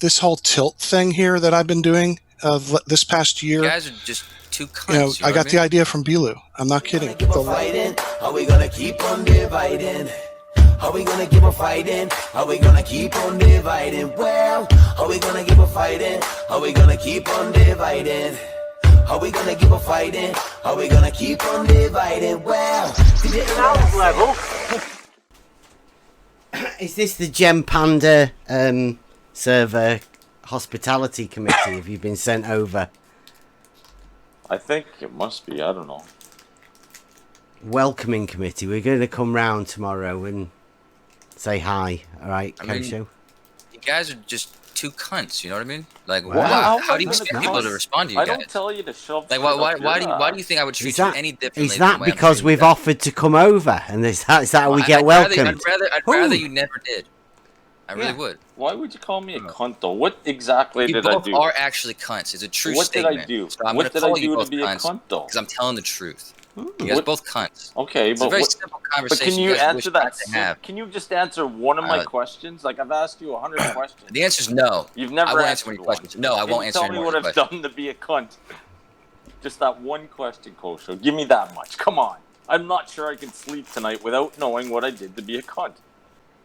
this whole tilt thing here that I've been doing this past year. You guys are just two cunts. I got the idea from Bilu. I'm not kidding. Are we gonna keep on dividing? Are we gonna keep on fighting? Are we gonna keep on dividing? Well, are we gonna keep on fighting? Are we gonna keep on dividing? Are we gonna keep on fighting? Are we gonna keep on dividing? Well, sound level. Is this the Gem Panda server hospitality committee? Have you been sent over? I think it must be. I don't know. Welcoming committee. We're going to come round tomorrow and say hi. All right, Kosho? You guys are just two cunts. You know what I mean? Like, wow. How do you expect people to respond to you guys? I don't tell you to shove. Like, why do you think I would treat you any differently? Is that because we've offered to come over, and is that how we get welcomed? I'd rather you never did. I really would. Why would you call me a cunt, though? What exactly did I do? You both are actually cunts. It's a true statement. What did I do? So what did I do to be a cunt, though? Because I'm telling the truth. You guys are both cunts. Okay, it's a very simple conversation. But can you answer that? Can you just answer one of my questions? Like, I've asked you 100 questions. The answer is no. You've never answered any questions. No, I won't answer any questions. Tell me what I've done to be a cunt. Just that one question, Kosho. Give me that much. Come on. I'm not sure I can sleep tonight without knowing what I did to be a cunt.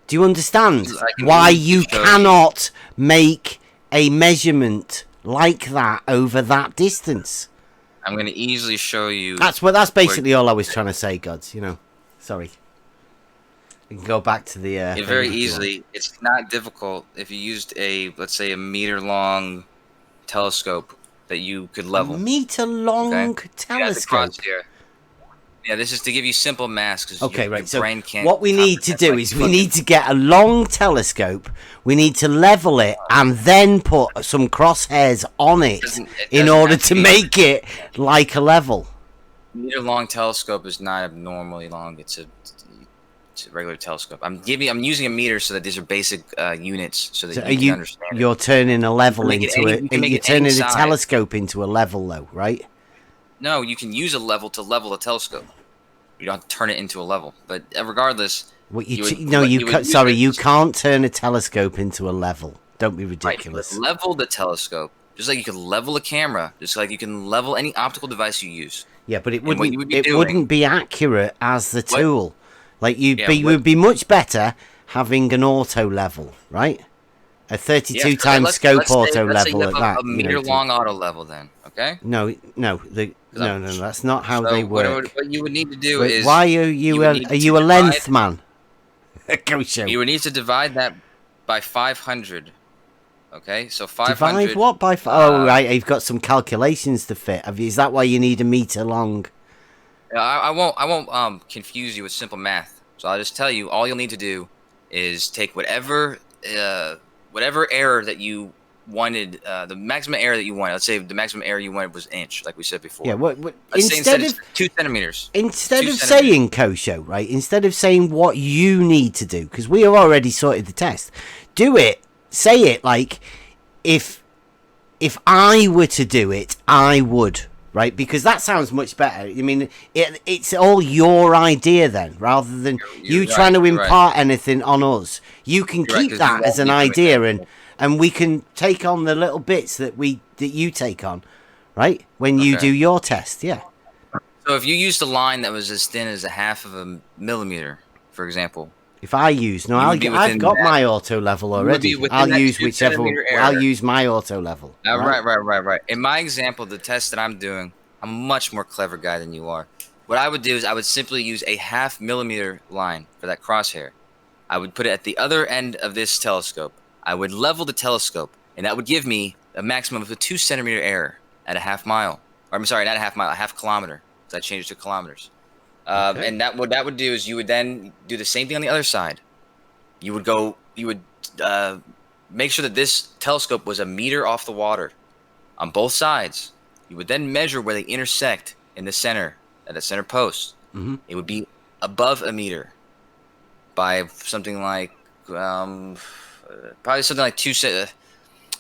Do you understand why you cannot make a measurement like that over that distance? I'm going to easily show you. That's basically all I was trying to say, Gods. You know, sorry. We can go back to the. Very easily. It's not difficult if you used let's say, a meter-long telescope that you could level. A meter-long telescope. Yeah, this is to give you simple math. Okay, right. So what we need to do is we need to get a long telescope. We need to level it and then put some crosshairs on it in order to make it like a level. Meter-long telescope is not abnormally long. It's a regular telescope. I'm using a meter so that these are basic units so that you can understand. You're turning a level into it. You're turning a telescope into a level, though, right? No, you can use a level to level a telescope. You don't have to turn it into a level. But regardless, you can't turn a telescope into a level. Don't be ridiculous. Right, level the telescope, just like you can level a camera, just like you can level any optical device you use. Yeah, but it wouldn't be accurate as the tool. Like would be much better having an auto level, right? A 32 times scope auto level at that. A meter long auto level, then, okay? No, that's not how they work. What you would need to do is. Why are you a length man? Go show. You would need to divide that by 500. Okay, so 500. Divide what by? Oh, right. You've got some calculations to fit. Is that why you need a meter long? I won't confuse you with simple math. So I'll just tell you. All you'll need to do is take whatever error that you wanted, the maximum error that you wanted. Let's say the maximum error you wanted was inch, like we said before. Yeah. Instead of 2 centimeters. Instead of saying Kosho, right? Instead of saying what you need to do, because we have already sorted the test. Do it. Say it like if I were to do it, I would. Right, because that sounds much better. I mean, it's all your idea then, rather than you trying to impart anything on us. You can keep that as an idea, and we can take on the little bits that you take on, right? When you do your test, yeah. So if you used a line that was as thin as a half of a millimeter, for example. If I use I've got my auto level already. I'll use whichever. I'll use my auto level. Right. In my example, the test that I'm doing, I'm a much more clever guy than you are. What I would do is I would simply use a 0.5 millimeter line for that crosshair. I would put it at the other end of this telescope. I would level the telescope, and that would give me a maximum of a 2 centimeter error at a half mile. Or I'm sorry, not a half mile, a half kilometer. Because I changed it to kilometers. Okay. And what that would do is you would then do the same thing on the other side. You would make sure that this telescope was a meter off the water on both sides. You would then measure where they intersect in the center, at the center post. Mm-hmm. It would be above a meter by something like probably something like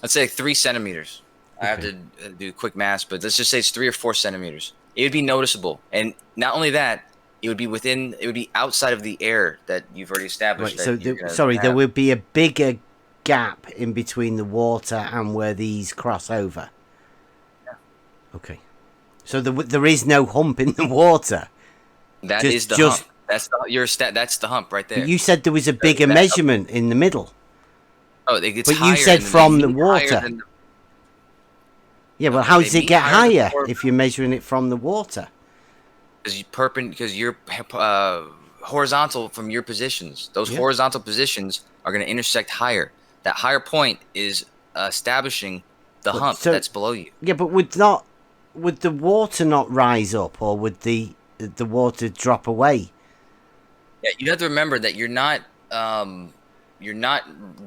let's say 3 centimeters. Okay. I have to do quick math, but let's just say it's 3 or 4 centimeters. It would be noticeable, and not only that. It would be outside of the air that you've already established. Right, so there would be a bigger gap in between the water and where these cross over. Yeah. Okay. So there is no hump in the water. That is the hump. That's the hump right there. But you said there was a bigger measurement in the middle. Oh, it gets but higher. You said from the higher water. than Yeah, well, how does it get higher if you're measuring it from the water? Because you're horizontal from your positions. Those horizontal positions are going to intersect higher. That higher point is establishing the hump that's below you. Yeah, but would the water not rise up, or would the water drop away? Yeah, you have to remember that you're not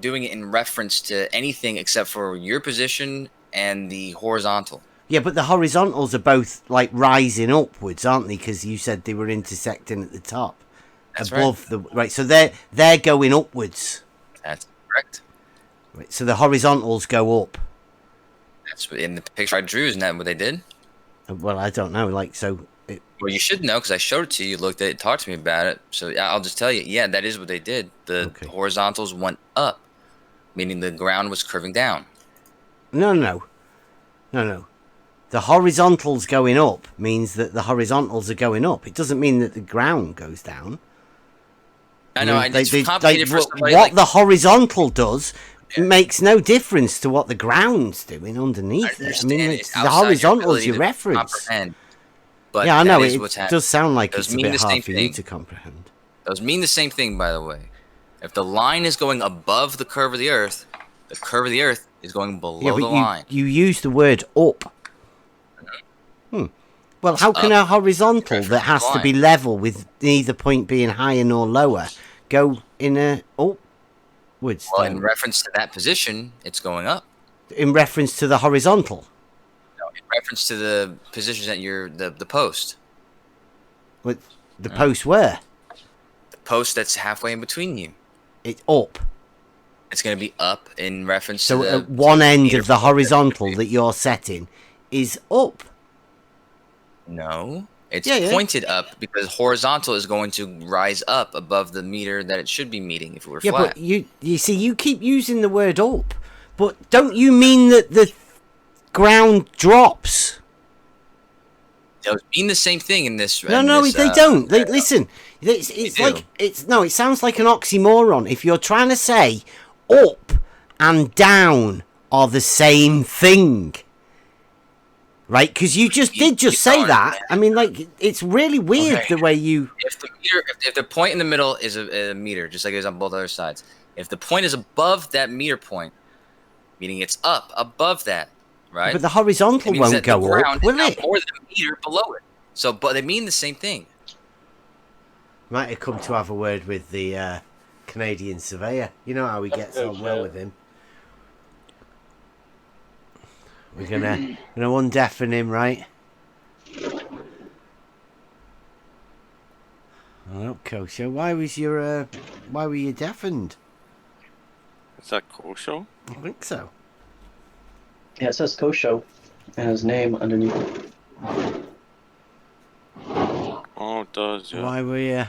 doing it in reference to anything except for your position and the horizontal. Yeah, but the horizontals are both like rising upwards, aren't they? Because you said they were intersecting at the top. That's above right. Right, so they're going upwards. That's correct. Right, so the horizontals go up. That's in the picture I drew. Isn't that what they did? Well, I don't know. Well, you should know because I showed it to you. You looked at it, talked to me about it. So I'll just tell you. Yeah, that is what they did. The horizontals went up, meaning the ground was curving down. No. The horizontals going up means that the horizontals are going up. It doesn't mean that the ground goes down. I know. It's complicated for somebody what the horizontal does makes no difference to what the ground's doing underneath it. I mean, it's the horizontals you reference. But yeah, I know. It does sound like it's a bit hard for you to comprehend. Those mean the same thing, by the way. If the line is going above the curve of the Earth is going below the line. You use the word up. Well, how can a horizontal that has to be level with neither point being higher nor lower go in a upwards? Well, in reference to that position, it's going up. In reference to the horizontal? No, in reference to the position that you're the post. What, the post where? The post that's halfway in between you. It's up. It's going to be up in reference to the... So at one end of the horizontal that you're setting is up. No, it's pointed up because horizontal is going to rise up above the meter that it should be meeting if it were flat. Yeah, but you see, you keep using the word up, but don't you mean that the ground drops? Those mean the same thing in this. No, they don't. Listen, it's like it sounds like an oxymoron. If you're trying to say up and down are the same thing. Right, because you did say that. I mean, like, it's really weird the way you. If the point in the middle is a meter, just like it is on both other sides, if the point is above that meter point, meaning it's up above that, right? But the horizontal won't go up, will it? More than a meter below it. So, but they mean the same thing. Might have come to have a word with the Canadian surveyor. You know how he gets on well with him. We're gonna undeafen him, right? Oh, Kosho, why were you deafened? Is that Kosho? I think so. Yeah, it says Kosho and his name underneath. Oh, it does, yeah. Why were you?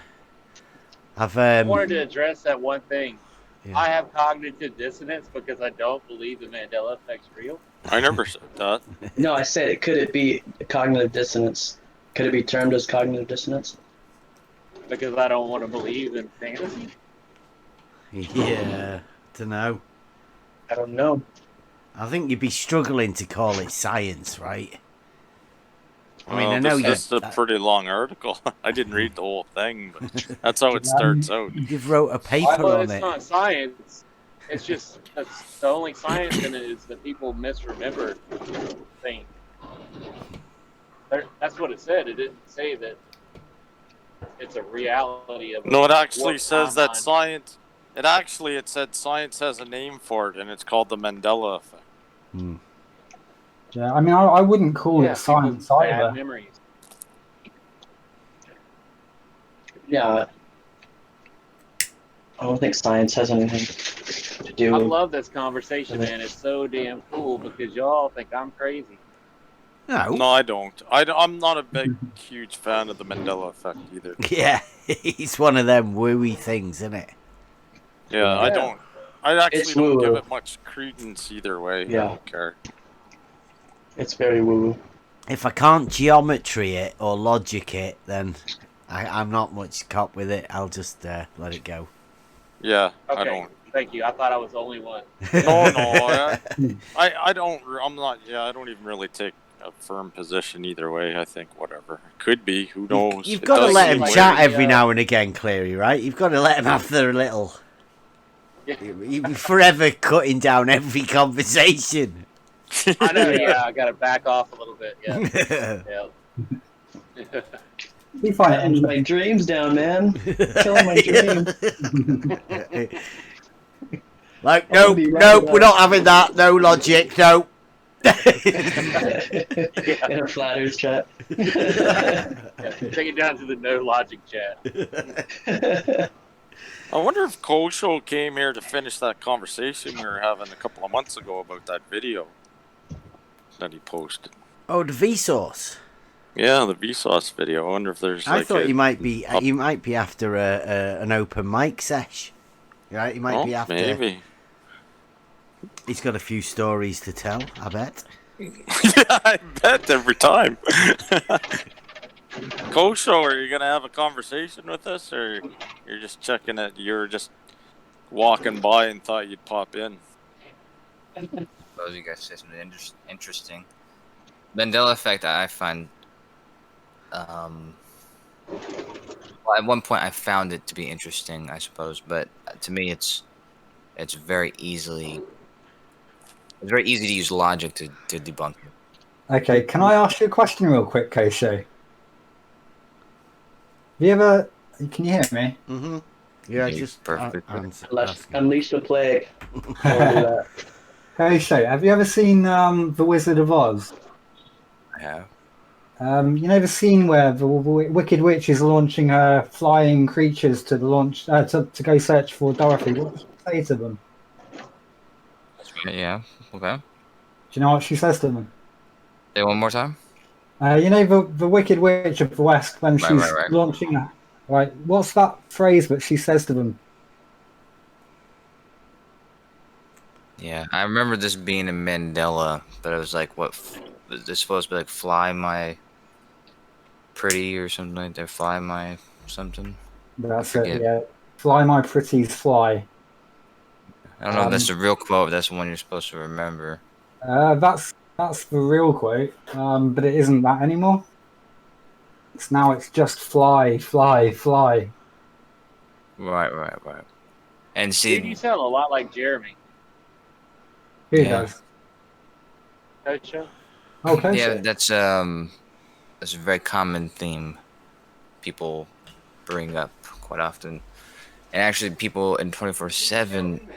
I wanted to address that one thing. Yeah. I have cognitive dissonance because I don't believe the Mandela effect's real. I never said that. No, I said, could it be cognitive dissonance? Could it be termed as cognitive dissonance? Because I don't want to believe in fantasy. Yeah, don't know. I don't know. I think you'd be struggling to call it science, right? I mean, Well, I know It's a pretty long article. I didn't read the whole thing, but that's how it starts out. You've wrote a paper Well, on it's it. not science. It's just that's the only science in it is that people misremember things. That's what it said. It didn't say that it's a reality of. No, it actually says that science. It said science has a name for it, and it's called the Mandela effect. Yeah, I mean, I wouldn't call it science bad either. memories. Yeah. I don't think science has anything to do I with love this conversation, man. It's so damn cool because y'all think I'm crazy. No, I don't. I'm not a big, huge fan of the Mandela effect either. Yeah, it's one of them wooey things, isn't it? Yeah, I don't. I actually It's don't give woo-woo. it much credence either way. Yeah. I don't care. It's very woo-woo. If I can't geometry it or logic it, then I'm not much cop with it. I'll just let it go. Yeah, I Okay, don't. thank you. I thought I was the only one. No, I don't. I'm not. Yeah, I don't even really take a firm position either way. I think whatever. Could be. Who knows? You've It got to does let seem him like chat the, every now and again, Cleary, right? You've got to let him have their little... Yeah. You'd be forever cutting down every conversation. I know. Yeah, I got to back off a little bit. Yeah. Yeah. We find it Cutting my dreams down, man. Killing my dreams. Like, I wanna nope, be right nope, about we're it. not having that. No logic, no. In a flat earth chat. Take it down to the no logic chat. I wonder if Kosho came here to finish that conversation we were having a couple of months ago about that video that he posted. Oh, the Vsauce. Yeah, the Vsauce video. I wonder if there's. I like thought a, he might be after an open mic sesh. Right, he might be after. Maybe. He's got a few stories to tell, I bet. Yeah, I bet every time. Kosho, are you gonna have a conversation with us, or you're just checking it? You're just walking by and thought you'd pop in. Suppose you guys say something interesting. Mandela effect, I find. Well, at one point I found it to be interesting, I suppose, but to me, it's very easy to use logic to debunk it. Okay, can I ask you a question real quick, Kosho? Can you hear me? Mm-hmm. Yeah, Yeah, just perfect. Unleash the plague. I'll do that. Kosho, have you ever seen The Wizard of Oz? I have. You know the scene where the Wicked Witch is launching her flying creatures to to go search for Dorothy. What does she say to them? Yeah. Okay. Do you know what she says to them? Say it one more time. You know the Wicked Witch of the West when she's Right. launching her. Right, what's that phrase that she says to them? Yeah, I remember this being in Mandela, but it was like, what? Was this supposed to be like "Fly My Pretty" or something like that? "Fly My something." That's forget. it. Yeah, fly my pretties, fly. I don't know if that's the real quote. But that's the one you're supposed to remember. That's the real quote, but it isn't that anymore. It's just fly, fly, fly. Right. And Dude, see, you sound a lot like Jeremy. Who Yeah. does? Kosho? Okay. yeah, that's a very common theme people bring up quite often, and actually, people in 24/7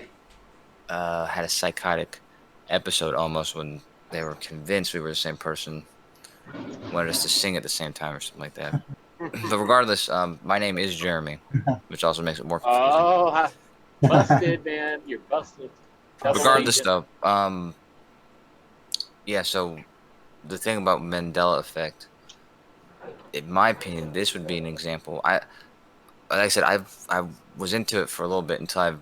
had a psychotic episode almost when they were convinced we were the same person, wanted us to sing at the same time or something like that. But regardless, my name is Jeremy, which also makes it more confusing. Oh, busted, man. You're busted. Double Regardless, agent. though, yeah. So the thing about Mandela effect, in my opinion, this would be an example. Like I said, I was into it for a little bit until I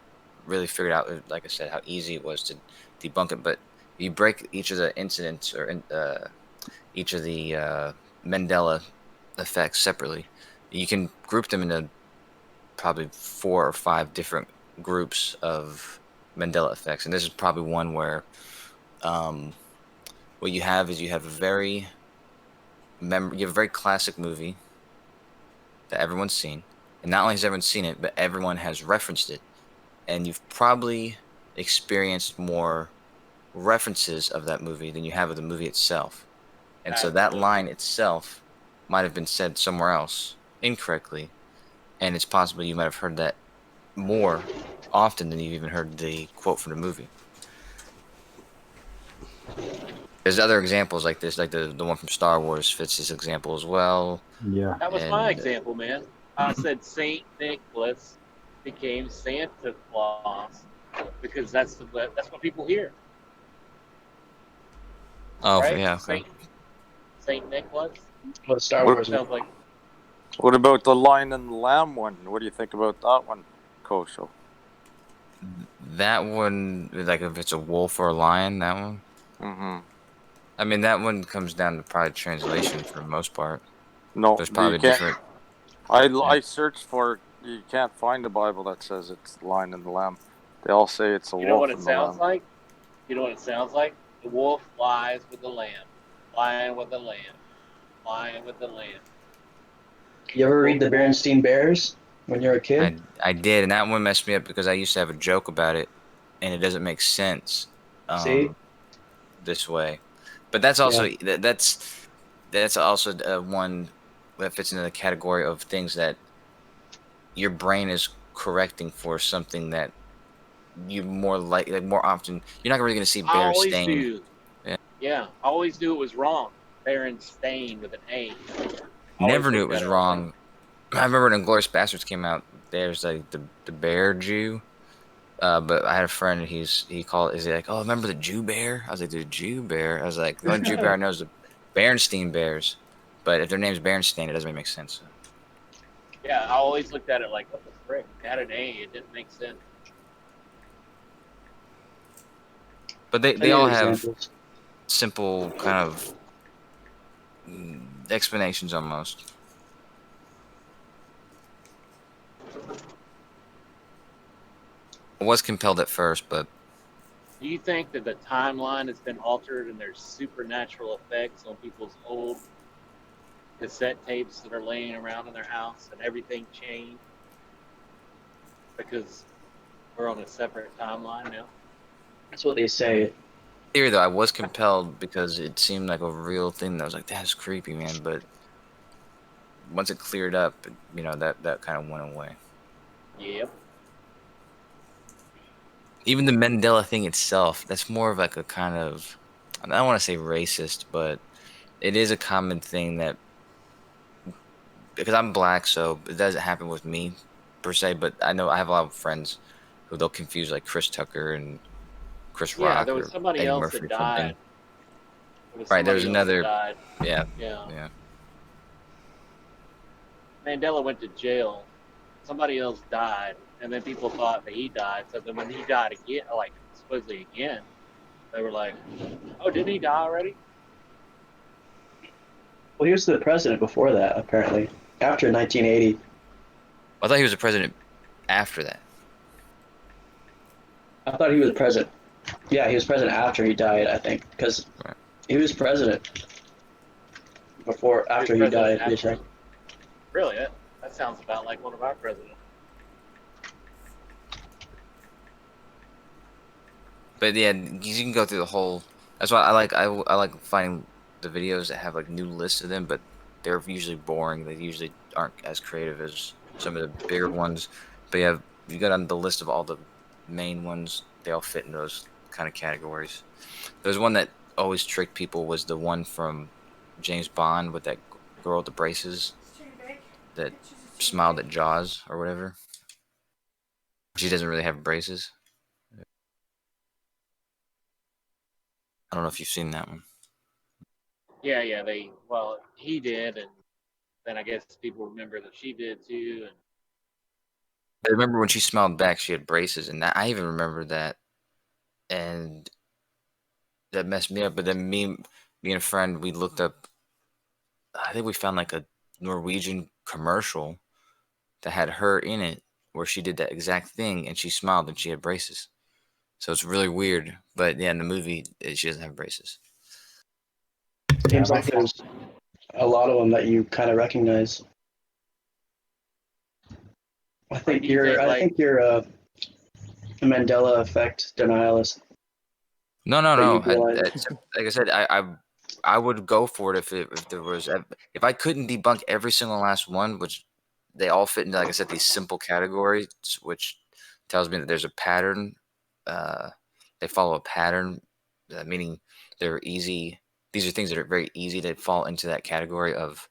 really figured out, like I said, how easy it was to debunk it. But you break each of the incidents or each of the Mandela effects separately. You can group them into probably 4 or 5 different groups of Mandela effects, and this is probably one where what you have is you have a very classic movie that everyone's seen, and not only has everyone seen it, but everyone has referenced it, and you've probably experienced more references of that movie than you have of the movie itself. And so that line itself might have been said somewhere else incorrectly, and it's possible you might have heard that more often than you've even heard the quote from the movie. There's other examples like this, like the one from Star Wars fits this example as well. Yeah. That was my example, man. I said Saint Nicholas became Santa Claus because that's what people hear. Oh, right? yeah, okay. Saint Nicholas. What Star Wars? Sounds like What about the Lion and the Lamb one? What do you think about that one, Kosho? That one, like if it's a wolf or a lion, that one. Mm-hmm. I mean, that one comes down to probably translation for the most part. No, There's you probably can't. different. I searched for. You can't find a Bible that says it's the lion and the lamb. They all say it's a You know what wolf it and the sounds lamb. like? You know what it sounds like? The wolf lies with the lamb, lion with the lamb, lion with the lamb. You ever read the Berenstain Bears when you were a kid? I did, and that one messed me up because I used to have a joke about it, and it doesn't make sense See? this way. But that's also Yeah. that's also one that fits into the category of things that your brain is correcting for something that you more often you're not really going to see I always Berenstain. knew. Yeah. Yeah, I always knew it was wrong. Berenstain with an A. Never Always knew it looked was at it like, wrong. I remember when Inglourious Bastards came out. There's like the bear Jew. But I had a friend. He called. Is he like, oh, remember the Jew bear? I was like, the Jew bear. I was like, the only Jew bear I know is the Berenstain Bears. But if their name's Berenstain, it doesn't make sense. yeah, I always looked at it like, what the frick? It had an A. It didn't make sense. But I'll they give you all have examples. simple kind of explanations almost. I was compelled at first, but Do you think that the timeline has been altered and there's supernatural effects on people's old cassette tapes that are laying around in their house and everything changed because we're on a separate timeline now? That's what they say. here though, I was compelled because it seemed like a real thing. That I was like, that's creepy, man. But once it cleared up, that kind of went away. Yep. Even the Mandela thing itself, that's more of like a kind of, I don't want to say racist, but it is a common thing that, because I'm black, so it doesn't happen with me per se, but I know I have a lot of friends who they'll confuse like Chris Tucker and Chris Yeah, there Rock was or somebody Eddie else Murphy that or something. died. There was Right, there's somebody else that another, died. yeah, Yeah. yeah. Mandela went to jail. Somebody else died, and then people thought that he died. So then when he died again, like supposedly again, they were like, "Oh, didn't he die already?" Well, he was the president before that, apparently. After 1980. I thought he was the president after that. I thought he was president. Yeah, he was president after he died, I think. Because Right. he was president after He he was president died. They after. said. Really? That sounds about like one of our presidents. But yeah, you can go through the whole. That's why I like finding the videos that have like new lists of them, but they're usually boring. They usually aren't as creative as some of the bigger ones. But yeah, you got on the list of all the main ones. They all fit in those kind of categories. There's one that always tricked people was the one from James Bond with that girl with the braces that smiled at Jaws or whatever. She doesn't really have braces. I don't know if you've seen that one. Yeah, yeah. He did, and then I guess people remember that she did too. And I remember when she smiled back, she had braces, and I even remember that, and that messed me up. But then me and a friend, we looked up. I think we found like a Norwegian commercial that had her in it, where she did that exact thing, and she smiled and she had braces. So it's really weird. But yeah, in the movie, she doesn't have braces. Yeah, Seems like there's a lot of them that you kind of recognize. I think do you think, you're a Mandela effect denialist. No. But you realize, Like I said, I would go for it if there was if I couldn't debunk every single last one, which they all fit into, like I said, these simple categories, which tells me that there's a pattern. Uh, they follow a pattern, meaning they're easy. These are things that are very easy to fall into that category of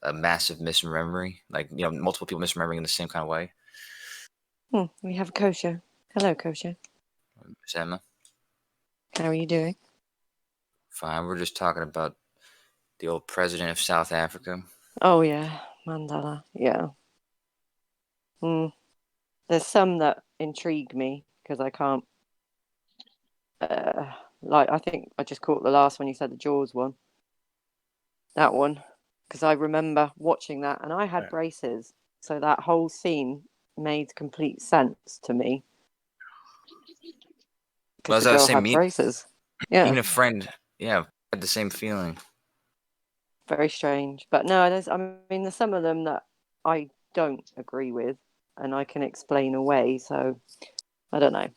a massive misremembering, like multiple people misremembering in the same kind of way. We have Kosher. Hello, Kosher. Miss Emma, How are you doing? fine. We're just talking about the old president of South Africa. Oh, yeah. Mandela. Yeah. There's some that intrigue me, because I can't. Like, I think I just caught the last one you said, the Jaws one. That one, because I remember watching that, and I had braces, so that whole scene made complete sense to me. Well, Because as I the was girl saying, had braces. Yeah, even a friend, had the same feeling. very strange. But no, there's some of them that I don't agree with, and I can explain away. So I don't know.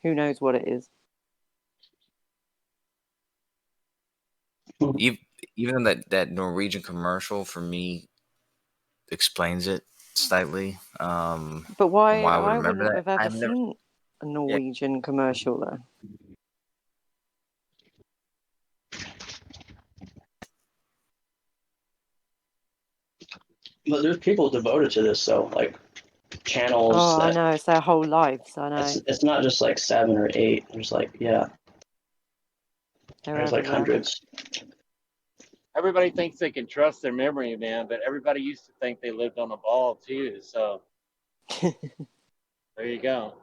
Who knows what it is? Even that Norwegian commercial for me explains it slightly. But why? And why I would I remember wouldn't that. have ever I've never. seen a Yeah, Norwegian commercial though. But there's people devoted to this, though, like channels Oh, I that know, it's their whole lives. I know it's not just like 7 or 8. There's like they're there's like everywhere. hundreds. Everybody thinks they can trust their memory, man, but everybody used to think they lived on a ball too. So there you go.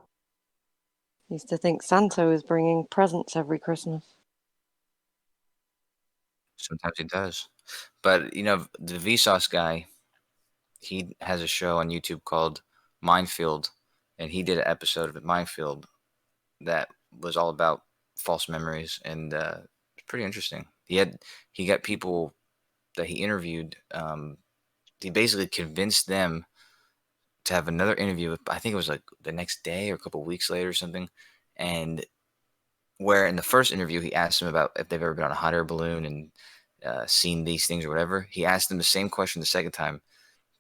Used to think Santa was bringing presents every Christmas. sometimes he does. But the Vsauce guy, he has a show on YouTube called Minefield, and he did an episode of Minefield that was all about false memories, and it's pretty interesting. He got people that he interviewed. He basically convinced them to have another interview. I think it was like the next day or a couple weeks later or something, and where in the first interview he asked them about if they've ever been on a hot air balloon and seen these things or whatever. He asked them the same question the second time.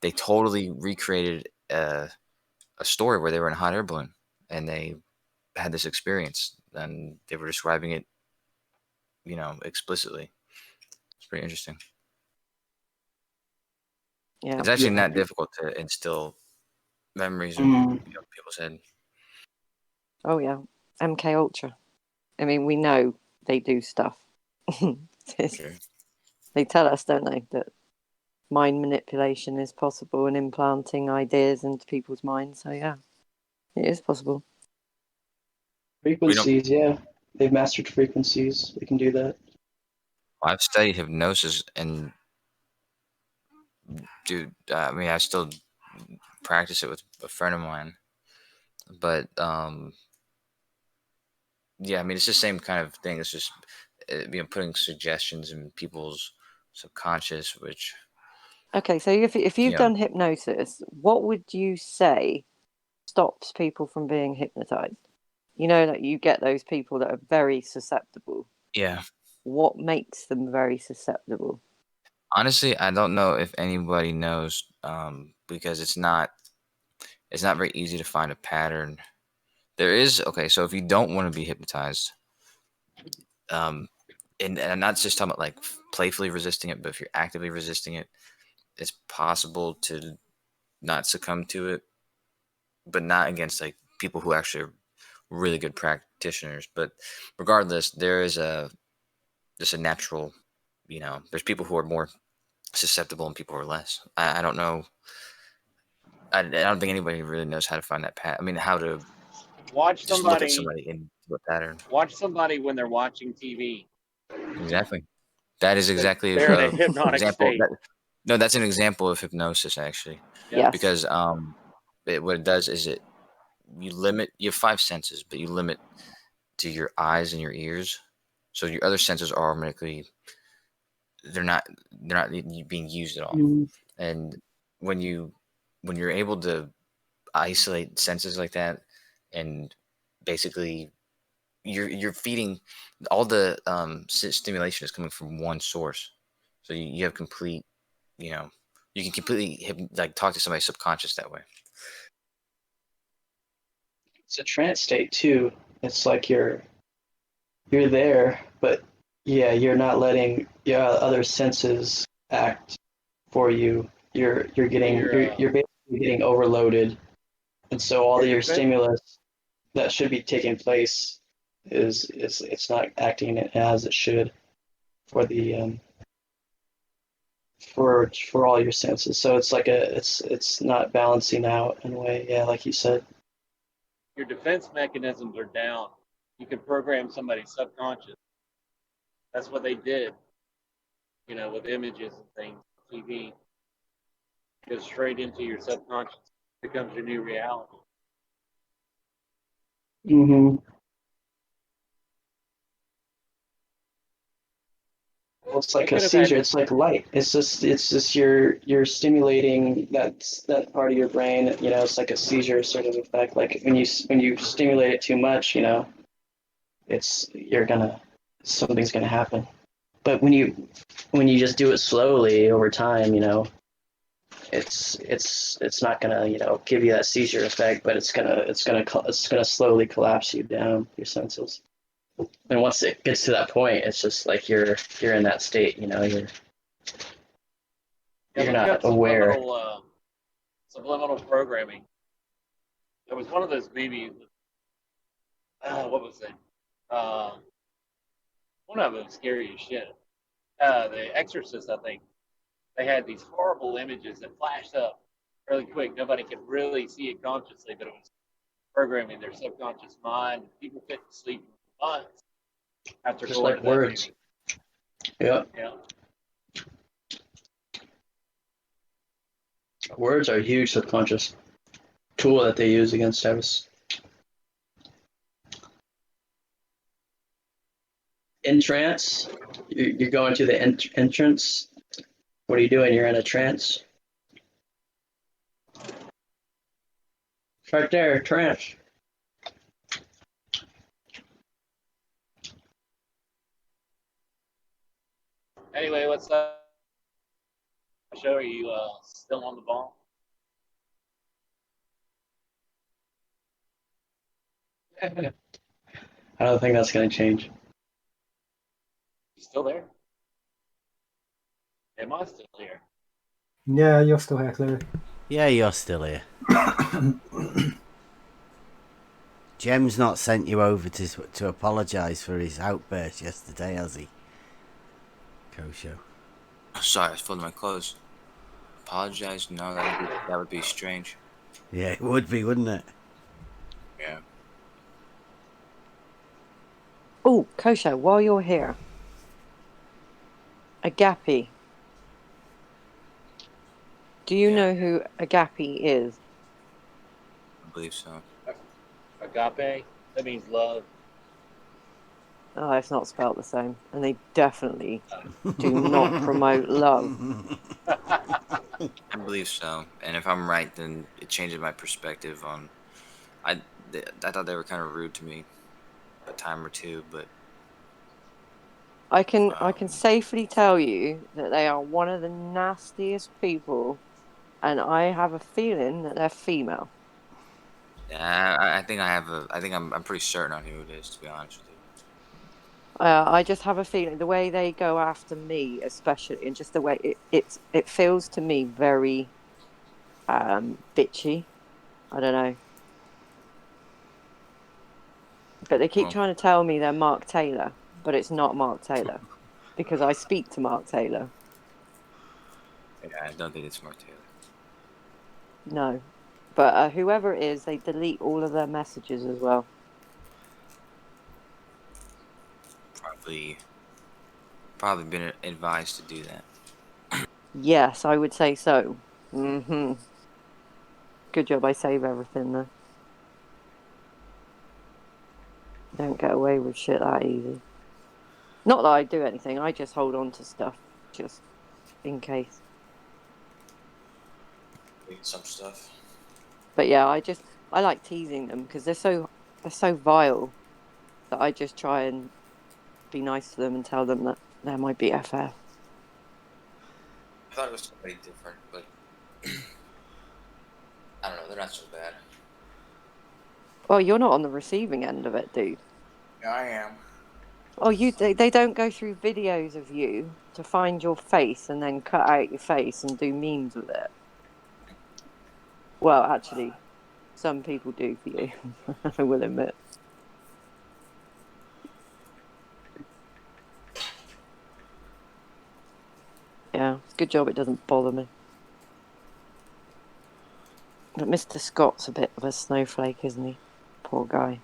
They totally recreated a story where they were in a hot air balloon and they had this experience, and they were describing it, explicitly. It's pretty interesting. Yeah. It's actually not difficult to instill memories in Mm. people's head. Oh yeah. MK Ultra. I mean, we know they do stuff. Sure. They tell us, don't they, that mind manipulation is possible and implanting ideas into people's minds. So yeah, it is possible. Frequencies, they've mastered frequencies. They can do that. I've studied hypnosis, and dude, I still practice it with a friend of mine, but it's the same kind of thing. It's just putting suggestions in people's subconscious, which Okay, so if you've Yeah. done hypnosis, what would you say stops people from being hypnotized? You know that you get those people that are very susceptible. yeah. What makes them very susceptible? Honestly, I don't know if anybody knows, because it's not very easy to find a pattern. There is so if you don't want to be hypnotized, and I'm not just talking about like playfully resisting it, but if you're actively resisting it, it's possible to not succumb to it, but not against like people who actually are really good practitioners. But regardless, there is just a natural, there's people who are more susceptible and people who are less. I don't know. I don't think anybody really knows how to find that pattern. I mean, how to Watch just look at somebody. somebody and do a pattern. Watch somebody when they're watching TV. Exactly. That is exactly They're in a an hypnotic example. state. No, that's an example of hypnosis, actually. Yes. Because what it does is you have 5 senses, but you limit to your eyes and your ears. So your other senses are automatically they're not being used at all. Mm. And when you're able to isolate senses like that, and basically you're feeding all the stimulation is coming from one source, so you have complete, you can completely talk to somebody's subconscious that way. It's a trance state too. It's like you're there, but you're not letting your other senses act for you. You're basically getting overloaded, and so all of your stimulus that should be taking place is it's not acting as it should for the for all your senses. So it's like it's not balancing out in a way. Yeah, like you said. your defense mechanisms are down. You can program somebody's subconscious. That's what they did, with images and things. TV goes straight into your subconscious, becomes your new reality. Mm-hmm. Well, it's like a seizure. It's like light. It's just you're stimulating that part of your brain. It's like a seizure sort of effect. Like when you stimulate it too much, something's gonna happen. But when you just do it slowly over time, it's not gonna give you that seizure effect, but it's gonna slowly collapse you down, your senses. And once it gets to that point, it's just like you're in that state, you're not aware. Subliminal programming. There was one of those movies. What was it? One of them scary as shit. The Exorcist, I think. They had these horrible images that flashed up really quick. Nobody could really see it consciously, but it was programming their subconscious mind. People couldn't sleep for months after Just going like to words. Yeah. Words are a huge subconscious tool that they use against us. In trance, you're going to the entrance. What are you doing? You're in a trance. Right there, trance. Anyway, what's up? Show, are you still on the ball? I don't think that's going to change. You still there? Am I still here? Yeah, you're still here, Chloe. Yeah, you're still here. Jem's not sent you over to apologise for his outburst yesterday, has he? Kosho. Sorry, I folded my clothes. Apologize? No, that would be strange. Yeah, it would be, wouldn't it? Yeah. Oh, Kosho, while you're here, Agape. Do you know who Agape is? I believe so. Agape? That means love. Oh, it's not spelled the same. And they definitely do not promote love. I believe so. And if I'm right, then it changes my perspective on... I thought they were kind of rude to me a time or two, but... I can safely tell you that they are one of the nastiest people, and I have a feeling that they're female. Yeah, I think I'm pretty certain on who it is, to be honest with you. I just have a feeling the way they go after me, especially, and just the way it feels to me very bitchy. I don't know, but they keep trying to tell me they're Mark Taylor, but it's not Mark Taylor because I speak to Mark Taylor. Yeah, I don't think it's Mark Taylor. No, but whoever it is, they delete all of their messages as well. Probably been advised to do that. Yes, I would say so. Good job I save everything though. Don't get away with shit that easy. Not that I do anything, I just hold on to stuff just in case. Some stuff. But yeah, I like teasing them because they're so vile that I just try and be nice to them and tell them that they're my BFF. I thought it was somebody different, but I don't know, they're not so bad. Well, you're not on the receiving end of it, dude. Yeah, I am. Oh, they don't go through videos of you to find your face and then cut out your face and do memes with it. Well, actually, some people do for you, I will admit. Yeah, it's a good job it doesn't bother me. But Mr. Scott's a bit of a snowflake, isn't he? Poor guy.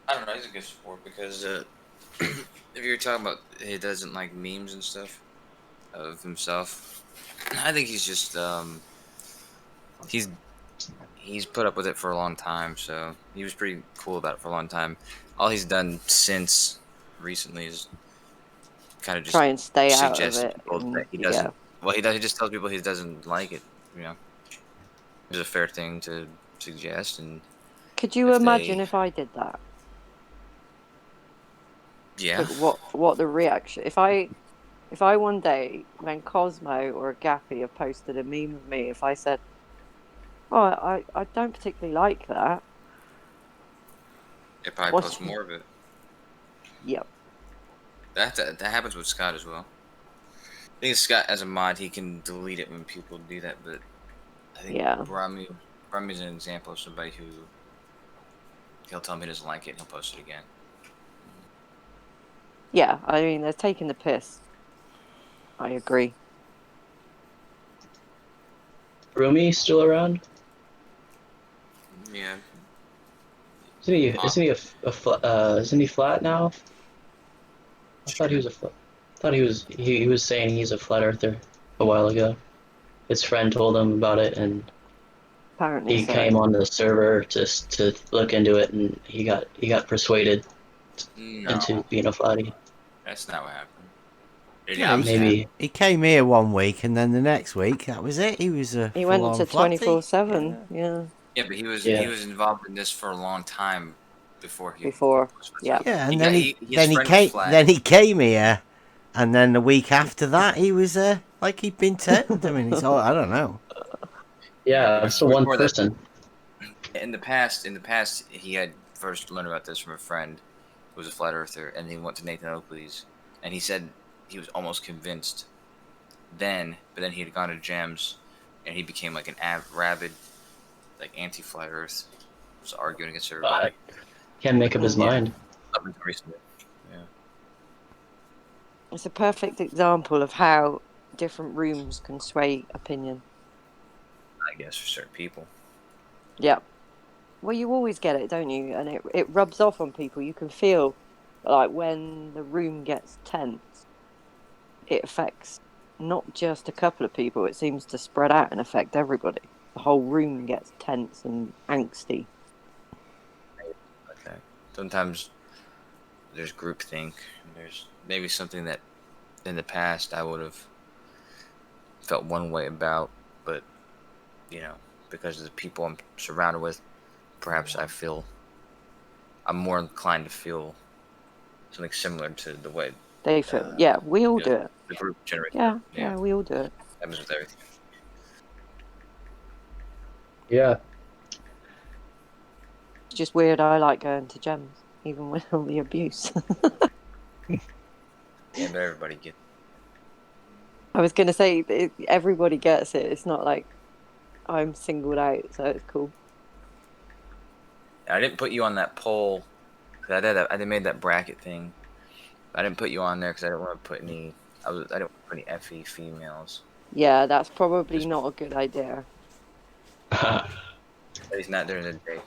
I don't know. He's a good sport because if you're talking about he doesn't like memes and stuff of himself, I think he's just he's put up with it for a long time. So he was pretty cool about it for a long time. All he's done since recently is kind of just Try and stay out of suggest to it. people And, that he doesn't. Well, he does. He just tells people he doesn't like it. You know, it's a fair thing to suggest. And Could you if imagine they- if I did that? yeah, Like what the reaction? If I one day when Cosmo or Gappy have posted a meme of me, if I said, "Oh, I don't particularly like that," they probably What's- post more of it. yep, That happens with Scott as well. I think Scott, as a mod, he can delete it when people do that, but I think Yeah. Rami's an example of somebody who he'll tell him he doesn't like it and he'll post it again. yeah. I mean, they're taking the piss. I agree. Rumi still around? Yeah. Isn't he? Isn't he flat now? I thought he was a flat. Thought he was saying he's a flat earther a while ago. His friend told him about it, and Apparently, he so. came on the server to look into it, and he got persuaded No, into being a flatty. that's not what happened. Yeah, Maybe. he came here one week, and then the next week, that was it. He was a He went full-on to flatty. 24/7. Yeah. Yeah, but he was Yeah. involved in this for a long time before he. Yeah. Yeah, and He then got- he his then he friend was came flat. then he came here, and then the week after that, he was like he'd been turned. I mean, it's all I don't know. Yeah, it's the one Before that- person. In the past, he had first learned about this from a friend who was a flat earther, and he went to Nathan Oakley's, and he said he was almost convinced then, but then he had gone to Gems, and he became like an rabid, like anti-flat Earth, was arguing against everybody. Can't make up his mind. Up until recently. Yeah. It's a perfect example of how different rooms can sway opinion. I guess for certain people. Yeah. Well, you always get it, don't you? And it rubs off on people. You can feel like when the room gets tense, it affects not just a couple of people. It seems to spread out and affect everybody. The whole room gets tense and angsty. Okay. Sometimes there's groupthink. And there's maybe something that in the past I would have felt one way about, but because of the people I'm surrounded with, perhaps I'm more inclined to feel something similar to the way They feel. Yeah, we all do it. the group generates. Yeah, we all do it. Happens with everything. Yeah. It's just weird. I like going to Gems, even with all the abuse. Yeah, but everybody gets. I was going to say, everybody gets it. It's not like I'm singled out, so it's cool. I didn't put you on that poll. 'Cause I made that bracket thing. I didn't put you on there because I didn't want to put any. I didn't want to put any FE females. Yeah, that's probably not a good idea. At least not during the day.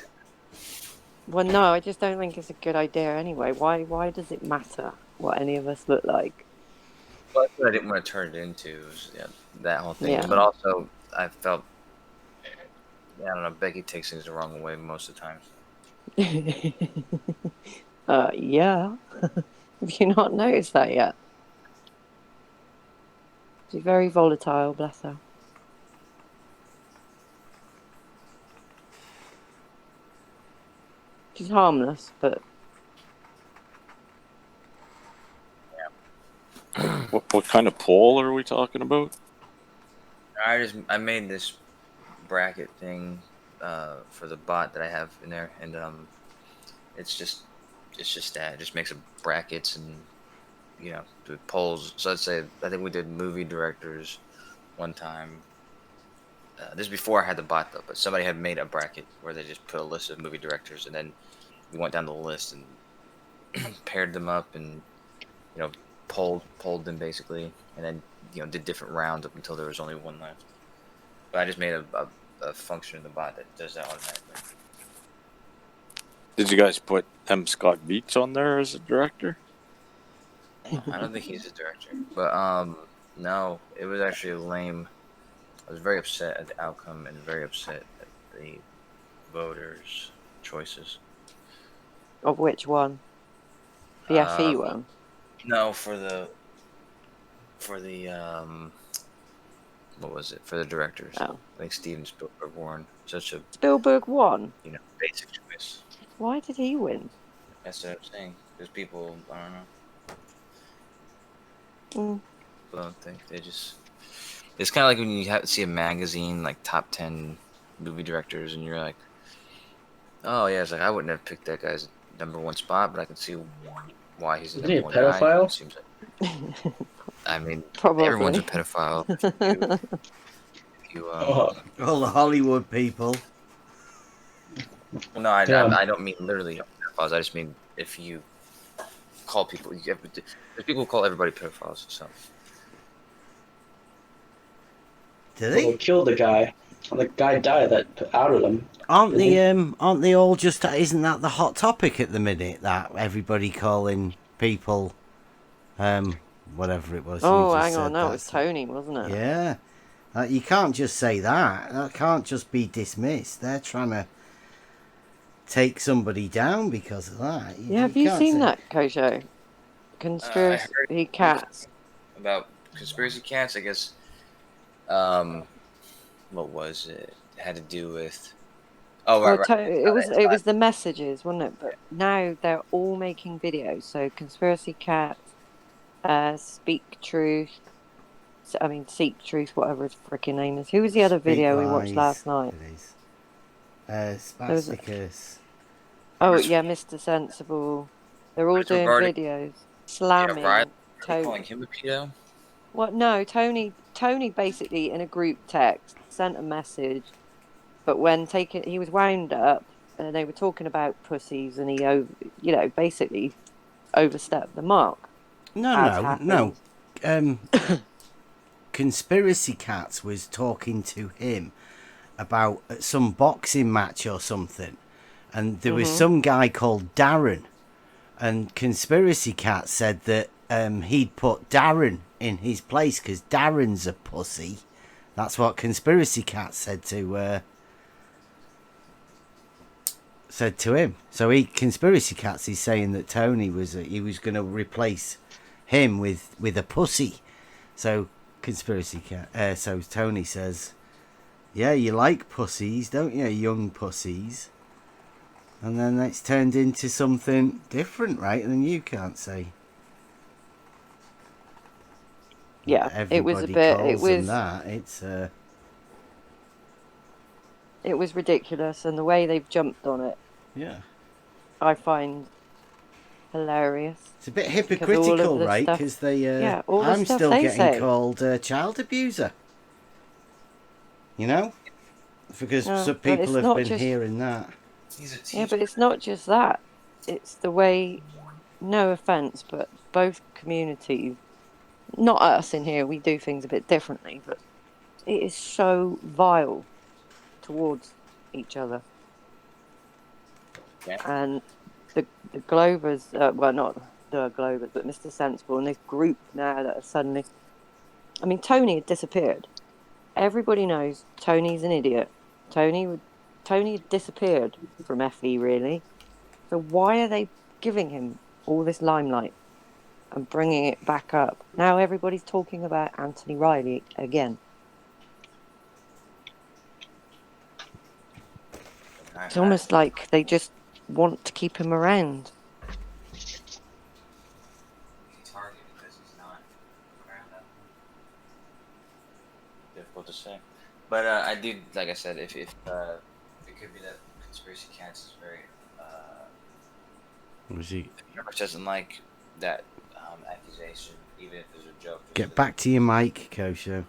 Well, no, I just don't think it's a good idea anyway. Why does it matter what any of us look like? Well, that's what I didn't want to turn it into. Was, that whole thing. Yeah. But also, I felt. I don't know. Becky takes things the wrong way most of the time. Yeah. Have you not noticed that yet? She's very volatile, bless her. She's harmless, but What kind of poll are we talking about? I made this bracket thing for the bot that I have in there, and it's just that it just makes brackets and do polls. So let's say I think we did movie directors one time. This is before I had the bot though, but somebody had made a bracket where they just put a list of movie directors, and then we went down the list and paired them up and polled them basically, and then did different rounds up until there was only one left. But I just made a a function in the bot that does that automatically. Did you guys put M. Scott Beach on there as a director? I don't think he's a director, but no, it was actually lame. I was very upset at the outcome and very upset at the voters' choices. Of which one? The FE one. No, for the what was it? For the directors. Oh. I think Steven Spielberg won such a Spielberg won. Basic choice. Why did he win? That's what I'm saying. Because people, I don't know. I don't think they just. It's kind of like when you see a magazine like top 10 movie directors, and you're like, oh yeah, it's like I wouldn't have picked that guy's #1 spot, but I can see why he's the Isn't he a #1 guy. pedophile? It seems like. I mean, Probably. everyone's a pedophile. If you, All the Hollywood people. no, I don't mean literally pedophiles. I just mean if you call people, there's people who call everybody pedophiles. So. Did they? Well, killed the guy. The guy died that outed him. Aren't they all just? Isn't that the hot topic at the minute? That everybody calling people, whatever it was. Oh, hang on, that was Tony, wasn't it? Yeah, you can't just say that. That can't just be dismissed. They're trying to take somebody down because of that. Have you seen that, Kojo? Conspiracy cats. About conspiracy cats, I guess. What was it? It had to do with. Oh, right. It was the messages, wasn't it? But now they're all making videos. So conspiracy cats, Seek Truth, whatever his freaking name is. Who was the other video we watched last night? Spasticus. Oh yeah, Mr. Sensible. They're all doing videos, slamming. Yeah, Tony. Calling him a pedo? What? No, Tony basically in a group text sent a message, but when he was wound up, and they were talking about pussies, and he basically overstepped the mark. No. Conspiracy Cats was talking to him about some boxing match or something, and there was some guy called Darren, and Conspiracy Cat said that he'd put Darren in his place because Darren's a pussy. That's what Conspiracy Cat said to him. So Conspiracy Cats is saying that Tony was going to replace him with a pussy. So Conspiracy Cat. So Tony says, "Yeah, you like pussies, don't you, young pussies?" And then it's turned into something different, right? And then you can't say. Yeah, it was a bit. It was that. It's. It was ridiculous, and the way they've jumped on it. Yeah. I find hilarious. It's a bit hypocritical, right? Because I'm still getting called a child abuser. You know, because some people have been hearing that. Yeah, but it's not just that. It's the way. No offense, but both communities. Not us in here, we do things a bit differently, but it is so vile towards each other. Yeah. And the Glovers, not the Glovers, but Mr. Sensible and this group now that are suddenly. I mean, Tony had disappeared. Everybody knows Tony's an idiot. Tony had disappeared from FE, really. So why are they giving him all this limelight? And bringing it back up. Now everybody's talking about Anthony Riley again. It's almost like they just want to keep him around. Difficult to say. But I do, like I said, if it could be that Conspiracy Cats is very he doesn't like that accusation, even if there's a joke. Get back to your mic, Kosho.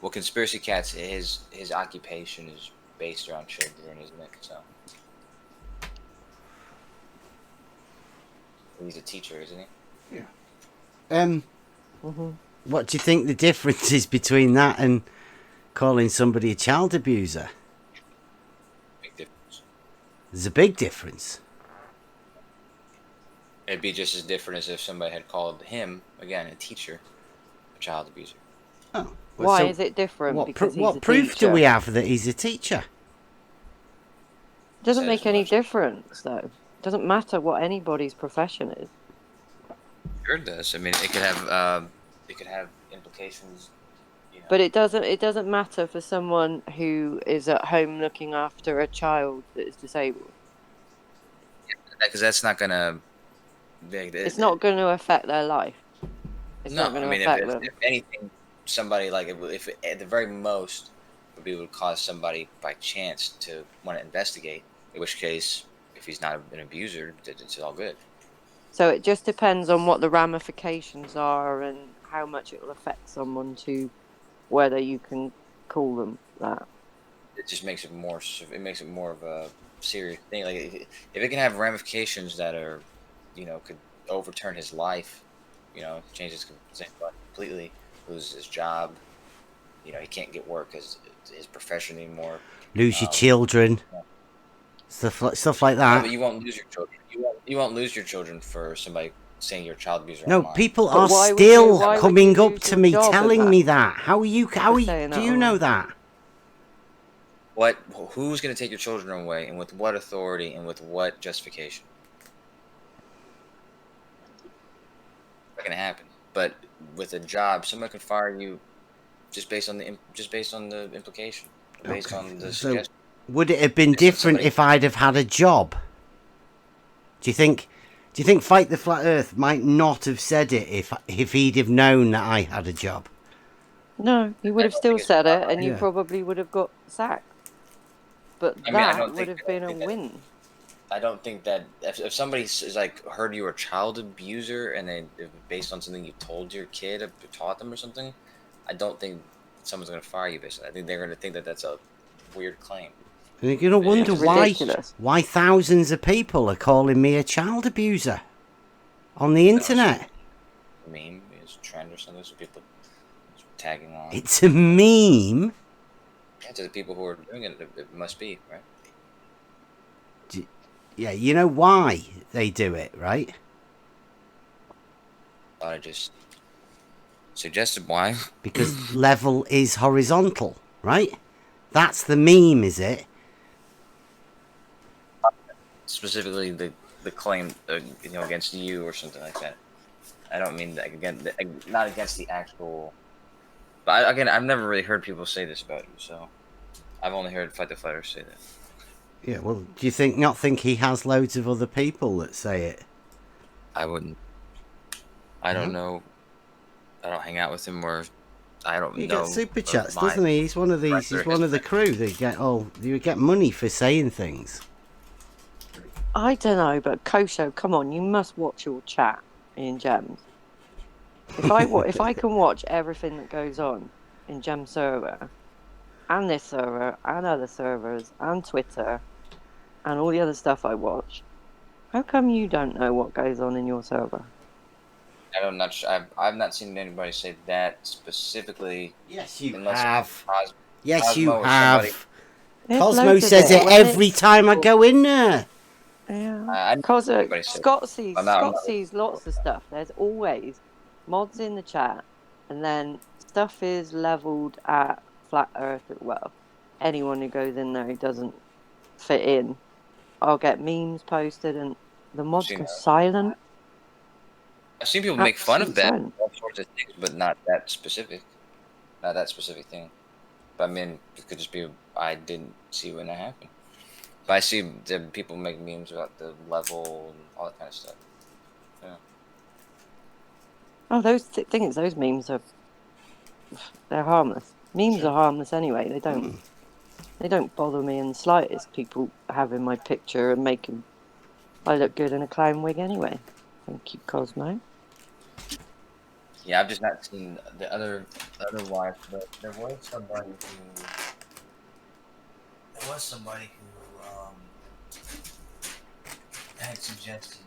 Well, Conspiracy Cats, his occupation is based around children, isn't it? So he's a teacher, isn't he? Yeah. What do you think the difference is between that and calling somebody a child abuser. Big difference. There's a big difference. It'd be just as different as if somebody had called him, again, a teacher, a child abuser. Oh, well, Why so is it different? what Because he's a what proof do teacher. we have that he's a teacher? Doesn't Says make any much. difference, though. Doesn't matter what anybody's profession is. Sure it does. I mean, it could have implications. You know. But it doesn't matter for someone who is at home looking after a child that is disabled. Because that's not gonna. It's not going to affect their life. It's No, not going I to mean, affect them. if anything, somebody like if at the very most would be able to cause somebody by chance to want to investigate. In which case, if he's not an abuser, it's all good. So it just depends on what the ramifications are and how much it will affect someone to whether you can call them that. It just makes it more. It makes it more of a serious thing. Like if it can have ramifications that are, could overturn his life. Change his life completely. Lose his job. He can't get work as his profession anymore. Lose your children. Yeah. Stuff like No, that. but you won't lose your children. You won't lose your children for somebody saying you're a child abuser. No, online. people But are why would still why would coming you up lose to your me job telling and me that? that. How are you? saying Do that you know that? What? Who's going to take your children away, and with what authority, and with what justification? Not going to happen. But with a job, somebody can fire you just based on the implication, based on the So, suggestion. would it have been Based on different somebody- if I'd have had a job? Do you think Fight the Flat Earth might not have said it if he'd have known that I had a job? No, he would I have don't still think it's said not it, and you Yeah. probably would have got sacked. But I mean, I that don't would think- have I don't been a think that- win. I don't think that if somebody is like heard you were a child abuser and they based on something you told your kid or taught them or something, I don't think someone's going to fire you based on that. I think they're going to think that that's a weird claim. And you're gonna wonder It's ridiculous. why thousands of people are calling me a child abuser on the internet. Meme is a trend or something, so people tagging on. It's a meme. Yeah, to the people who are doing it, it must be, right? Yeah, you know why they do it, right? I just suggested why. Because level is horizontal, right? That's the meme, is it? Specifically, the claim, against you or something like that. I don't mean that not against the actual. But I've never really heard people say this about you, so I've only heard Fight the Fighters say that. Yeah, well, do you not think he has loads of other people that say it? I wouldn't. I don't know. I don't hang out with him, or I don't He know. gets super of chats, my doesn't he? He's one of these. He's one of the crew. You get money for saying things. I don't know, but Kosho, come on, you must watch your chat in Gems. If I can watch everything that goes on in Gem server, and this server, and other servers, and Twitter, and all the other stuff I watch, how come you don't know what goes on in your server? I'm not sure. I've not seen anybody say that specifically. Yes, you unless have. Cos- Yes, Cosmo you or have. somebody- There's Cosmo loads of says it when every it's- time I go in there. Yeah. I don't Because think anybody said Scott sees I'm not- lots of stuff. There's always mods in the chat, and then stuff is leveled at Flat Earth. Well, anyone who goes in there who doesn't fit in, I'll get memes posted, and the mods seen go that. silent. I've seen people make fun of Absolute that, silent. all sorts of things, but not that specific. Not that specific thing. But I mean, it could just be I didn't see when it happened. But I see the people make memes about the level and all that kind of stuff. Yeah. Oh, those things. Those memes they're harmless. Memes are harmless anyway. They don't bother me in the slightest. People having my picture and making I look good in a clown wig anyway. Thank you, Cosmo. Yeah, I've just not seen the other wife, but there was somebody who had suggested.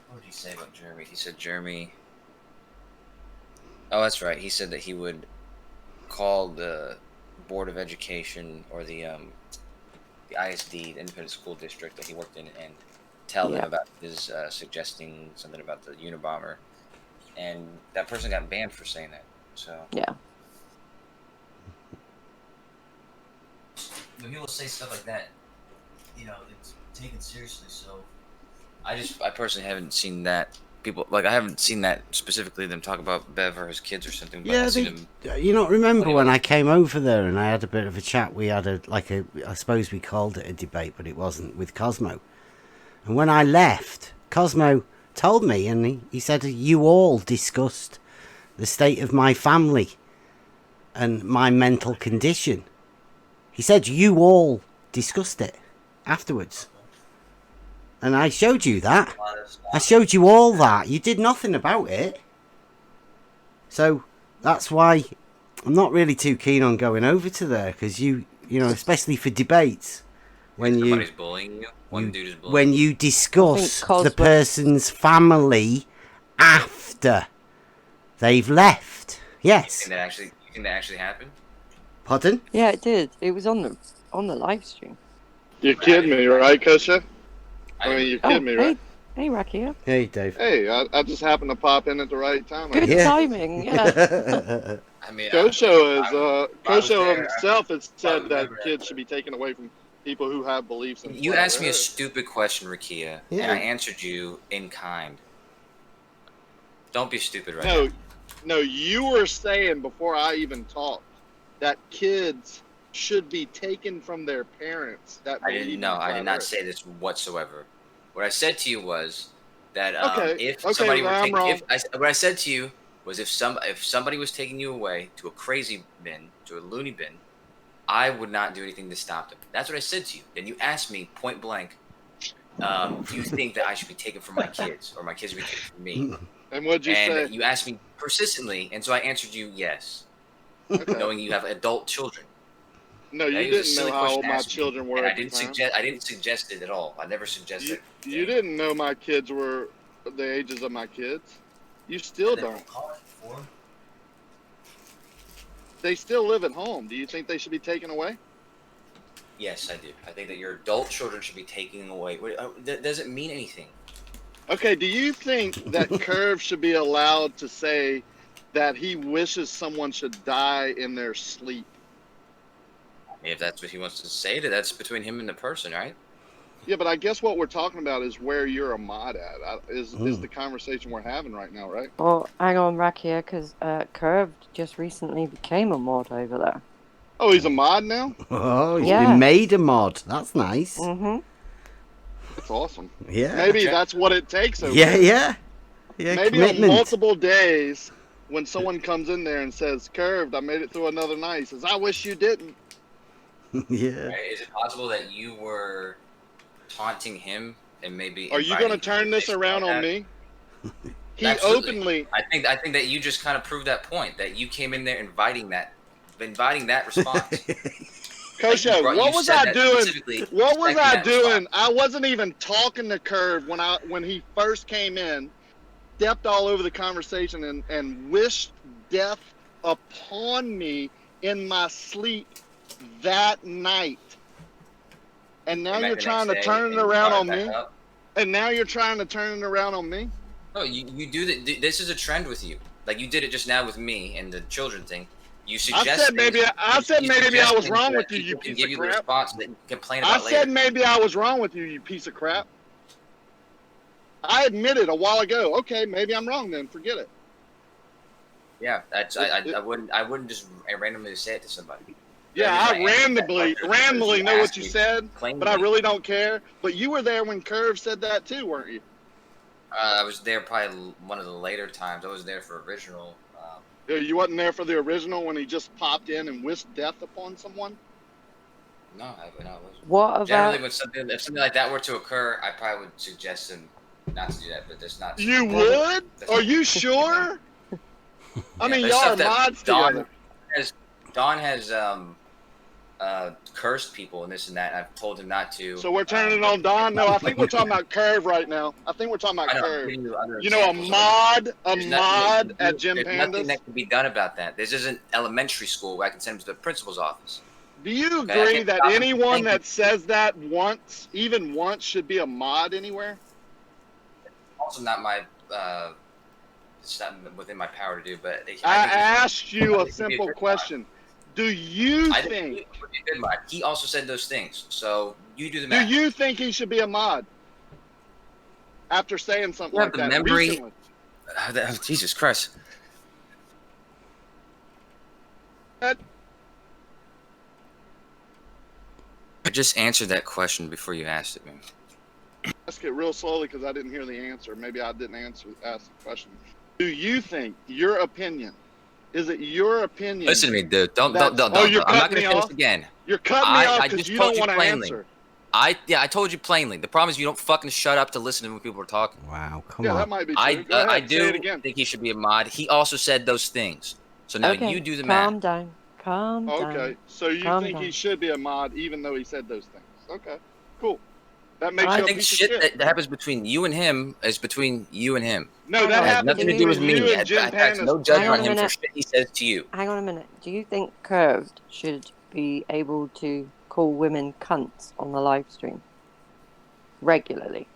What did he say about Jeremy? He said Jeremy. Oh, that's right. He said that he would call the board of education or the ISD, the independent school district that he worked in, and tell them about his suggesting something about the Unabomber, and that person got banned for saying that. So Yeah. when people say stuff like that, it's taken seriously. So I personally haven't seen that. People I haven't seen that specifically them talk about Bev or his kids or something. But Yeah, remember when I came over there and I had a bit of a chat? We had I suppose we called it a debate, but it wasn't, with Cosmo. And when I left, Cosmo told me, and he said, you all discussed the state of my family and my mental condition. He said you all discussed it afterwards. And I showed you that. I showed you all that. You did nothing about it. So that's why I'm not really too keen on going over to there, because especially for debates, somebody's bullying you, one dude is bullying when you discuss the person's family after they've left. Yes. You think that actually happened? Pardon? Yeah, it did. It was on the live stream. You're kidding me, right, Kosha? I mean, you're kidding me, right? Hey, Rakia. Hey, Dave. Hey, I just happened to pop in at the right time. Good timing, yeah. I mean, Kosho himself has said that kids should be taken away from people who have beliefs. You asked me a stupid question, Rakia, and I answered you in kind. Don't be stupid right now. No, you were saying before I even talked that kids should be taken from their parents. I did not say this whatsoever. What I said to you was that what I said to you was if somebody was taking you away to a crazy bin, to a loony bin, I would not do anything to stop them. That's what I said to you. Then you asked me point blank, do you think that I should be taken from my kids, or my kids should be taken from me? And what'd you say? And you asked me persistently, and so I answered you yes, knowing you have adult children. No, you didn't know how old my children were. And I didn't suggest it at all. I never suggested. You didn't know my kids were the ages of my kids. You still don't. They still live at home. Do you think they should be taken away? Yes, I do. I think that your adult children should be taken away. That doesn't mean anything. Okay, do you think that Curve should be allowed to say that he wishes someone should die in their sleep? If that's what he wants to say, that's between him and the person, right? Yeah, but I guess what we're talking about is where you're a mod at. Is the conversation we're having right now, right? Well, hang on, Rakia, because Curve just recently became a mod over there. Oh, he's a mod now? Oh, he's been made a mod. That's nice. Mm-hmm. That's awesome. Yeah. Maybe that's what it takes over there. Yeah. Maybe commitment. on multiple days, when someone comes in there and says, Curved, I made it through another night, he says, I wish you didn't. Yeah. Right? Is it possible that you were taunting him and maybe? Are you going to turn this around on me? He openly. I think that you just kind of proved that point, that you came in there inviting that response. Kosho, what was I doing? What was I doing? I wasn't even talking to Curve when he first came in. Stepped all over the conversation and wished death upon me in my sleep that night. And now you're trying to turn it around on me. And now you're trying to turn it around on me. No, you do that. This is a trend with you. Like you did it just now with me and the children thing. You suggested. I said maybe I was wrong with you, you piece of crap. Response that you complain about I said maybe I was wrong with you, you piece of crap. I admitted a while ago. Okay, maybe I'm wrong then. Forget it. Yeah, I wouldn't just randomly say it to somebody. Yeah, I randomly know what you said, but I really don't care. But you were there when Curve said that too, weren't you? I was there probably one of the later times. I was there for original. You wasn't there for the original when he just popped in and wished death upon someone? No, I wasn't. What about... Generally, if something like that were to occur, I probably would suggest him not to do that, but that's not... You would? Are you sure? I mean, y'all are mods together. Dawn has cursed people and this and that. And I've told him not to. So we're turning it on Don. No, I think we're talking about Curve right now. I think we're talking about Curve. You know, a mod at Gym There's Pandas. nothing that can be done about that. This isn't elementary school where I can send him to the principal's office. Do you agree that anyone that says that even once, should be a mod anywhere? Also, not my. It's not within my power to do. But I asked you a simple question. Do you think he also said those things? So you do the math. Do you think he should be a mod after saying something like that? Memory. Jesus Christ. I just answered that question before you asked it, man. Ask it real slowly because I didn't hear the answer. Maybe I didn't ask the question. Do you think your opinion? Is it your opinion? Listen to me, dude. Don't. You're I'm not going to say off this again. You're cutting me off because you don't want to answer. I told you plainly. The problem is you don't fucking shut up to listen to when people are talking. Wow, come on. Yeah, that might be true. I do think he should be a mod. He also said those things. So now you do the math. Calm down. Calm down. Okay, so you think he should be a mod even though he said those things? Okay, cool. That makes I think shit that happens between you and him is between you and him. No, that has nothing to do with me. I have no judgment on him for shit he says to you. Hang on a minute. Do you think Curved should be able to call women cunts on the live stream regularly?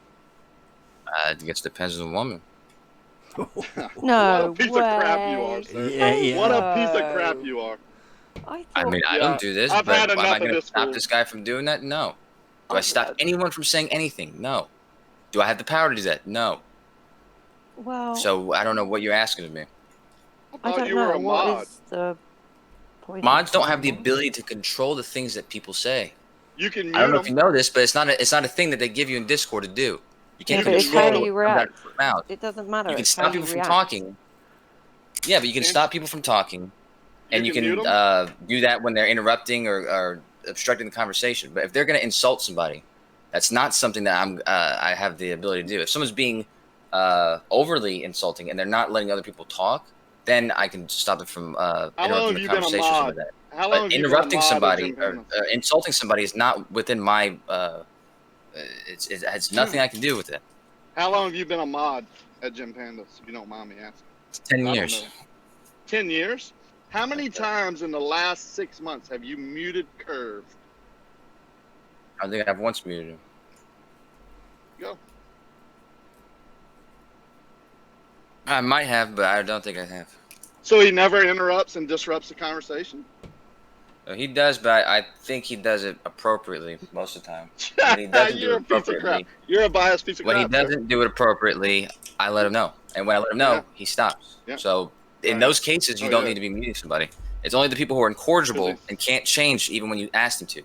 I think it depends on the woman. No What a piece of crap you are, sir. Yeah. What a piece of crap you are. I mean, I don't do this, I've but had am I enough of going to this stop fool. this guy from doing that? No. Do I stop anyone from saying anything? No. Do I have the power to do that? No. Well, So I don't know what you're asking of me. I don't you were know. a What mod. is the point? Mods don't have the ability to control the things that people say. You can mute I don't know if them. you know this, but it's not a thing that they give you in Discord to do. You can't but it's control how you react. out. It doesn't matter. You can it's stop how people you from react. talking. Yeah, but you can stop people from talking, and you can can mute 'em? do that when they're interrupting or obstructing the conversation. But if they're going to insult somebody, that's not something that I have the ability to do. If someone's being overly insulting and they're not letting other people talk, then I can stop them from interrupting the conversation. Like that. How long But have you interrupting been a mod somebody at Gym or Pandas? insulting somebody is not within my. It has nothing I can do with it. How long have you been a mod at Gym Pandas, if you don't mind me asking? 10 I don't years. know. 10 years? How many times in the last 6 months have you muted Curve? I think I've once muted him. Go. I might have, but I don't think I have. So he never interrupts and disrupts the conversation? He does, but I think he does it appropriately most of the time. When he doesn't do You're it a piece of crap. appropriately, You're a biased piece of when crap. he doesn't do it appropriately, I let him know. And when I let him know, Yeah. he stops. Yeah. So in Right. those cases, you Oh, don't yeah. need to be muting somebody. It's only the people who are incorrigible Really? and can't change even when you ask them to.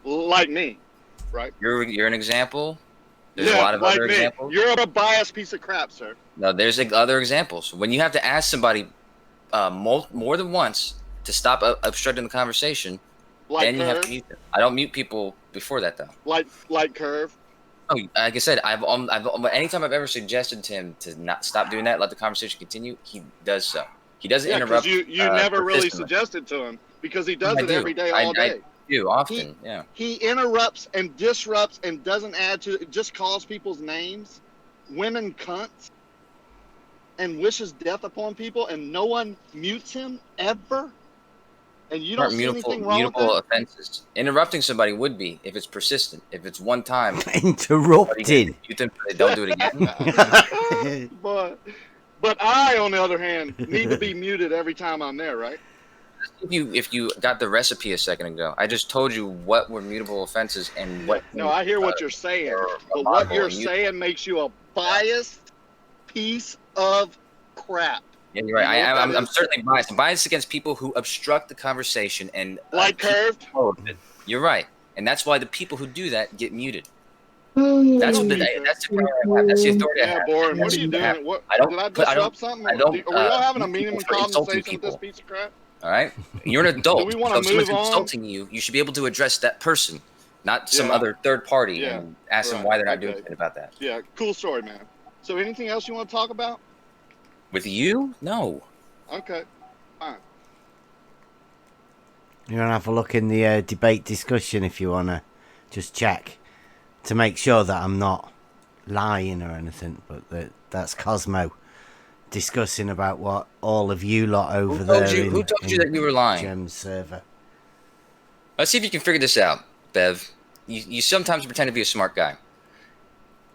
Like me, right? You're an example. There's a lot of other me. examples. You're a biased piece of crap, sir. No, there's other examples. When you have to ask somebody more than once to stop obstructing the conversation, Like then you have Curve? to mute them. I don't mute people before that, though. Like Curve? Oh, like I said, anytime I've ever suggested to him to not stop doing that, let the conversation continue, he does so. He doesn't Yeah, because interrupt. you never really persistently. suggested to him because he does I it do. every day, all day. I do often, yeah. He interrupts and disrupts and doesn't add to it, just calls people's names, women cunts, and wishes death upon people, and no one mutes him ever. And you don't see anything wrong with mutable that? offenses. Interrupting somebody would be if it's persistent. If it's one time, Interrupting. mute them so they don't do it again. But I, on the other hand, need to be muted every time I'm there, right? If you got the recipe a second ago, I just told you what were mutable offenses and what. No, I hear what you're saying, but what you're saying makes you a biased piece of crap. Yeah, you're right. You know what I'm that is? certainly biased. I'm biased against people who obstruct the conversation and Like Curved. You're right, and that's why the people who do that get muted. That's what that's the power I have. That's the authority I Yeah, have. Boren, what That's are you what I have. doing? What, I don't. did I put- I don't. disrupt something? I don't. Were y'all having a mute people meaningful for insulting conversation with this people. piece of crap? All right, you're an adult. Do we wanna So if someone's move on? insulting you, you should be able to address that person, not some Yeah. other third party, Yeah. and ask them Right. why they're not doing Okay. anything about that. Yeah, cool story, man. So anything else you want to talk about? With you, no. Okay, fine. You want to have a look in the debate discussion if you want to just check to make sure that I'm not lying or anything, but that's Cosmo discussing about what all of you lot over there who told you that you were lying? Gem's server. Let's see if you can figure this out, Bev. You sometimes pretend to be a smart guy.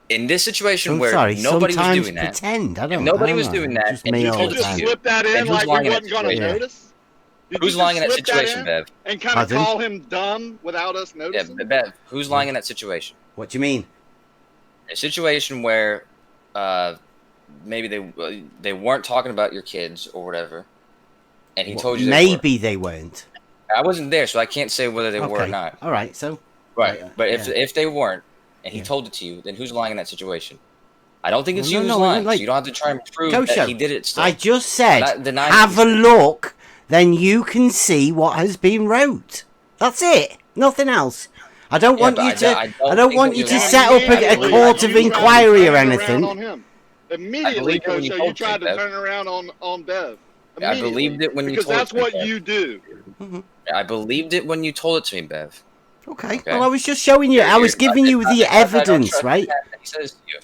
In this situation where nobody was doing that, pretend. Nobody was doing that, and you told just slip that in like we wasn't going to notice? Who's lying in that situation, Bev? And kind of call him dumb without us noticing? Yeah, Bev, who's lying in that situation? What do you mean? A situation where maybe they weren't talking about your kids or whatever, and he told you maybe they weren't. I wasn't there, so I can't say whether they were or not. All right, so but if they weren't, and he told it to you, then who's lying in that situation? I don't think it's you who's lying. So you don't have to try and prove that he did it still. I just said, have a look, then you can see what has been wrote. That's it. Nothing else. I don't want you to. I don't want you to set up a court of inquiry or anything. Immediately, Kosho, you tried to turn around on Bev. I believed it when you told it. Because that's what you do. I believed it when you told it to me, Bev. Okay. Well, I was just showing you. I was giving you the evidence, right? He says to you.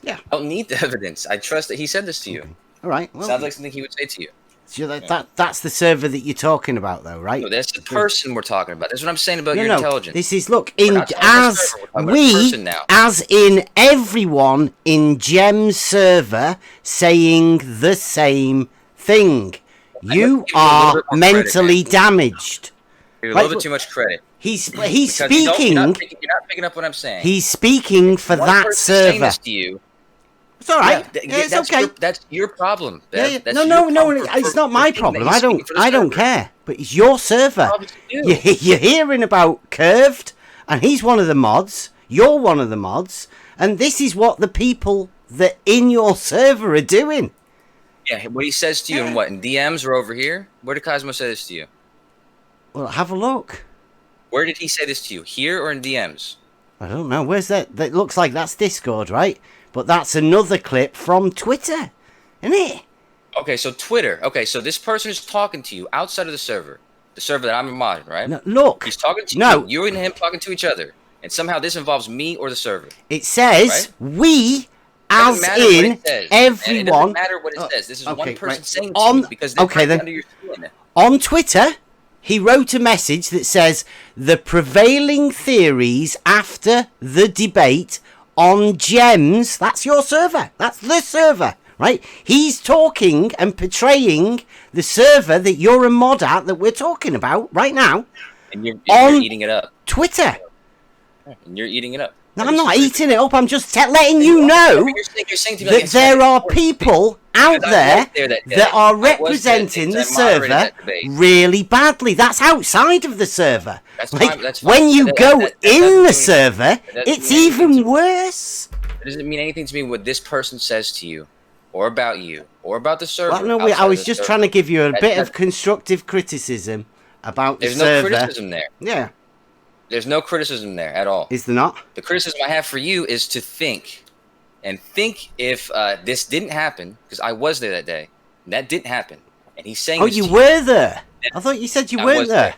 Yeah. I don't need the evidence. I trust that he said this to you. All right. Well, sounds like something he would say to you. So that's the server that you're talking about, though, right? No, that's the person we're talking about. That's what I'm saying about your intelligence. This is as in everyone in Gem's server saying the same thing. You are mentally damaged. You're a little bit too much credit. He's speaking. You're not picking up what I'm saying. He's speaking for that server. Saying this to you. It's all right. It's okay. That's your problem. No. It's not my problem. I don't care. But it's your server. You're hearing about Curved, and he's one of the mods. You're one of the mods, and this is what the people that in your server are doing. Yeah, what he says to you in what? In DMs or over here? Where did Cosmo say this to you? Well, have a look. Where did he say this to you? Here or in DMs? I don't know. Where's that? That looks like that's Discord, right? But that's another clip from Twitter, isn't it? Okay, so Twitter. Okay, so this person is talking to you outside of the server that I'm a mod, right? No, look. He's talking to you. You and him talking to each other. And somehow this involves me or the server. It says, we... As in everyone. It doesn't matter what it says. This is one person saying to you because they're under your skin. On Twitter, he wrote a message that says the prevailing theories after the debate on Gems. That's your server. That's the server, right? He's talking and portraying the server that you're a mod at that we're talking about right now. And you're eating it up. Twitter. And you're eating it up. No, I'm not eating it up. I'm just letting you know that there are people out there that are representing the server really badly. That's outside of the server. When you go in the server, it's even worse. It doesn't mean anything to me what this person says to you, or about you, or about the server. Well, no, I was just trying to give you a bit of constructive criticism about the server. There's no criticism there. Yeah. There's no criticism there at all. Is there not? The criticism I have for you is to think. And think if this didn't happen, because I was there that day, and that didn't happen. And he's saying you were there. I thought you said you weren't there.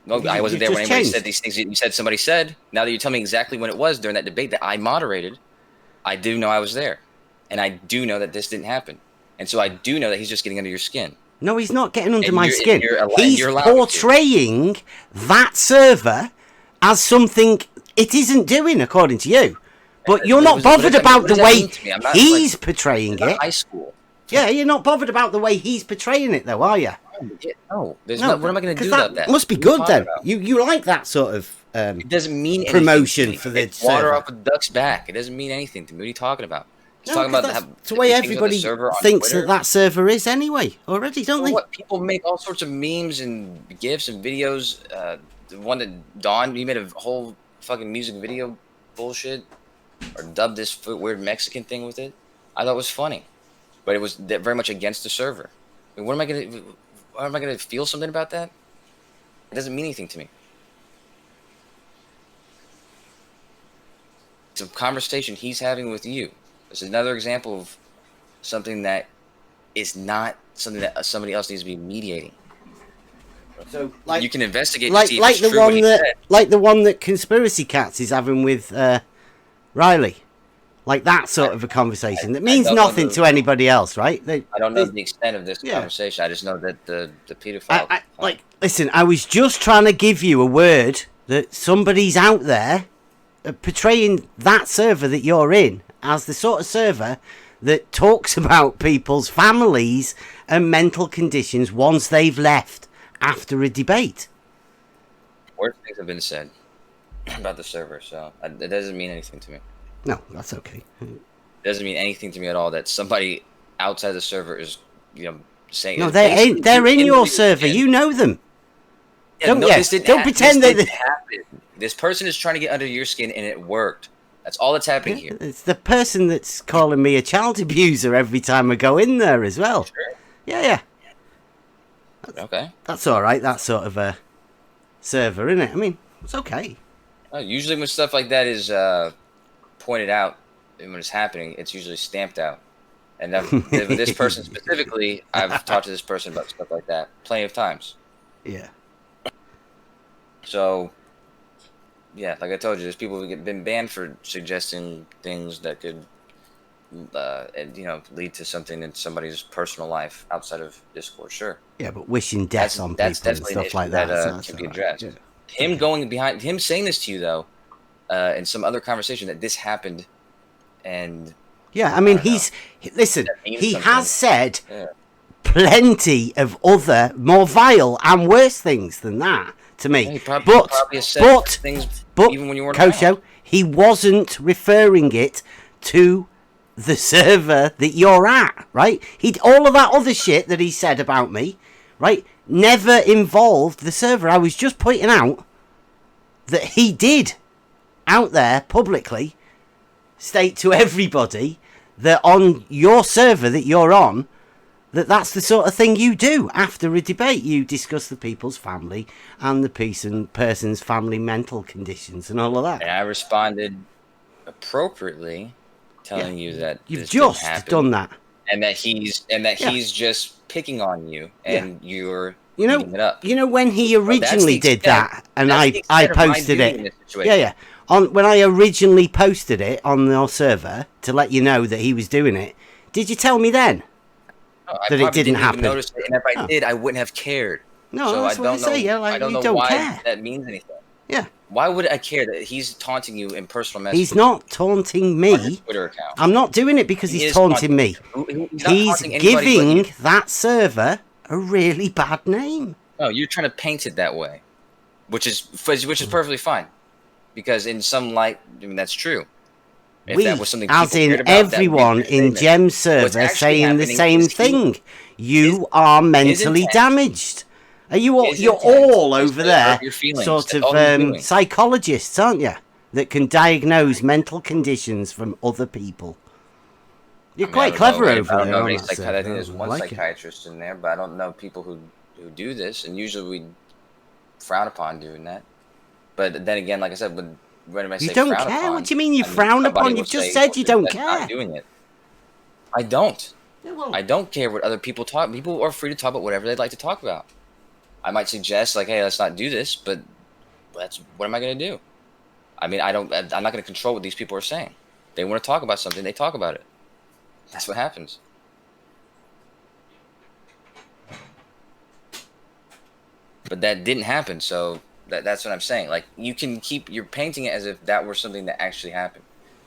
No, I wasn't there when anybody said these things you said somebody said. Now that you tell me exactly when it was during that debate that I moderated, I do know I was there. And I do know that this didn't happen. And so I do know that he's just getting under your skin. No, he's not getting under my skin. He's portraying that server as something it isn't doing, according to you. But you're not bothered about the way he's portraying it. High school. Yeah, you're not bothered about the way he's portraying it, though, are you? No. What am I going to do about that? Must be good, then. You like that sort of it doesn't mean promotion for the server. Water off a duck's back. It doesn't mean anything to me. What are you talking about? That's the way everybody thinks that server is anyway, already, don't they? What? People make all sorts of memes and GIFs and videos. The one that Dawn, he made a whole fucking music video bullshit, or dubbed this weird Mexican thing with it. I thought it was funny, but it was very much against the server. I mean, what am I gonna feel something about that? It doesn't mean anything to me. It's a conversation he's having with you. It's another example of something that is not something that somebody else needs to be mediating. So, you can investigate to like see if it's the true what one he that, said. like the one that Conspiracy Cats is having with Riley. Like that sort of a conversation that means nothing to anybody else, right? I don't know the extent of this conversation. I just know that the pedophile. Listen, I was just trying to give you a word that somebody's out there portraying that server that you're in as the sort of server that talks about people's families and mental conditions once they've left after a debate. Worse things have been said about the server, so it doesn't mean anything to me. No, that's okay. It doesn't mean anything to me at all that somebody outside the server is, saying. No, they're in your server. You know them. Yeah, Don't pretend that happen. This person is trying to get under your skin, and it worked. That's all that's happening here. It's the person that's calling me a child abuser every time I go in there as well. Sure. Yeah. Okay. That's all right. That sort of a server, isn't it? I mean, it's okay. Usually when stuff like that is pointed out and when it's happening, it's usually stamped out. And with this person specifically, I've talked to this person about stuff like that plenty of times. Yeah. So, yeah, like I told you, there's people who have been banned for suggesting things that could, lead to something in somebody's personal life outside of Discord. Sure. Yeah, but wishing death on people and stuff like that can be addressed. Yeah. Him saying this to you though, in some other conversation that this happened, and yeah, I mean he has said plenty of other more vile and worse things than that to me. Yeah, probably but even when you weren't Kosho, he wasn't referring it to the server that you're at, right? All of that other shit that he said about me, right, never involved the server. I was just pointing out that he did out there publicly state to everybody that on your server that you're on, that's the sort of thing you do after a debate. You discuss the people's family and the person's family mental conditions and all of that. And I responded appropriately, telling you that you've just done that, and that he's just picking on you, and you're eating it up. You know when he originally did that, and I posted it. Yeah. When I originally posted it on your server to let you know that he was doing it, did you tell me then that it didn't happen? Even notice it, and if I did, I wouldn't have cared. No, so that's what I say. Yeah, like, I don't you know don't why care. that means anything. Yeah. Why would I care that he's taunting you in personal messages? He's not taunting me. On your Twitter account. I'm not doing it because he's taunting me. He's giving that server a really bad name. No, you're trying to paint it that way, which is perfectly fine, because in some light, I mean that's true. If that was something as in about, everyone in Gem's server saying the same thing. You are mentally damaged. You're all over there, sort of psychologists, aren't you? That can diagnose mental conditions from other people. You're quite clever over there. I think there's one psychiatrist in there, but I don't know people who do this, and usually we frown upon doing that. But then again, like I said, when I say you don't frown care. Upon, what do you mean you frown upon? You've just said you don't care. Not doing it. I don't. I don't care what other people talk. People are free to talk about whatever they'd like to talk about. I might suggest, like, hey, let's not do this, but what am I going to do? I mean, I'm not going to control what these people are saying. They want to talk about something, they talk about it. That's what happens. But that didn't happen, so that's what I'm saying. Like, you're painting it as if that were something that actually happened.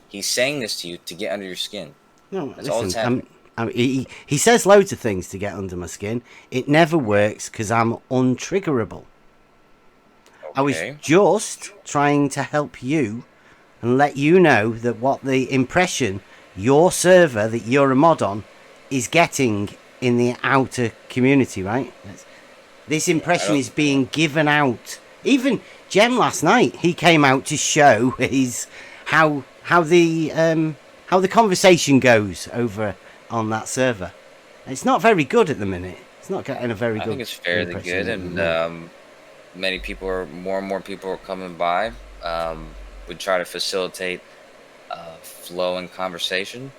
He's saying this to you to get under your skin. No, that's all that's happening. He says loads of things to get under my skin. It never works because I'm untriggerable. Okay. I was just trying to help you and let you know that what the impression your server that you're a mod on is getting in the outer community, right? This impression is being given out. Even Jem last night, he came out to show how the conversation goes over on that server. It's not very good at the minute. It's not getting a very good. I think it's fairly good, and more and more people are coming by. We try to facilitate flow and conversation.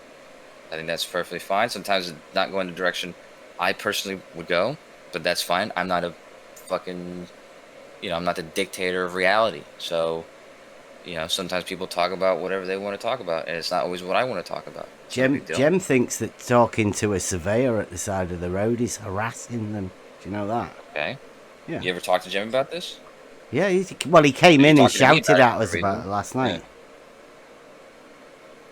I think that's perfectly fine. Sometimes it's not going the direction I personally would go, but that's fine. I'm not a fucking, I'm not the dictator of reality. So, sometimes people talk about whatever they want to talk about, and it's not always what I want to talk about. Jem thinks that talking to a surveyor at the side of the road is harassing them. Do you know that? Okay. Yeah. You ever talk to Jem about this? Yeah. He came in and shouted at us about it last night.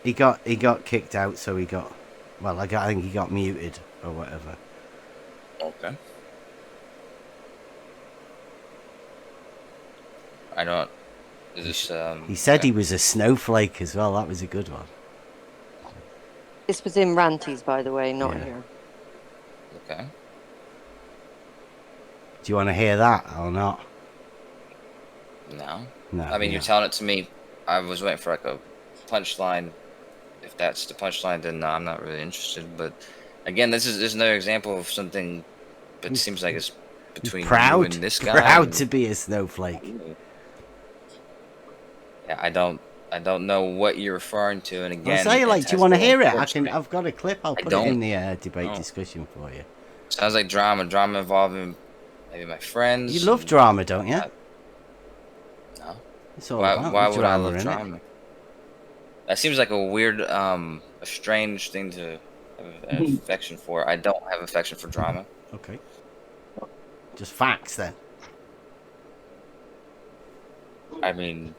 Yeah. He got kicked out, so he got. Well, I think he got muted or whatever. Okay. I don't. Is this? He said he was a snowflake as well. That was a good one. This was in Ranties, by the way, not here. Okay. Do you want to hear that or not? No. No. I mean, you're telling it to me. I was waiting for like a punchline. If that's the punchline, then no, I'm not really interested. But again, this is another example of something. But it seems like it's between you and this guy. Proud to be a snowflake. Yeah, I don't know what you're referring to, and again, I'll say, do you want to hear it? I've got a clip. I'll put it in the debate discussion for you. Sounds like drama involving maybe my friends. You love drama, don't you? No. It's all why would I love drama? Drama? That seems like a weird, a strange thing to have affection for. I don't have affection for drama. Okay. Just facts then. I mean,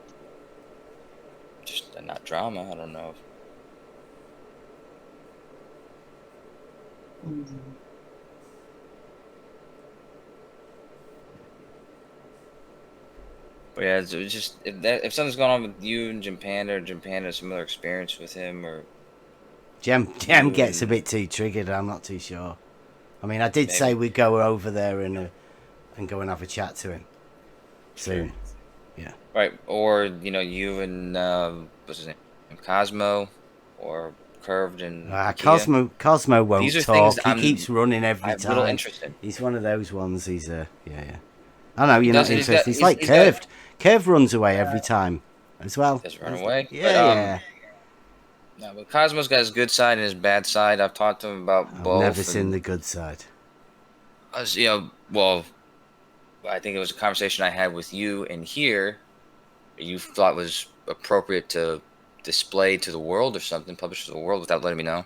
just not drama. I don't know. But yeah, it's just if something's going on with you and Jim Panda, or Jim Panda has similar experience with him, or Jem gets a bit too triggered. I'm not too sure. I mean, I did say we'd go over there and go and have a chat to him soon. Yeah. Right, or you and what's his name, Cosmo, or Curved and Cosmo won't talk. He keeps running every time. I'm a little interested. He's one of those ones. He's yeah. I know you're not interested. He's like Curved. Curved runs away every time as well. Does run away? Yeah. No, but Cosmo's got his good side and his bad side. I've talked to him about both. Never seen the good side. Well, I think it was a conversation I had with you in here. You thought was appropriate to display to the world or something, publish to the world without letting me know,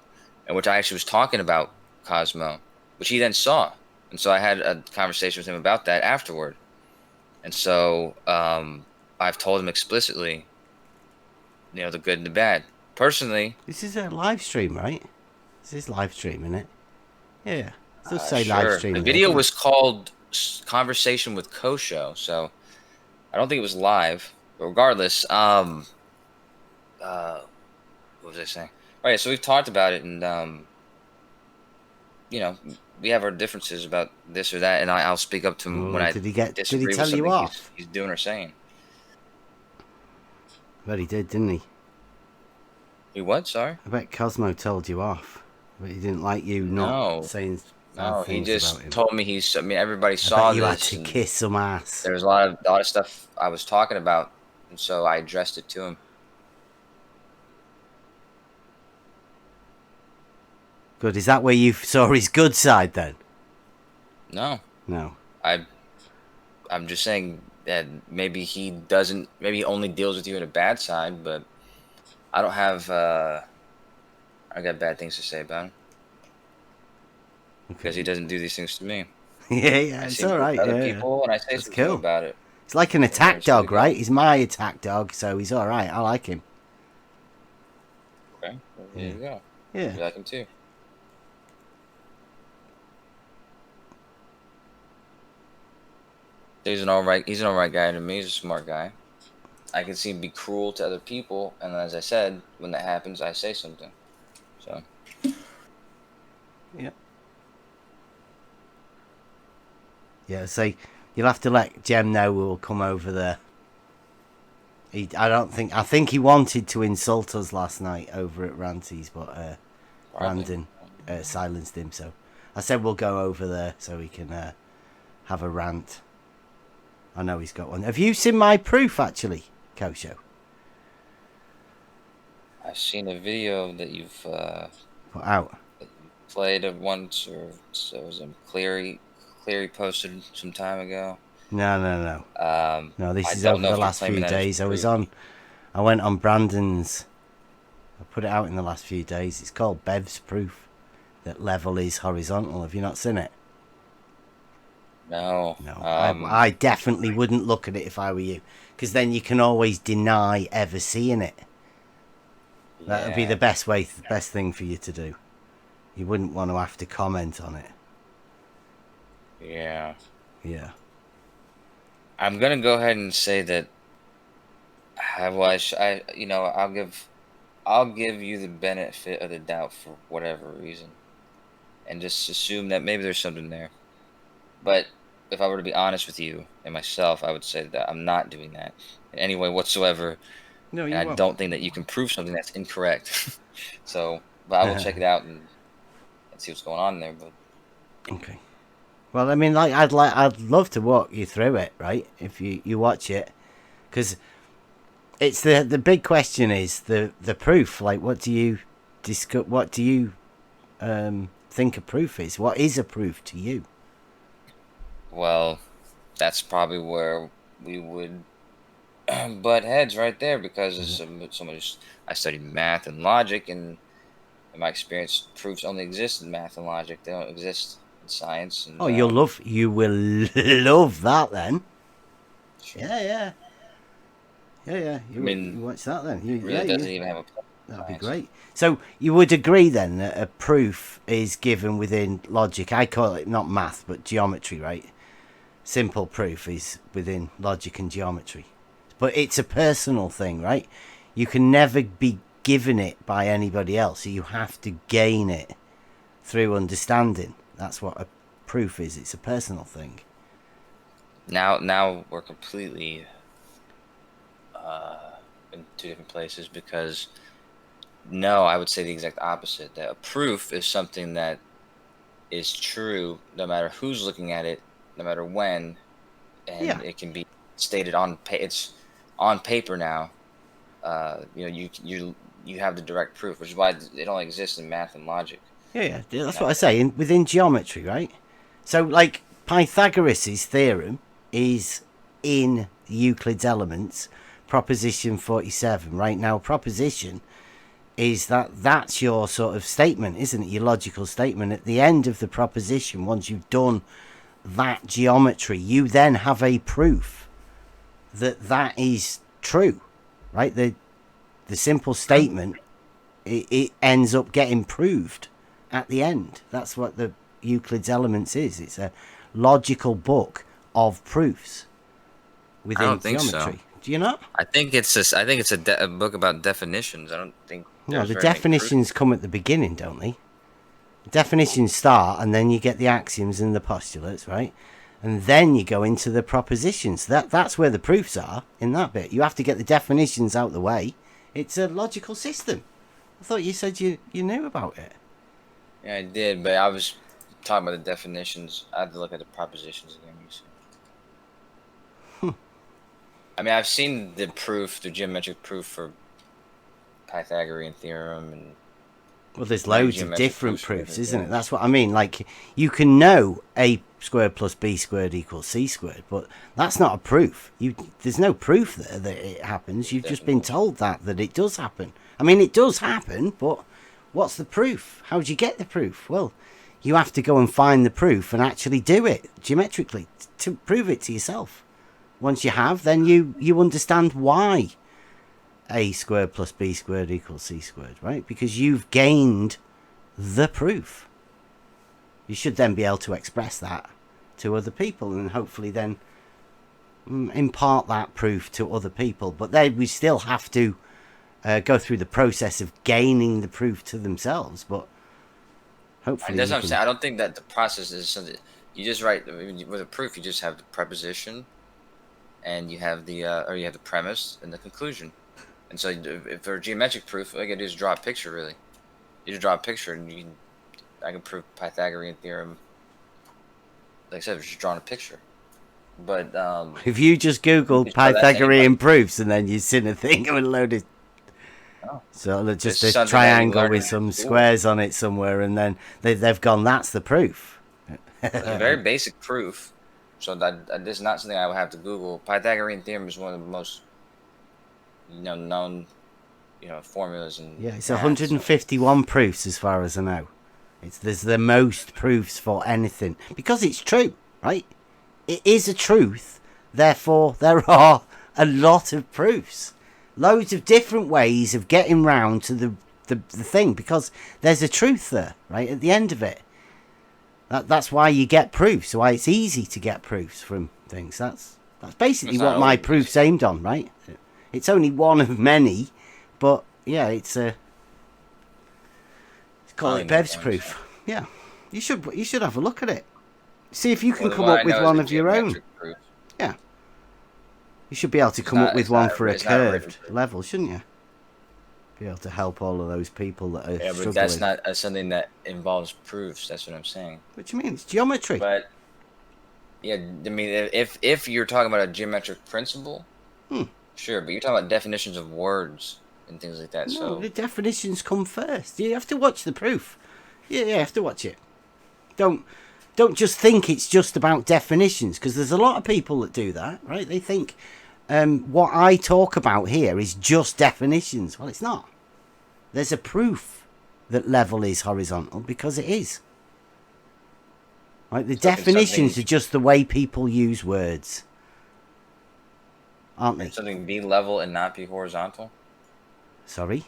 in which I actually was talking about Cosmo, which he then saw, and so I had a conversation with him about that afterward, and so I've told him explicitly, the good and the bad. Personally, this is a live stream, right? This is live stream, isn't it? Yeah. Let's say sure. live stream. The video was called "Conversation with Kosho," so I don't think it was live. But regardless, what was I saying? Right, so we've talked about it, and we have our differences about this or that, and I'll speak up to him when I disagree did he with tell you something off? he's doing or saying. But he did, didn't he? He what? Sorry. I bet Cosmo told you off, but he didn't like you not saying. No, he just told me everybody saw you this. Had to kiss some ass. There was a lot of stuff I was talking about, and so I addressed it to him. Good. Is that where you saw his good side then? No. I'm just saying that maybe he doesn't. Maybe he only deals with you in a bad side, but I don't have. I got bad things to say about him. Because he doesn't do these things to me. Yeah, it's all right. Other people, and I say something about it. It's like an attack dog, right? He's my attack dog, so he's all right. I like him. Okay, well, there you go. Yeah, you like him too. He's an all right guy to me. He's a smart guy. I can see him be cruel to other people, and as I said, when that happens, I say something. So. Yeah. Yeah, so you'll have to let Jem know we'll come over there. I think he wanted to insult us last night over at Ranties, but Brandon silenced him. So I said we'll go over there so we can have a rant. I know he's got one. Have you seen my proof, actually, Kosho? I've seen a video that you've put out. Played it once, or so it was Cleary posted some time ago. No. No, this I is don't over know the if you're last few claiming that as days. proof. I went on Brandon's. I put it out in the last few days. It's called Bev's proof that level is horizontal. Have you not seen it? No. No, I definitely wouldn't look at it if I were you, because then you can always deny ever seeing it. That would be the best thing for you to do. You wouldn't want to have to comment on it. Yeah. Yeah. I'm gonna go ahead and say that. I'll give you the benefit of the doubt for whatever reason, and just assume that maybe there's something there. But if I were to be honest with you and myself, I would say that I'm not doing that in any way whatsoever. No, you and I won't. don't think that you can prove something that's incorrect. But I will check it out and see what's going on there. But okay. Well, I mean, I'd love to walk you through it, right? If you watch it, because it's the big question is the proof. Like, what do you discuss? What do you think a proof is? What is a proof to you? Well, that's probably where we would butt heads right there, because I studied math and logic, and in my experience, proofs only exist in math and logic. They don't exist in science. And, you will love that then. Sure. Yeah. You watch that then. Doesn't even have a. That'd be great. So you would agree then that a proof is given within logic. I call it not math but geometry, right? Simple proof is within logic and geometry. But it's a personal thing, right? You can never be given it by anybody else. You have to gain it through understanding. That's what a proof is. It's a personal thing. Now we're completely in two different places, because no, I would say the exact opposite. That a proof is something that is true no matter who's looking at it, no matter when, and it can be stated on it's on paper now. You have the direct proof, which is why it only exists in math and logic. Yeah, that's what I say. Within geometry, right? So, like, Pythagoras' theorem is in Euclid's Elements, proposition 47. Right now, proposition is that's your sort of statement, isn't it? Your logical statement. At the end of the proposition, once you've done that geometry, you then have a proof that is true, right? The simple statement, it ends up getting proved at the end. That's what the Euclid's Elements is. It's a logical book of proofs within I don't think geometry. so. Do you not? I think it's a book about definitions. I don't think. No, the definitions come at the beginning, don't they? The definitions start, and then you get the axioms and the postulates, right? And then you go into the propositions. That's where the proofs are, in that bit. You have to get the definitions out the way. It's a logical system. I thought you said you knew about it. Yeah, I did, but I was talking about the definitions. I had to look at the propositions again. I mean, I've seen the geometric proof for Pythagorean theorem, and well, there's loads of different proofs, isn't it? That's what I mean. Like, you can know a squared plus b squared equals c squared, but that's not a proof. There's no proof there that it happens. You've just been told that it does happen. I mean, it does happen, but what's the proof? How do you get the proof? Well, you have to go and find the proof and actually do it geometrically to prove it to yourself. Once you have, then you understand why a squared plus b squared equals c squared, right? Because you've gained the proof. You should then be able to express that to other people, and hopefully then impart that proof to other people. But then we still have to go through the process of gaining the proof to themselves. But hopefully, that's what I'm saying. I don't think that the process is something you just write. I mean, with a proof, you just have the preposition, and you have the premise and the conclusion. And so, if for a geometric proof, all you gotta do is draw a picture. Really, you just draw a picture, and I can prove Pythagorean theorem. Like I said, just drawing a picture. But if you just Google Pythagorean proofs and then you seen a thing with a load of so just a triangle with some squares on it somewhere, and then they've gone, that's the proof. It's a very basic proof. So that is not something I would have to Google. Pythagorean theorem is one of the most known formulas and yeah, it's 151 proofs as far as I know. There's the most proofs for anything because it's true, right? It is a truth. Therefore, there are a lot of proofs, loads of different ways of getting round to the thing because there's a truth there, right at the end of it. That's why you get proofs. Why it's easy to get proofs from things. That's basically what my proof's aimed on, right? It's only one of many, but yeah, it's call it Bev's proof. Yeah, you should have a look at it. See if you can come up with one of your own. Proof. Yeah, you should be able to come up with one for a curved level, shouldn't you? Be able to help all of those people that are struggling. But that's not something that involves proofs. That's what I'm saying. What do you mean? It's geometry. But yeah, I mean, if you're talking about a geometric principle, sure. But you're talking about definitions of words and things like that. No, so the definitions come first. You have to watch the proof. Yeah, you have to watch it. Don't just think it's just about definitions, because there's a lot of people that do that, right? They think what I talk about here is just definitions. Well, it's not. There's a proof that level is horizontal because it is. Right? The definitions are just the way people use words, aren't they? Can something be level and not be horizontal? Sorry?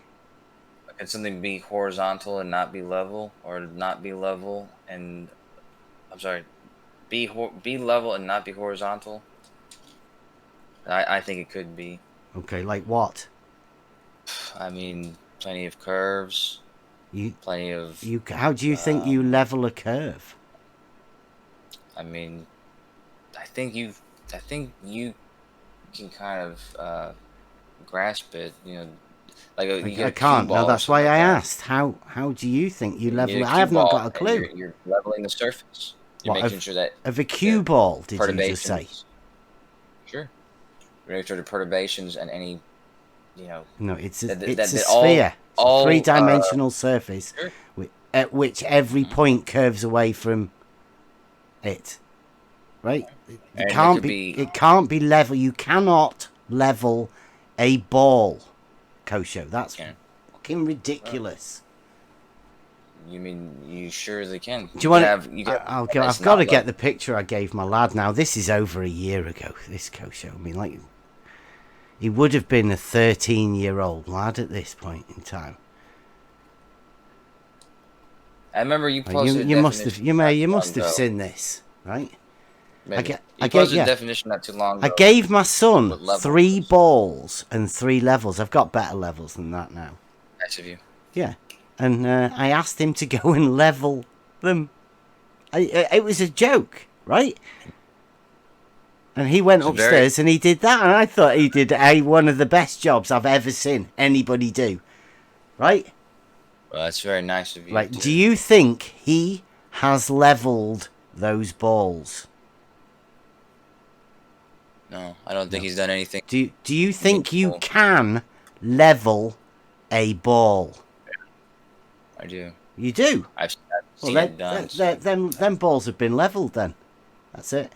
Can something be horizontal and not be level, or not be level and be level and not be horizontal? I think it could be. Okay, like what? I mean, plenty of curves. Plenty of. How do you think you level a curve? I mean, I think you can kind of grasp it. Like I can't. No, that's why I asked. How do you think you level it? I have not got a clue. You're leveling the surface. You're making sure that of a cue ball. Did you just say? Sure. You're making sure the perturbations and any, No, it's a sphere. It's a three-dimensional surface, sure. At which every point curves away from it. Right? It can't be level. You cannot level a ball, Kosho. That's fucking ridiculous. You mean you sure they can? Do you want? I've got to get the picture I gave my lad. Now this is over a year ago. This Kosho. I mean, like, he would have been a 13-year-old lad at this point in time. I remember you posted. You must have seen this, right? Maybe. I posted a definition not too long ago. I gave my son 3 balls and 3 levels. I've got better levels than that now. Nice of you. Yeah, and I asked him to go and level them. It was a joke, right? And he went upstairs and he did that, and I thought he did one of the best jobs I've ever seen anybody do, right? Well, that's very nice of you. Right? Do you think he has leveled those balls? No, I don't think he's done anything. Do you think you can level a ball? I do. You do? I've seen it done. Them balls have been leveled then. That's it.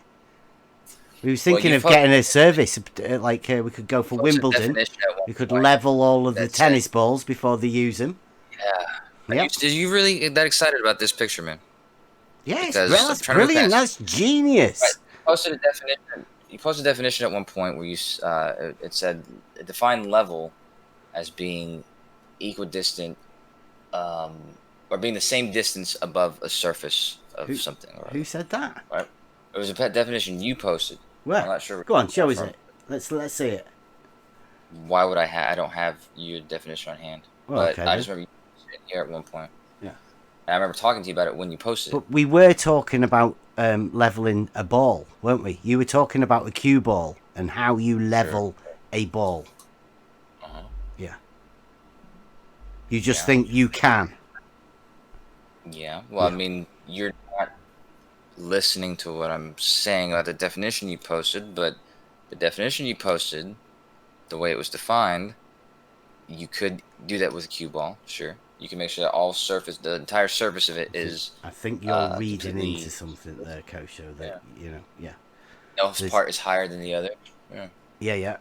We was thinking of getting a service, we could go for Wimbledon. We could level all of the tennis balls before they use them. Yeah. Yep. Are you really that excited about this picture, man? Yeah, that's brilliant. That's genius. Right. You posted a definition at one point where you it said define level as being equidistant, or being the same distance above a surface of something. Who said that? Right. It was a definition you posted. Where? I'm not sure. Go on, show us it. Let's see it. Why would I don't have your definition on hand. Well, but okay, I just remember you sitting here at one point. Yeah. And I remember talking to you about it when you posted it. But we were talking about leveling a ball, weren't we? You were talking about a cue ball and how you level a ball. Uh-huh. Yeah. You just think you can. Yeah. Well, I mean, you're not listening to what I'm saying about the definition you posted, but the definition you posted, the way it was defined, you could do that with a cue ball, sure. You can make sure that the entire surface of it is. I think you're reading completely- into something there, Kosho. That yeah. No There's- part is higher than the other. Yeah.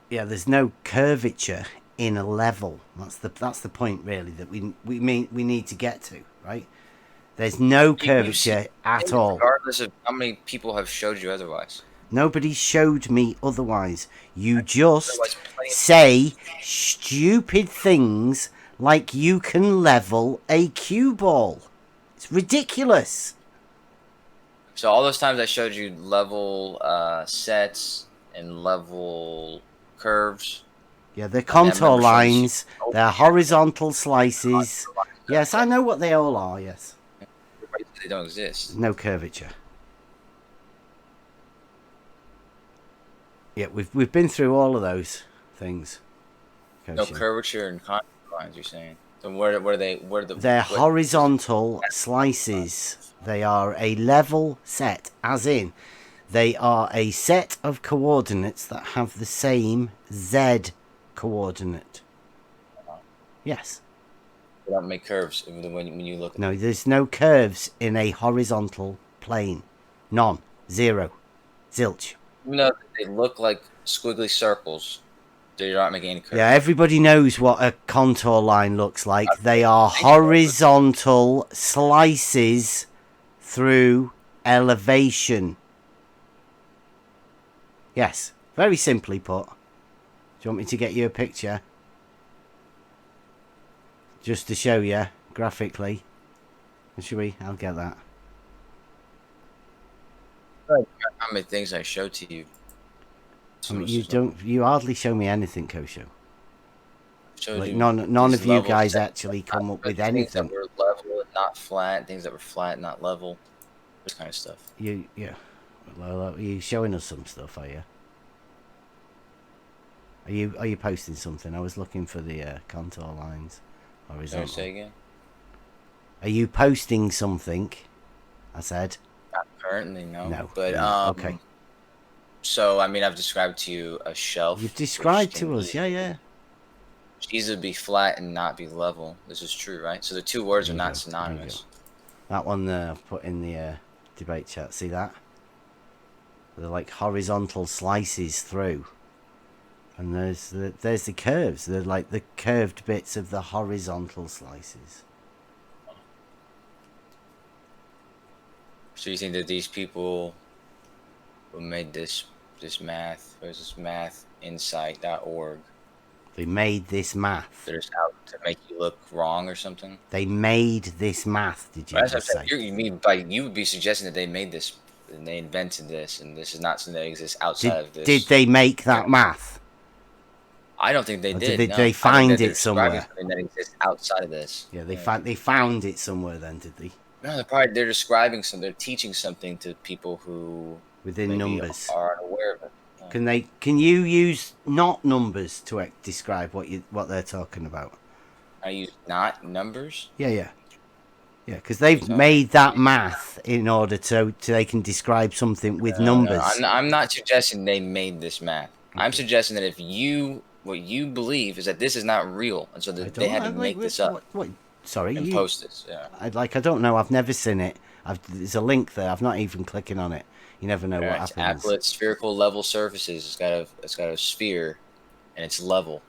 Yeah. There's no curvature in a level. That's the point really that we need to get to, right? There's no curvature at all. Regardless of how many people have showed you otherwise. Nobody showed me otherwise. You just say stupid things like you can level a cue ball. It's ridiculous. So all those times I showed you level sets and level curves. Yeah, they're contour lines. They're horizontal slices. Yes, I know what they all are, yes. They don't exist. No curvature. Yeah, we've been through all of those things. No curvature and contour lines, you're saying. So what are they? They're horizontal slices. They are a level set, as in they are a set of coordinates that have the same Z coordinate. Yes. They don't make curves when you look. No, there's no curves in a horizontal plane. None. Zero. Zilch. Even though they look like squiggly circles, they're not making any curves. Yeah, everybody knows what a contour line looks like. They are horizontal slices through elevation. Yes, very simply put. Do you want me to get you a picture? Just to show you graphically. Should we? I'll get that. How many things I showed to you? I mean, you hardly show me anything, Kosho. Like You none of you levels guys that- actually come up with things anything. that were level, not flat. Things that were flat, not level. This kind of stuff. Yeah. Well, are you showing us some stuff? Are you? Are you posting something? I was looking for the contour lines. Horizontal. Say again? Are you posting something? I said. Not currently, no. No. But okay. So I mean, I've described to you a shelf. You've described to us, yeah. Either be flat and not be level. This is true, right? So the two words are not synonymous. That one there I've put in the debate chat. See that? They're like horizontal slices through. And there's the curves. They're like the curved bits of the horizontal slices. So you think that these people who made this math, there's this mathinsight.org. They made this math. They're just out to make you look wrong or something. They made this math. Did you just say? You would be suggesting that they made this, and they invented this, and this is not something that exists outside of this. Did they make that math? I don't think they did. Did they find it somewhere? Something that exists outside of this. Yeah, they found it somewhere. Then did they? No, they're describing something. They're teaching something to people who within numbers are unaware of it. Can you use not numbers to describe what they're talking about? I use not numbers. Yeah. Because they've made that math in order to they can describe something with numbers. No, I'm not suggesting they made this math. Okay. I'm suggesting that what you believe is that this is not real, and so that they had to make this up. Sorry, and post this. Yeah. I don't know. I've never seen it. There's a link there. I've not even clicking on it. You never know what happens. Applet spherical level surfaces. It's got a sphere, and it's level.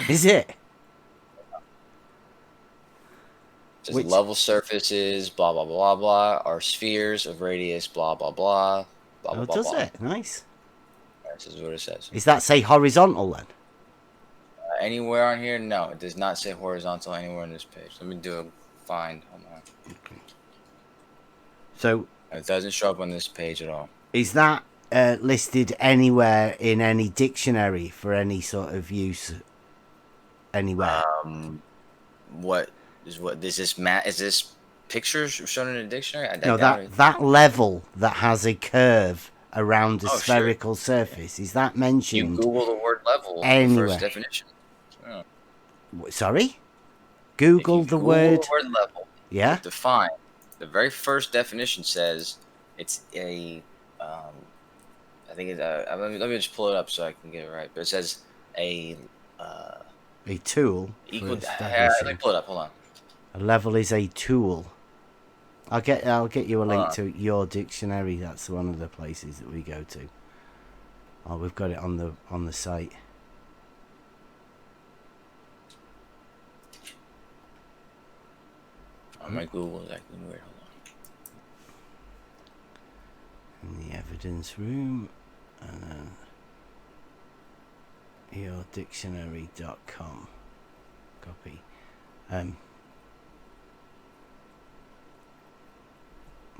Is it? Just level surfaces, blah blah blah blah, are spheres of radius, blah blah blah, blah blah blah. Does it? Nice. This is what it says. Is that say horizontal then? Anywhere on here? No, it does not say horizontal anywhere on this page. Let me do a find. Hold on. Okay. So it doesn't show up on this page at all. Is that listed anywhere in any dictionary for any sort of use? Anywhere? What is this pictures shown in a dictionary? No, that level that has a curve around a spherical surface, is that mentioned? You Google the word level. Anywhere. The first definition. Oh. Sorry? Google the word level. Yeah. Define. The very first definition says it's a. I think it's let me just pull it up so I can get it right. But it says a A tool. Equal. for Let me establishing. pull it up. Hold on. A level is a tool. I'll get you a link Hold on. to your dictionary. That's one of the places that we go to. Oh, we've got it on the site. Oh, my Google is acting weird. Hold on. In the evidence room. Yourdictionary.com. Copy.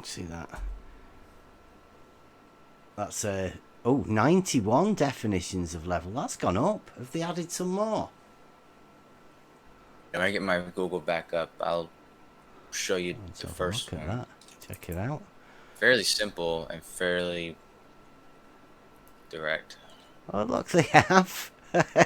See that? That's 91 definitions of level. That's gone up. Have they added some more? When I get my Google back up, I'll show you Let's the have a first look at one. that. Check it out. Fairly simple and fairly direct. Oh, look, they have.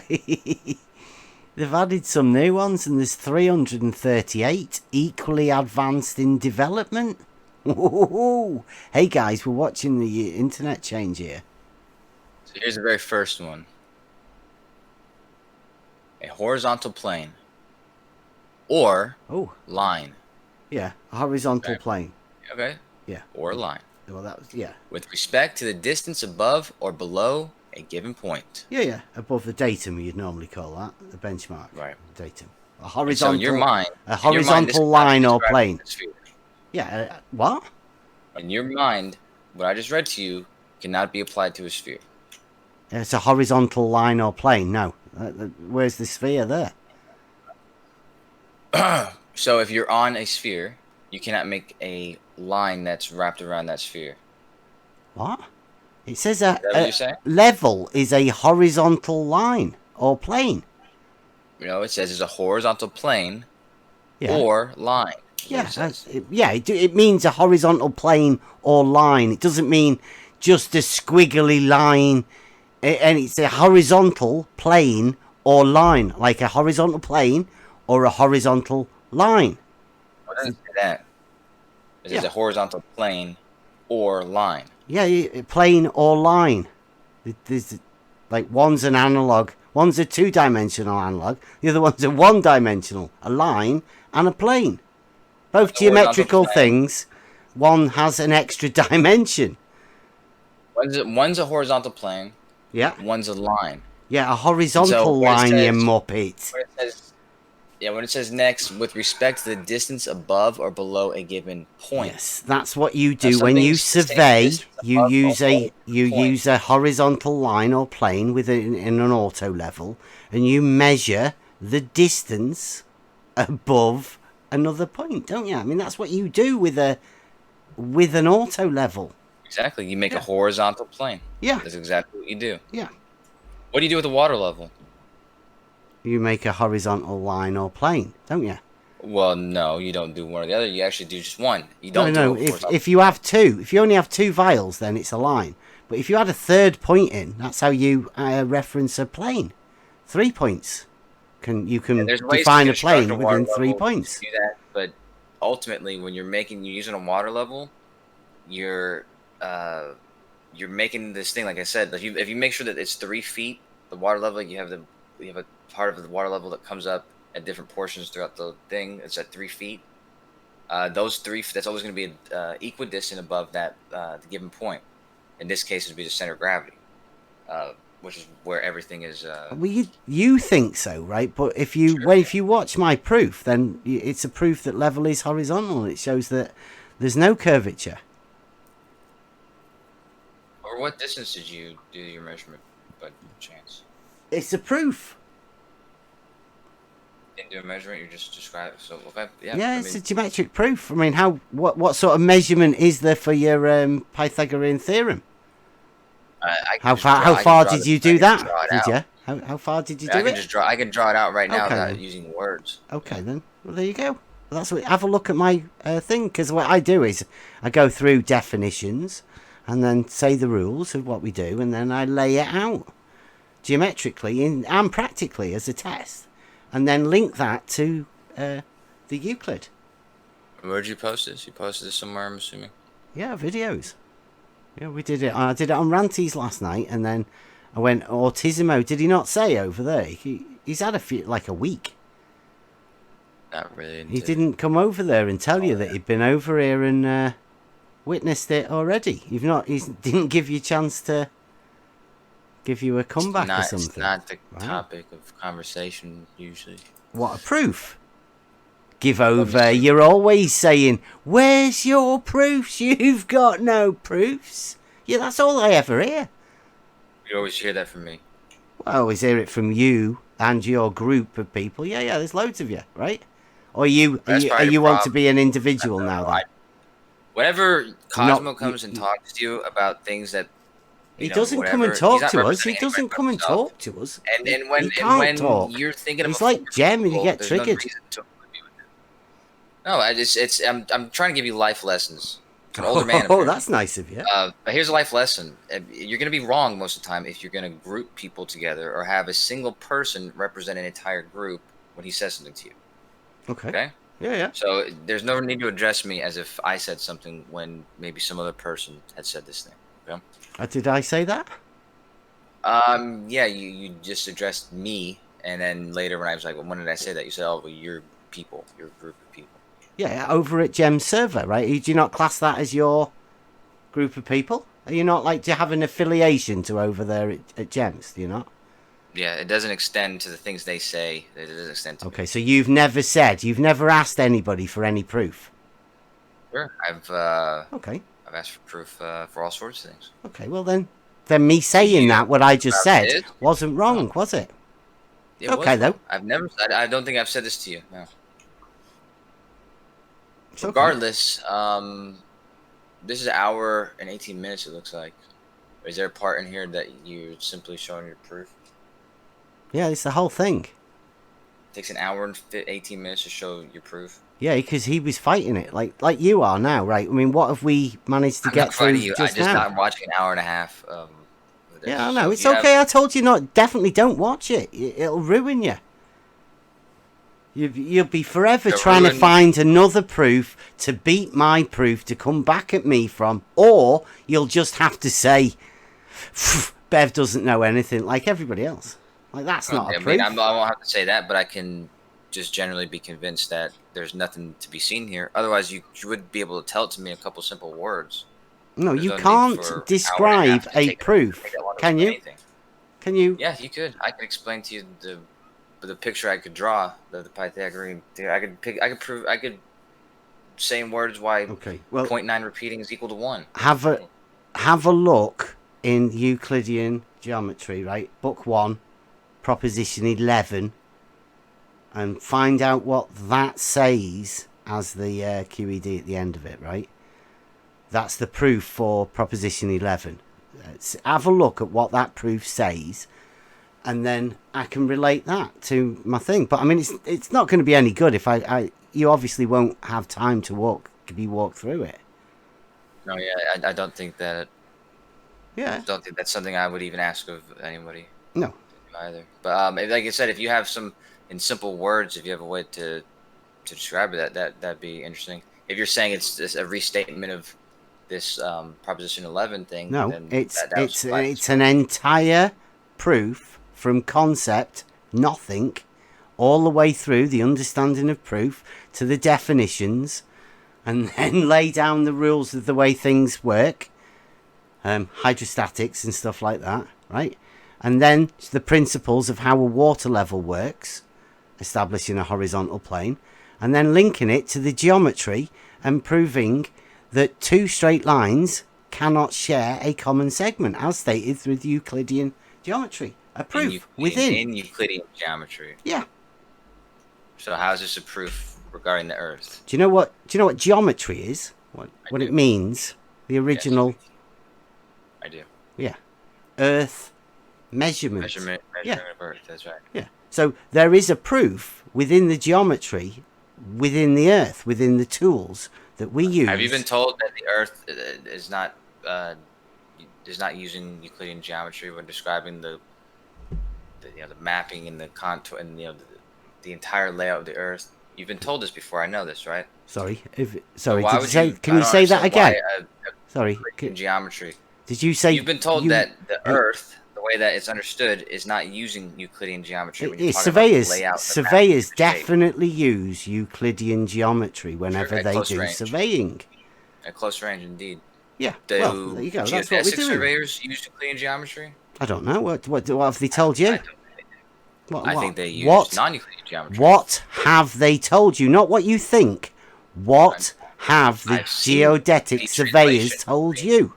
They've added some new ones, and there's 338 equally advanced in development. Ooh. Hey guys, we're watching the internet change here. So here's the very first one. A horizontal plane or line. Yeah, a horizontal Okay. plane. Okay. Yeah. Or line. Well, that was, yeah. With respect to the distance above or below a given point. Yeah. Above the datum, you'd normally call that the benchmark. Right. Datum. A And horizontal. so in your mind, a horizontal this line is or described plane. as a sphere. Yeah. What? In your mind, what I just read to you cannot be applied to a sphere. It's a horizontal line or plane. No. Where's the sphere there? So if you're on a sphere, you cannot make a line that's wrapped around that sphere. What? It says Is that what you're saying? level is a horizontal line or plane. You know, it says it's a horizontal plane Yeah. or line. is what Yeah, it says. it means a horizontal plane or line. It doesn't mean just a squiggly line. And it's a horizontal plane or line, like a horizontal plane or a horizontal line. It doesn't say that. It says Yeah. a horizontal plane or line. Yeah, plane or line. There's like one's an analog, one's a two-dimensional analog, the other one's a one-dimensional, a line and a plane. Both geometrical things. One has an extra dimension. One's a horizontal plane. Yeah. One's a line. Yeah, a horizontal line, you muppet. When it says next, with respect to the distance above or below a given point. Yes, that's what you do when you survey. You use a horizontal line or plane in an auto level, and you measure the distance above another point, don't you? I mean, that's what you do with an auto level. Exactly. You make a horizontal plane. Yeah. That's exactly what you do. Yeah. What do you do with the water level? You make a horizontal line or plane, don't you? Well, no, you don't do one or the other. You actually do just one. You don't No. If you have two, if you only have two vials, then it's a line. But if you add a third point in, that's how you reference a plane. 3 points. You can define a plane within 3 points. Do that, but ultimately, when you're using a water level, you're making this thing. Like I said, if you make sure that it's 3 feet, the water level, you have a part of the water level that comes up at different portions throughout the thing. It's at 3 feet. Those 3, that's always going to be equidistant above that the given point. In this case, it would be the center of gravity, which is where everything is. Well, you think so, right? But if you watch my proof, then it's a proof that level is horizontal. It shows that there's no curvature. Or what distance did you do your measurement by chance? It's a proof. Didn't do a measurement. You just describe it. So okay, It's a geometric proof. I mean, what sort of measurement is there for your Pythagorean theorem? How far did you do that? Did you? How far did you do it? I can draw it out right now Okay, without then. using words. Okay, then. Well, there you go. Well, that's what. Have a look at my thing, because what I do is I go through definitions and then say the rules of what we do, and then I lay it out geometrically and practically as a test, and then link that to the Euclid. Where'd you post this? You posted this somewhere, I'm assuming. Yeah, videos. Yeah, we did it. I did it on Ranties last night, and then I went Autismo. Did he not say over there? He he's had a few, like a week. Not really. He didn't come over there and tell you that he'd been over here and witnessed it already. He didn't give you a chance to give you a comeback or something. It's not the topic of conversation usually. What a proof. Give over. You're always saying, where's your proofs? You've got no proofs. Yeah, that's all I ever hear. You always hear that from me. Well, I always hear it from you and your group of people. Yeah, there's loads of you, right? Or you want to be an individual now then? Whenever Cosmo comes and talks to you about things that he doesn't come and talk to us. He doesn't come and talk to us. And when you're thinking of, he's like Jem, and you get triggered. No, I'm trying to give you life lessons. An older man. Oh, that's nice of you. But here's a life lesson. You're going to be wrong most of the time if you're going to group people together or have a single person represent an entire group when he says something to you. Okay. Yeah. So there's no need to address me as if I said something when maybe some other person had said this thing. Okay? Did I say that? Yeah, you just addressed me, and then later when I was like, well, when did I say that? You said, oh, well, you're people. You're a group of people. Yeah, over at Gem's server, right? Do you not class that as your group of people? Are you not do you have an affiliation to over there at Gem's? Do you not? Yeah, it doesn't extend to the things they say. It doesn't extend to Okay, so you've never asked anybody for any proof? Sure, I've asked for proof for all sorts of things. Okay, well then me saying what I just said wasn't wrong, was it? Okay, though. I don't think I've said this to you, no. Okay. Regardless, this is an hour and 18 minutes, it looks like. Is there a part in here that you're simply showing your proof? Yeah, it's the whole thing. It takes an hour and 18 minutes to show your proof. Yeah, because he was fighting it, like you are now, right? I mean, what have we managed to get through just now? I just not watching an hour and a half. Yeah, I know. It's okay. I told you not. Definitely don't watch it. It'll ruin you. You'll be forever trying to find another proof to beat my proof to come back at me from, or you'll just have to say, Bev doesn't know anything like everybody else. Like, that's not a proof. I won't have to say that, but I can just generally be convinced that there's nothing to be seen here. Otherwise, you would be able to tell it to me in a couple simple words. No, you can't describe a proof, can you? Can you? Yeah, you could. I could explain to you the picture I could draw, the Pythagorean. I could say in words why 0.9 repeating is equal to 1. Have a look in Euclidean geometry, right? Book 1, proposition 11, and find out what that says as the QED at the end of it, right? That's the proof for proposition 11. Have a look at what that proof says, and then I can relate that to my thing. But I mean, it's not going to be any good if you obviously won't have time to walk through it. No, yeah, I don't think that. Yeah. I don't think that's something I would even ask of anybody. No. Either. But like I said, if you have in simple words, if you have a way to describe it, that'd be interesting. If you're saying it's just a restatement of this proposition 11 thing, no, then it's an entire proof from concept, nothing, all the way through the understanding of proof to the definitions, and then lay down the rules of the way things work, hydrostatics and stuff like that, right? And then the principles of how a water level works, establishing a horizontal plane, and then linking it to the geometry and proving that two straight lines cannot share a common segment, as stated through the Euclidean geometry. A proof in Euclidean geometry. Yeah. So how is this a proof regarding the Earth? Do you know what geometry is? What it means? The original. Yes, I do. Yeah. Earth measurement. Measurement of Earth. That's right. Yeah. So there is a proof within the geometry, within the Earth, within the tools that we use. Have you been told that the Earth is not using Euclidean geometry when describing the mapping and the contour and the entire layout of the Earth? You've been told this before. I know this, right? Sorry. Can you say that again? Sorry. Geometry. Did you say you've been told that the Earth, the way that it's understood is not using Euclidean geometry. When you're talking Surveyors, about the layout, surveyors definitely use Euclidean geometry whenever at they close do range. surveying. At close range, indeed. Yeah, Do well, there you go. That's what we're geodesic doing. surveyors use Euclidean geometry? I don't know. What have they told you? I think they use non-Euclidean geometry. What have they told you? Not what you think. What have the geodetic surveyors told you?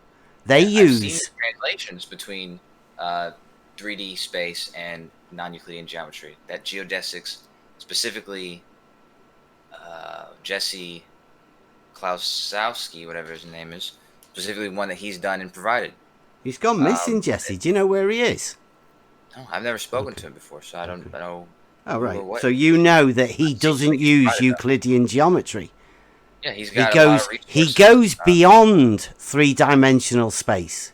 They use. I've seen the translations between 3D space and non-Euclidean geometry. That geodesics, specifically Jesse Kozlowski, whatever his name is, specifically one that he's done and provided. He's gone missing, Jesse. Do you know where he is? No, I've never spoken to him before, so I don't know. Oh, right. So you know that he doesn't use Euclidean geometry. Yeah, he's got a lot of resources. He goes beyond three-dimensional space.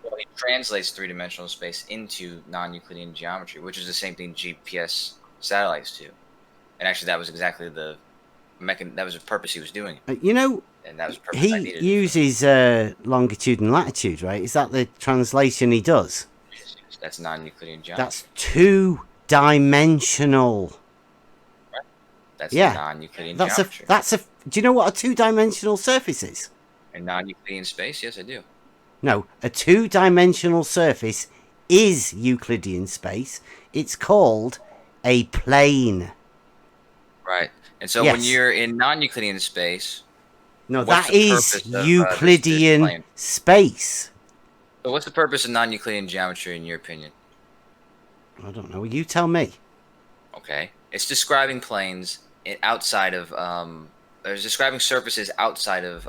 Well, he translates three-dimensional space into non-Euclidean geometry, which is the same thing GPS satellites do. And actually, that was exactly that was the purpose he was doing it. You know, and that was the purpose he uses longitude and latitude, right? Is that the translation he does? That's non-Euclidean geometry. That's two-dimensional. Right. That's non-Euclidean geometry. Do you know what a two-dimensional surface is? In non-Euclidean space? Yes, I do. No, a two-dimensional surface is Euclidean space. It's called a plane. Right. And so when you're in non-Euclidean space... No, that is Euclidean space. So what's the purpose of non-Euclidean geometry in your opinion? I don't know. You tell me. Okay. It's describing planes outside of... There's describing surfaces outside of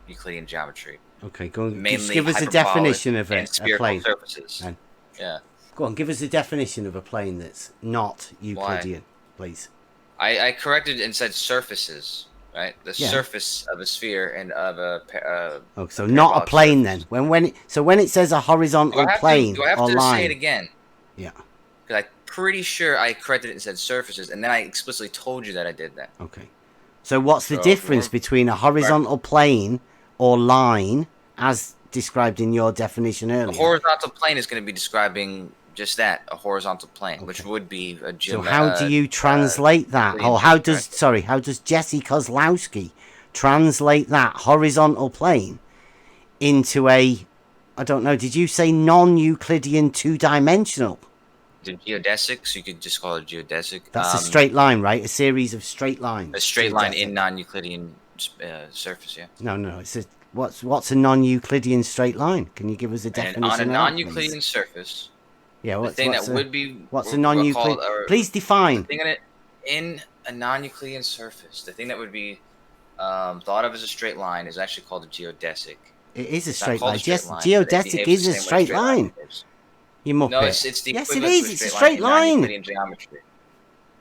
Euclidean geometry. Okay, go on. Mainly just give us a definition of a plane. Surfaces. Yeah. Go on, give us a definition of a plane that's not Euclidean, please. I corrected and said surfaces, right? The surface of a sphere and of a. So not a plane then. When it says a horizontal plane do I have or to line, say it again? Yeah. Because I'm pretty sure I corrected it and said surfaces, and then I explicitly told you that I did that. Okay. So what's the difference between a horizontal plane or line, as described in your definition earlier? A horizontal plane is going to be describing just that, a horizontal plane, which would be a So how do you translate that? Or how does Jesse Kozlowski translate that horizontal plane into a, I don't know, did you say non-Euclidean two-dimensional? The geodesics, you could just call it geodesic. That's a straight line, right? A series of straight lines. A straight line in non-Euclidean surface, yeah. No. It's a what's a non-Euclidean straight line? Can you give us a definition? And on a non-Euclidean surface. Yeah, what's a non-Euclidean? Please define. In a non-Euclidean surface, the thing that would be thought of as a straight line is actually called a geodesic. It is a straight line. Geodesic is a straight line. You muppet. No, it's the yes, it is. It's a straight line.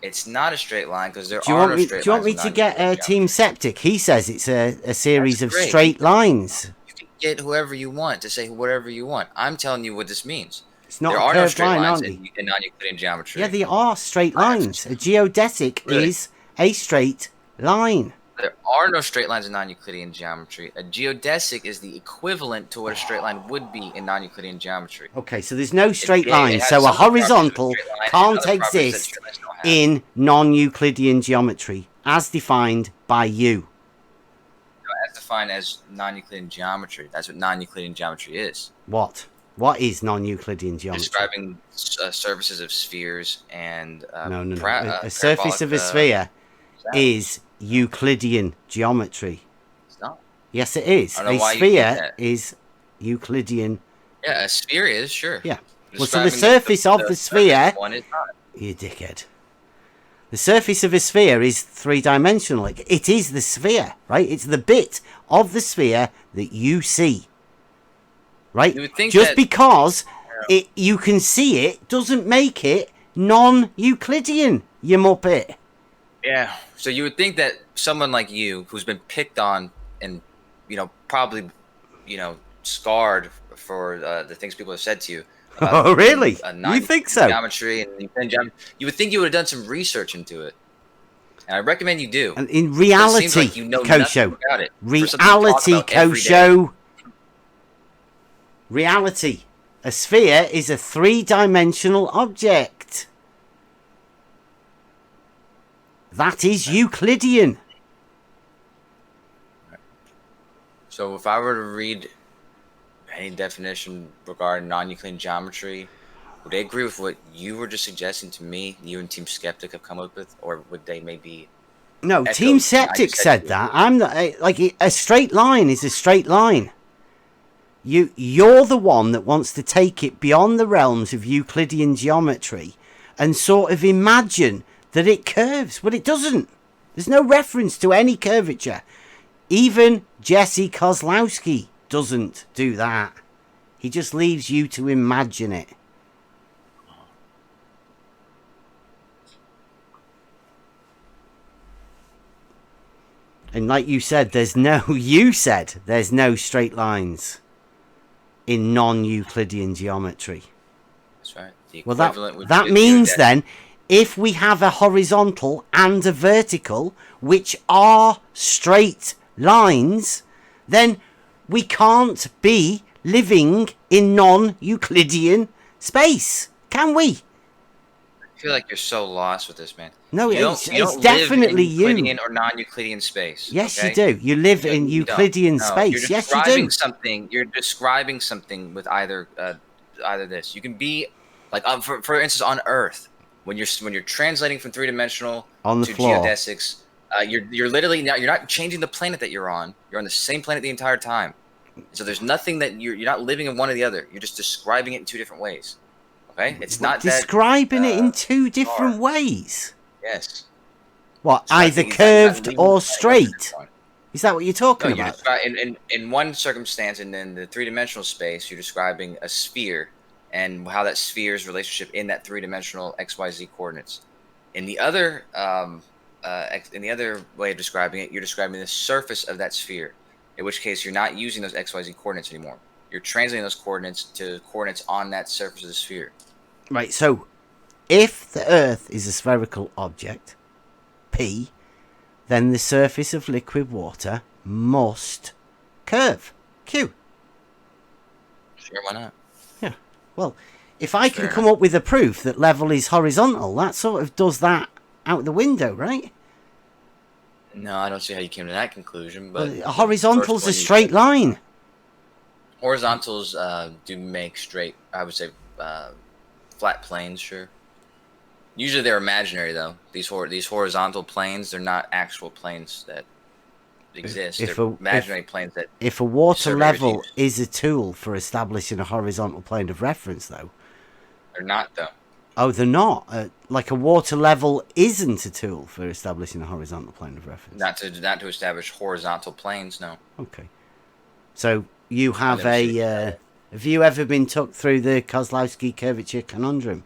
It's not a straight line because there are no straight lines. Do you want me to get Team Septic? He says it's a series of straight lines. You can get whoever you want to say whatever you want. I'm telling you what this means. It's not a curved line, aren't they? In non-Euclidean geometry. Yeah, they are straight lines. A geodesic is a straight line. There are no straight lines in non-Euclidean geometry. A geodesic is the equivalent to what a straight line would be in non-Euclidean geometry. Okay, so there's no straight line. So a horizontal can't exist in non-Euclidean geometry as defined by you. As defined as non-Euclidean geometry. That's what non-Euclidean geometry is. What? What is non-Euclidean geometry? Describing surfaces of spheres and... No. A surface of a sphere is Euclidean geometry. It's not. Yes, it is. A sphere is Euclidean. Yeah, a sphere is, sure. Yeah. Well, so the surface of the sphere... You dickhead. The surface of a sphere is three-dimensional. It is the sphere, right? It's the bit of the sphere that you see. Right? Just because you can see it doesn't make it non-Euclidean, you muppet. Yeah. So you would think that someone like you, who's been picked on and, probably, scarred for the things people have said to you. Oh, really? You think so? Geometry and you would think you would have done some research into it. And I recommend you do. And in reality, like you know Kosho. About it. Reality, Kosho. Reality. A sphere is a three-dimensional object. That is Euclidean. So if I were to read any definition regarding non-Euclidean geometry, would they agree with what you were just suggesting to me, you and Team Skeptic have come up with, or would they maybe... No, Team Skeptic said that. I'm not like a straight line is a straight line. You're the one that wants to take it beyond the realms of Euclidean geometry and sort of imagine that it curves, but it doesn't. There's no reference to any curvature. Even Jesse Kozlowski doesn't do that. He just leaves you to imagine it. And like you said, there's no straight lines in non-Euclidean geometry. That's right. Well, that means then, if we have a horizontal and a vertical, which are straight lines, then we can't be living in non-Euclidean space, can we? I feel like you're so lost with this, man. No, you it's definitely you. Euclidean or non-Euclidean space. Yes, okay? you do. You live in Euclidean space. Yes, you do. You're describing something with either this. You can be like, for instance, on Earth, when you're translating from three-dimensional to geodesics, you're literally you're not changing the planet that you're on. You're on the same planet the entire time. So there's nothing that you're not living in one or the other. You're just describing it in two different ways. Okay, it's not describing it in two different ways. Yes. What, either curved or straight? Is that what you're talking about? In one circumstance, and in the three-dimensional space, you're describing a sphere and how that sphere's relationship in that three-dimensional XYZ coordinates. In the other way of describing it, you're describing the surface of that sphere. In which case, you're not using those XYZ coordinates anymore. You're translating those coordinates to coordinates on that surface of the sphere. Right, so if the Earth is a spherical object, P, then the surface of liquid water must curve, Q. Sure, why not? Yeah, well, if I can come up with a proof that level is horizontal, that sort of does that out the window, right? No, I don't see how you came to that conclusion. But a horizontal's a straight line. Horizontals do make straight, I would say, flat planes, sure. Usually they're imaginary, though. These horizontal planes, they're not actual planes that exist. They're imaginary planes that... If a water level is a tool for establishing a horizontal plane of reference, though... They're not, though. Oh, they're not? Like a water level isn't a tool for establishing a horizontal plane of reference? Not to establish horizontal planes, no. Okay. So you have have you ever been took through the Kozlowski curvature conundrum?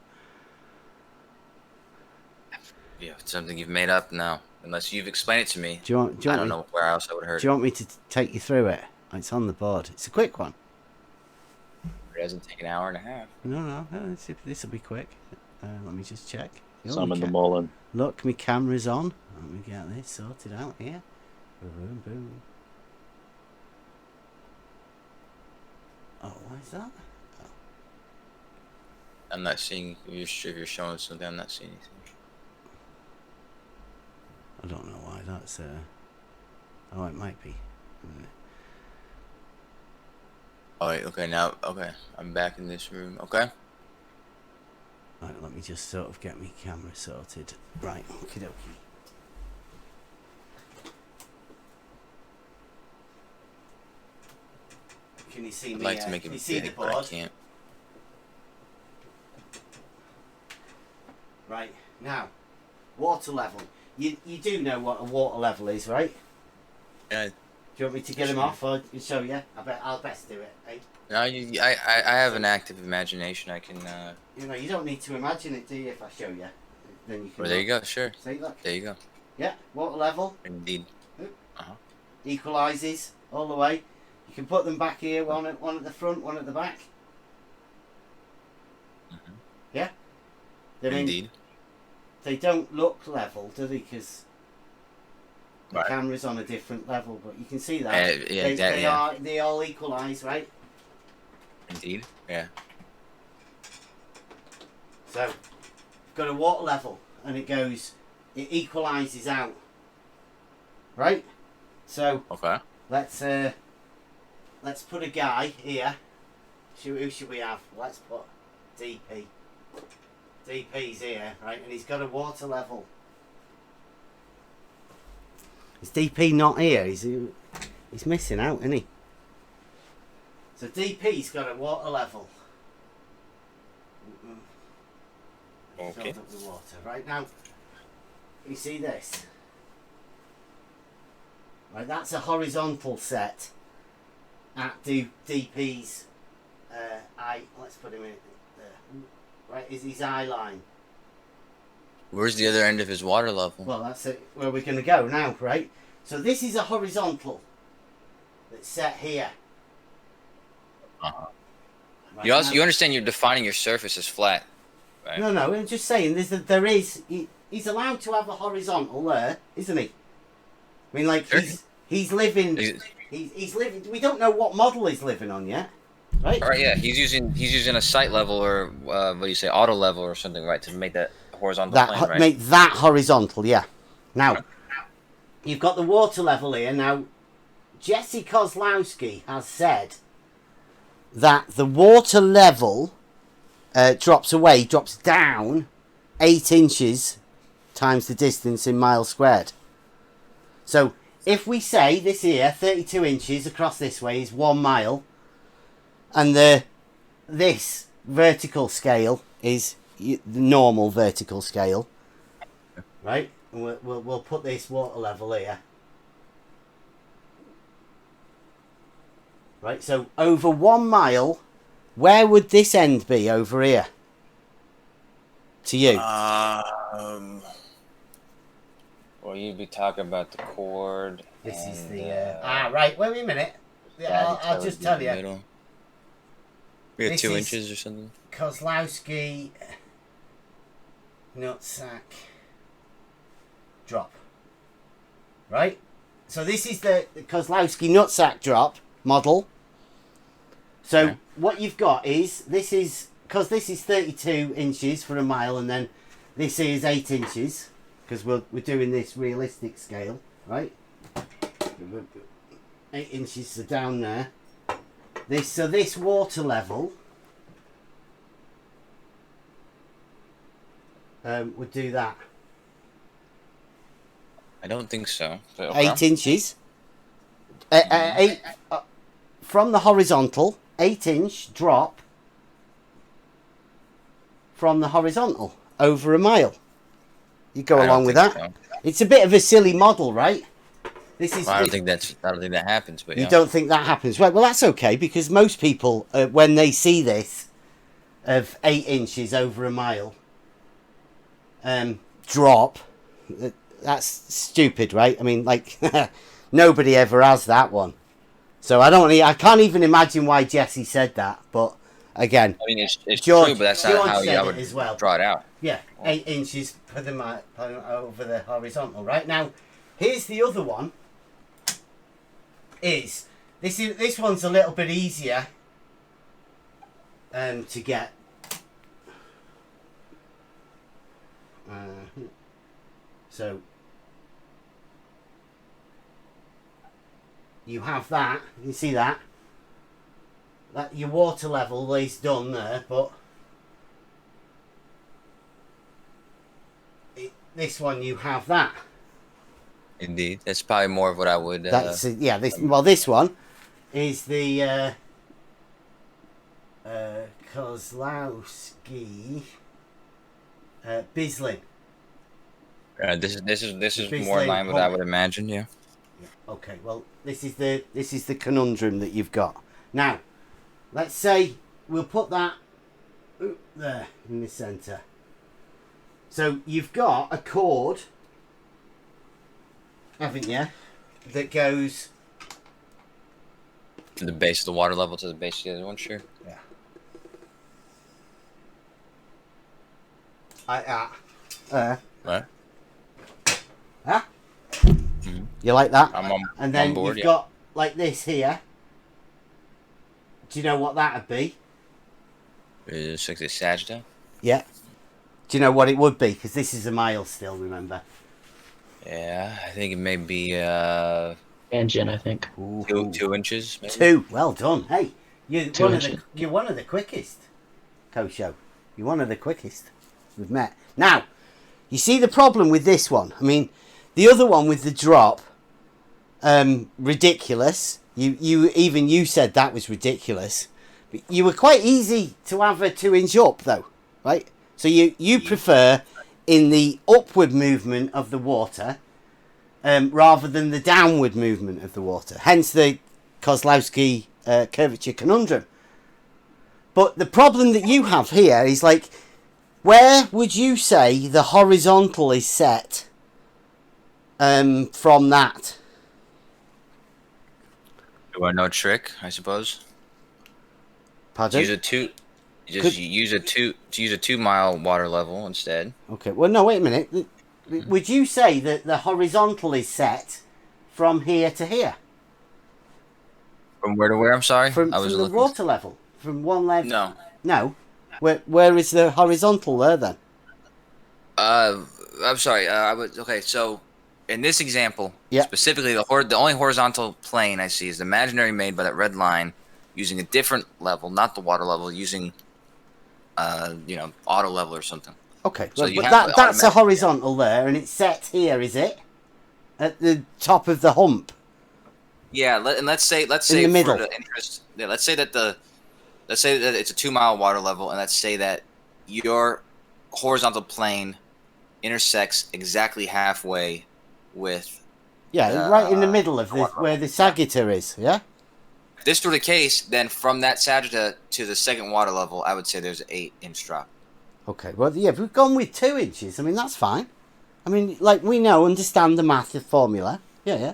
Yeah, it's something you've made up? No. Unless you've explained it to me. Do you want I don't know where else I would have heard it. Do you want me to take you through it? It's on the board. It's a quick one. It doesn't take an hour and a half. No, this will be quick. Let me just check. Summon the Mullen. Look, my camera's on. Let me get this sorted out here. Boom, boom. Oh, why is that? Oh. I'm not seeing, if you're showing something, I'm not seeing anything. I don't know why that's, oh, it might be. Alright, okay, now, okay. I'm back in this room, okay? Right, let me just sort of get my camera sorted. Right, okie dokie. Can you see me? I'd like to make it big, but I can't. Right, now, water level. You do know what a water level is, right? Yeah. Do you want me to get them off or show you? I'll best do it, eh? No, I have an active imagination. I can. You don't need to imagine it, do you? If I show you, then you can. Well, there you go. Sure. See, look. There you go. Yeah, water level. Indeed. Equalizes all the way. You can put them back here, one at the front, one at the back. Yeah. Indeed. They don't look level, do they? Because the camera's on a different level, but you can see that. They all equalise, right? Indeed. Yeah. So, got a water level, and it equalises out. Right? So, Okay. let's put a guy here. Who should we have? Let's put DP. DP's here, right? And he's got a water level. Is DP not here? He's missing out, isn't he? So DP's got a water level. Okay. Filled up the water. Right now, you see this? Right, that's a horizontal set at DP's eye. Let's put him in there. Right, is his eye line. Where's the other end of his water level? Well, that's it, where we're going to go now, right? So this is a horizontal that's set here. Uh-huh. Right, You understand you're defining your surface as flat, right? No, I'm just saying he's allowed to have a horizontal there, isn't he? I mean, like, Sure. he's living. He's living. We don't know what model he's living on yet, right? All right, yeah. He's using a site level or what do you say, auto level or something, right, to make that horizontal plane, right? Make that horizontal, yeah. Now, you've got the water level here. Now, Jesse Kozlowski has said that the water level drops down 8 inches times the distance in miles squared. So, if we say this here, 32 inches across this way is 1 mile, and this vertical scale is the normal vertical scale, right? And we'll put this water level here. Right, so over 1 mile, where would this end be over here? To you? Well, you'd be talking about the chord. This is the right. Wait a minute. Yeah, I'll just tell you. Middle. We got This 2 is- inches or something. Kozlowski nutsack drop. Right? So this is the Kozlowski nutsack drop model. So Okay. what you've got is this is 32 inches for a mile, and then this is 8 inches because we're doing this realistic scale, right? 8 inches are down there. This water level would do that. I don't think so. But okay. 8 inches. From the horizontal, 8-inch drop from the horizontal over a mile. You go I don't along with think that. so. It's a bit of a silly model, right? This is. Well, I don't think that happens. But You yeah. don't think that happens, right? Well, that's okay because most people, when they see this of 8 inches over a mile drop, that's stupid, right? I mean, like nobody ever has that one. So I can't even imagine why Jesse said that. But again, I mean, it's George- true, but that's George not how said I it would as well. draw it out. yeah, 8 inches per the over the horizontal. Right now, here's the other one. This one's a little bit easier to get. So you have that. You see that? That your water level is done there, but this one you have that. Indeed, that's probably more of what I would. That's yeah. This one is the Kozlowski Bislin. This is Big more in slave line with what I Hobbit. would imagine. Yeah. Okay, well this is the conundrum that you've got. Now, let's say we'll put that there in the centre. So you've got a chord, haven't you, that goes From the base of the water level to the base of the other one, sure. yeah. Right. Huh? You like that? I'm on, And then on board. you've Yeah. got like this here. Do you know what that'd be? It's like the sagitta. Yeah. Do you know what it would be? Because this is a mile still, remember? Yeah, I think it may be Tangent, I think. 2 inches. Maybe? 2. Well done. Hey, you're 2 one inches. of the you're one of the quickest, Kosho. You're one of the quickest we've met. Now, you see the problem with this one. I mean, the other one with the drop, ridiculous. You said that was ridiculous. But you were quite easy to have a 2-inch up though, right? So you prefer in the upward movement of the water rather than the downward movement of the water. Hence the Kozlowski curvature conundrum. But the problem that you have here is like, where would you say the horizontal is set from that? Do I know a trick? I suppose. Pardon? Use a 2 mile water level instead. Okay. Well, no. Wait a minute. Would you say that the horizontal is set from here to here? From where to where? I'm sorry. From the water level. From one level. No. No. Where is the horizontal there then? I'm sorry. Okay. So, in this example, specifically, the only horizontal plane I see is the imaginary made by that red line, using a different level, not the water level, using, auto level or something. Okay. So but that's a horizontal there, and it's set here, is it? At the top of the hump. Yeah. Let's say in the middle. For the interest, let's say that it's a 2 mile water level, and let's say that your horizontal plane intersects exactly halfway with right in the middle of where the Sagitta is. Yeah. If this were the case, then from that Sagitta to the second water level, I would say there's an 8-inch drop. Okay. Well, yeah, we've gone with 2 inches. I mean, that's fine. I mean, like, we understand the math formula. Yeah.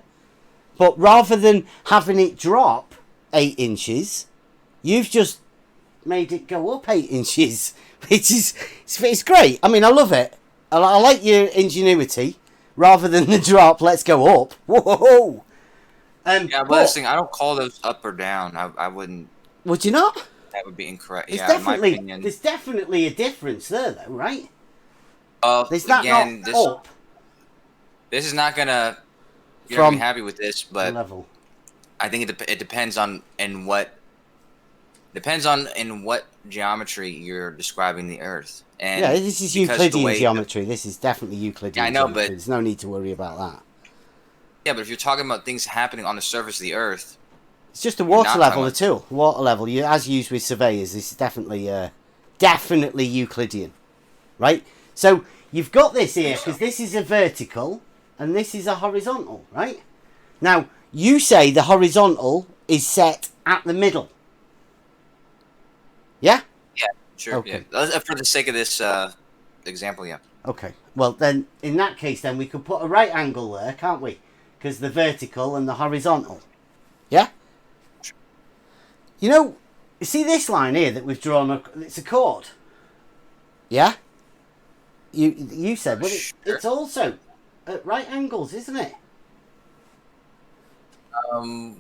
But rather than having it drop 8 inches, you've just made it go up 8 inches, which is it's great. I mean, I love it. I like your ingenuity. Rather than the drop, let's go up. Whoa! But this thing, I don't call those up or down. I wouldn't. Would you not? That would be incorrect. There's in my opinion. There's definitely a difference there, though, right? There's again, not up. This is not gonna. You're gonna be happy with this, but level. I think it depends on in what geometry you're describing the Earth. And yeah, this is Euclidean geometry. This is definitely Euclidean. I know, geometry. but there's no need to worry about that. Yeah, but if you're talking about things happening on the surface of the Earth, it's just the water level, the tool. Water level, as used with surveyors, this is definitely Euclidean, right? So you've got this here because this is a vertical and this is a horizontal, right? Now you say the horizontal is set at the middle. Yeah. Yeah, sure. Okay. Yeah. For the sake of this example, yeah. Okay. Well, then in that case, then we could put a right angle there, can't we? Because the vertical and the horizontal. Yeah. You see this line here that we've drawn? It's a chord. Yeah. You said, well, it's also at right angles, isn't it?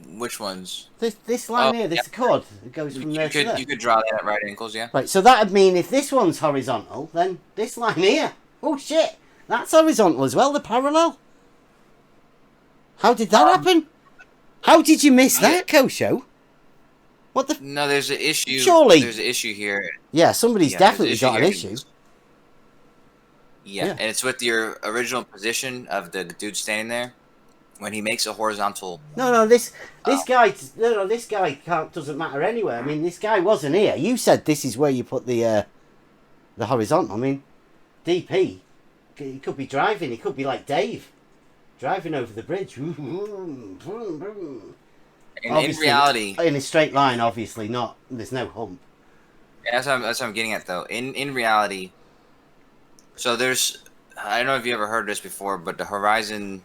Which ones? This line here, this chord that goes from there to there. You could draw that at right angles, yeah. Right, so that would mean if this one's horizontal, then this line here, oh shit, that's horizontal as well, the parallel. How did that happen? How did you miss that, Kosho? What the? No, there's an issue. Surely. There's an issue here. Yeah, somebody's definitely got an issue. Yeah, and it's with your original position of the dude standing there. When he makes a horizontal. No, this guy doesn't matter anywhere. I mean, this guy wasn't here. You said this is where you put the horizontal. I mean, DP, he could be driving. He could be like Dave, driving over the bridge. In reality, in a straight line, obviously not. There's no hump. Yeah, that's what I'm getting at, though. In reality, so there's. I don't know if you ever heard this before, but the horizon.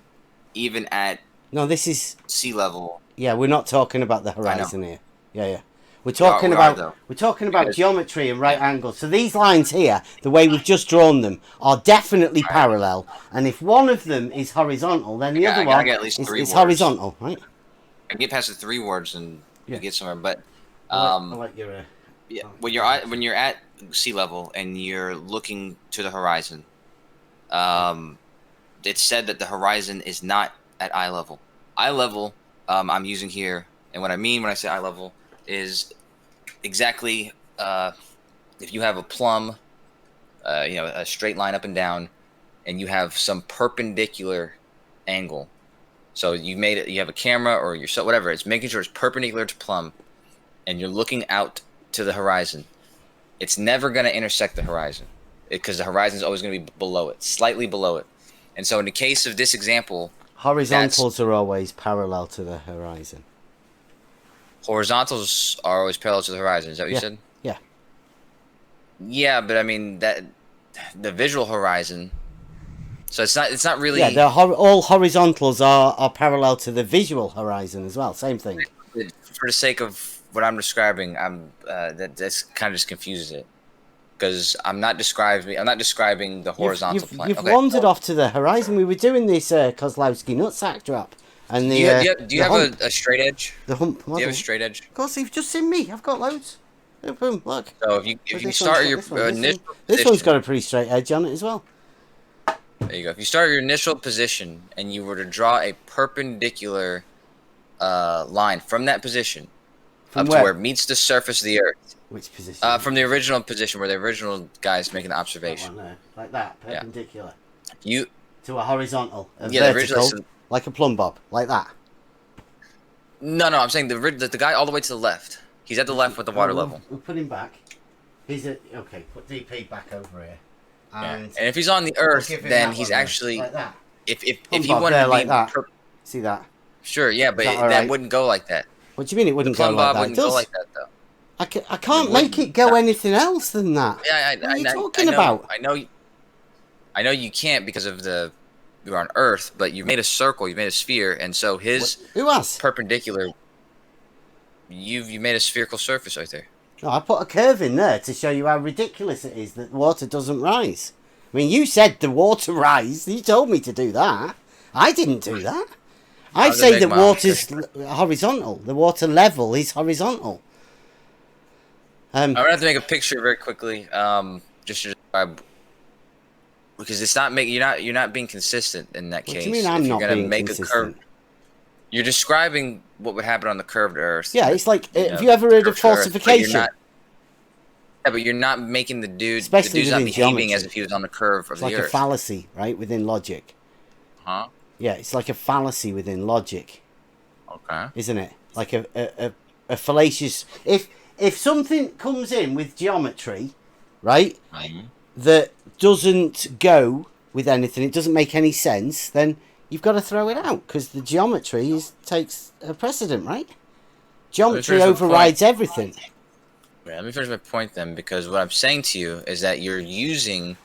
Even at this is sea level. Yeah, we're not talking about the horizon here. Yeah. We're talking about geometry and right angles. So these lines here, the way we've just drawn them, are definitely parallel. And if one of them is horizontal, then the other one is horizontal, right? I can get past the 3 words and you get somewhere. But I like your when you're at sea level and you're looking to the horizon, it's said that the horizon is not at eye level. Eye level, I'm using here, and what I mean when I say eye level is exactly if you have a plumb, a straight line up and down, and you have some perpendicular angle. So you have a camera or whatever. It's making sure it's perpendicular to plumb, and you're looking out to the horizon. It's never going to intersect the horizon because the horizon is always going to be below it, slightly below it. And so in the case of this example, horizontals are always parallel to the horizon. Horizontals are always parallel to the horizon. Is that what you said? Yeah. Yeah, but I mean that the visual horizon. So it's not really. Yeah, all horizontals are parallel to the visual horizon as well. Same thing. For the sake of what I'm describing, that's kind of just confuses it because I'm not describing the horizontal plane. You've wandered off to the horizon. We were doing this Kozlowski nutsack drop, and the do you have a straight edge? The hump. Do you have a straight edge? Of course, you've just seen me. I've got loads. Boom! Look. So if you start your initial this one's got a pretty straight edge on it as well. There you go. If you start your initial position and you were to draw a perpendicular line from that position to where it meets the surface of the Earth. Which position? From the original position where the original guy's making the observation. That one there. Like that, perpendicular. Yeah. To a horizontal, the vertical, like a plumb bob, like that. No, I'm saying the guy all the way to the left. He's at the left with the water level. We'll put him back. Okay. Put DP back over here. And if he's on the Earth, then he's actually like that. If he wanted to be like that. See that? Sure, yeah, but that wouldn't go like that. What do you mean it wouldn't go like that? Wouldn't go like that though. I can't make it go anything else than that. Yeah, what are you talking about? I know you can't because of you're on Earth, but you made a circle, you made a sphere, and so who has perpendicular. You made a spherical surface right there. No, I put a curve in there to show you how ridiculous it is that water doesn't rise. I mean, you said the water rise. You told me to do that. I didn't do that. I say the water's horizontal. The water level is horizontal. I'm gonna have to make a picture very quickly, just to describe, because it's not you're not being consistent in that case. What do you mean I'm not being consistent? You're describing what would happen on the curved Earth. Yeah, it's like, have you ever heard of falsification? But you're not making the dude's not behaving geometry. as if he was on the curve of the Earth. It's like a fallacy, right, within logic. Huh? Yeah, it's like a fallacy within logic. Okay. Isn't it? Like a fallacious... If something comes in with geometry, right, that doesn't go with anything, it doesn't make any sense, then you've got to throw it out, because the geometry takes a precedent, right? Geometry overrides everything. Yeah, let me finish my point then, because what I'm saying to you is that you're using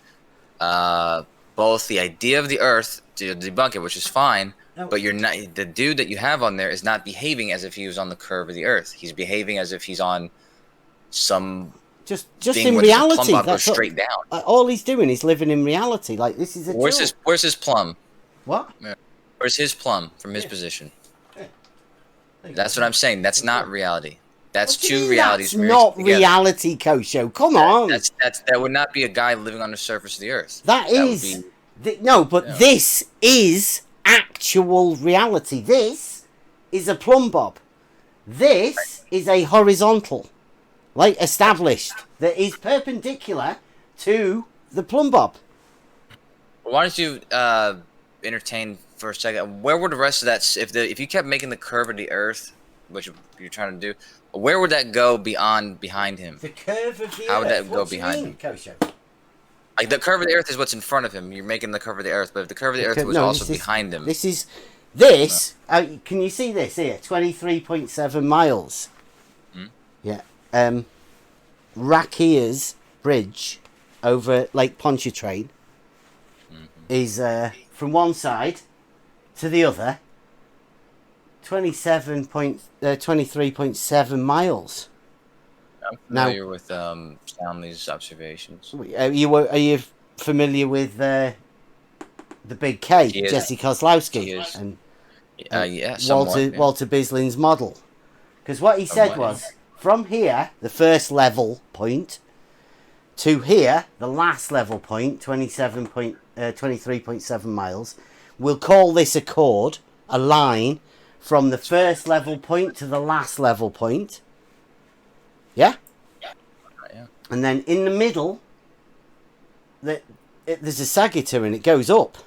both the idea of the Earth to debunk it, which is fine, but you're not. The dude that you have on there is not behaving as if he was on the curve of the Earth. He's behaving as if he's on some just in reality. That's straight down. All he's doing is living in reality. Like, this is a where's his plumb? What? Where's his plumb from his position? That's what I'm saying. That's not reality. That's two realities. That's not reality, Kosho. Come on. That would not be a guy living on the surface of the Earth. This is actual reality. This is a plumb bob. This is a horizontal, like established, that is perpendicular to the plumb bob. Why don't you entertain for a second? Where would the rest of that, if you kept making the curve of the Earth, which you're trying to do, where would that go behind him? The curve of the Earth. How would that go behind him? Kosho? Like, the curve of the Earth is what's in front of him. You're making the curve of the Earth, but if the curve of the Earth was also behind him. Can you see this here? 23.7 miles. Yeah. Rakia's bridge over Lake Pontchartrain is from one side to the other 23.7 miles. I'm familiar with Stanley's observations. Are you familiar with the big K, Jesse Kozlowski, and Walter Bislin's model? Because what he said was, from here, the first level point, to here, the last level point, 23.7 miles. We'll call this a chord, a line, from the first level point to the last level point. Yeah? Yeah. And then in the middle, there's a sagitter and it goes up.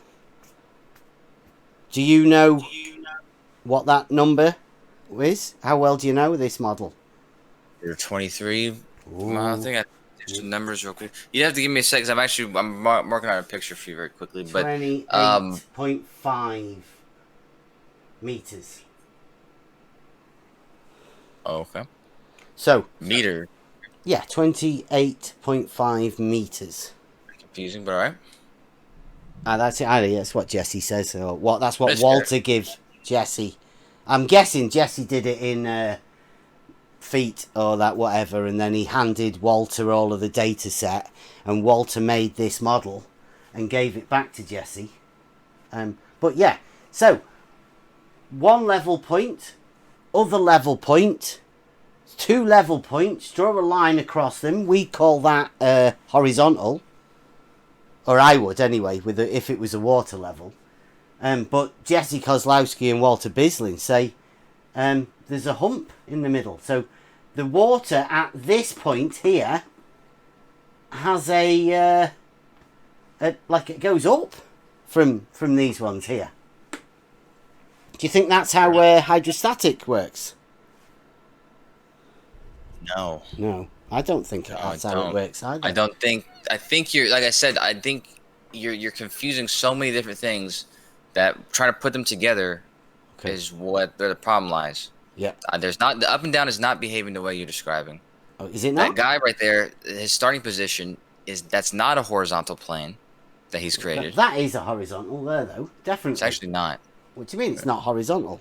Do you know what that number is? How well do you know this model? You're 23. I think I did some numbers real quick. You have to give me a sec, because I'm marking out a picture for you very quickly. But 28.5 meters. Oh, okay. So Meter. yeah, 28.5 meters. Confusing, but all right. That's it. That's what Jesse says. Or what? That's what That's Walter fair. gives Jesse. I'm guessing Jesse did it in feet or that whatever, and then he handed Walter all of the data set, and Walter made this model and gave it back to Jesse. But yeah, so one level point, other level point, two level points. Draw a line across them. We call that horizontal. Or I would anyway, if it was a water level. But Jesse Kozlowski and Walter Bislin say there's a hump in the middle. So the water at this point here has a like it goes up from these ones here. Do you think that's how hydrostatic works? No. No, I don't think that's how it works either. I don't think. I think you're, like I said, I think you're confusing so many different things that trying to put them together is where the problem lies. Yeah. There's not, the up and down is not behaving the way you're describing. Oh, is it not? That guy right there, his starting position that's not a horizontal plane that he's created. That is a horizontal there, though. Definitely. It's actually not. What do you mean it's not horizontal?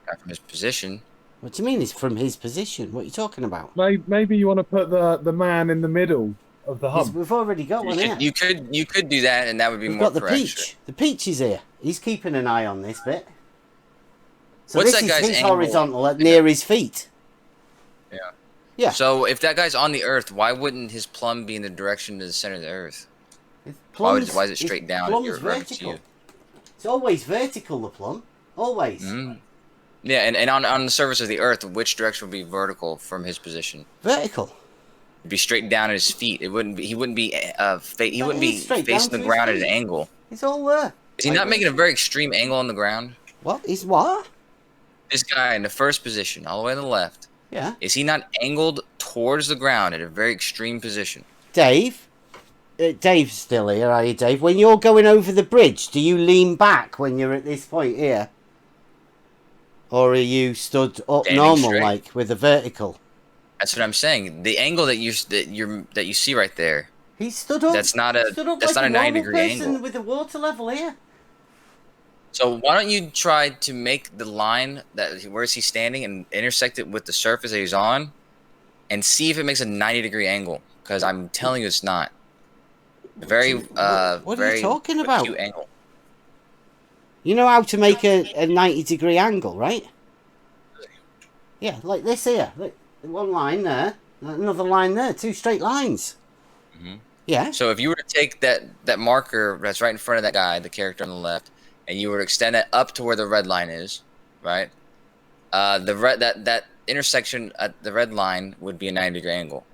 From his position. What do you mean it's from his position? What are you talking about? Maybe you want to put the man in the middle of the hump. We've already got one here. You could do that, and that would be We've more got the correct. peach. The peach is here. He's keeping an eye on this bit. So What's this that is guy's his angle? horizontal near his feet. Yeah. Yeah. So if that guy's on the Earth, why wouldn't his plumb be in the direction of the center of the Earth? Why is it straight down? Plum's vertical. It's always vertical, the plumb. Always. Mm. Yeah, and on the surface of the Earth, which direction would be vertical from his position? Vertical. It'd be straight down at his feet. It wouldn't be. He wouldn't be. He wouldn't be straight down facing to the his ground at feet. an angle. It's all there. Is he not making a very extreme angle on the ground? What? He's what? This guy in the first position, all the way on the left. Yeah. Is he not angled towards the ground at a very extreme position? Dave? Dave's still here, are you, Dave? When you're going over the bridge, do you lean back when you're at this point here? Or are you stood up Standing normal, straight. like, with a vertical? That's what I'm saying. The angle that you see right there. He stood up. That's not a stood up that's like not a a normal 90-degree person angle. with the water level here. So why don't you try to make the line that where is he standing and intersect it with the surface that he's on, and see if it makes a 90-degree angle? Because I'm telling you, it's not. Very What are very you talking about? acute angle. You know how to make a 90-degree angle, right? Yeah, like this here. Look, one line there, another line there, two straight lines. Mm-hmm. Yeah. So if you were to take that marker that's right in front of that guy, the character on the left, and you were to extend it up to where the red line is, right? That intersection at the red line would be a 90-degree angle.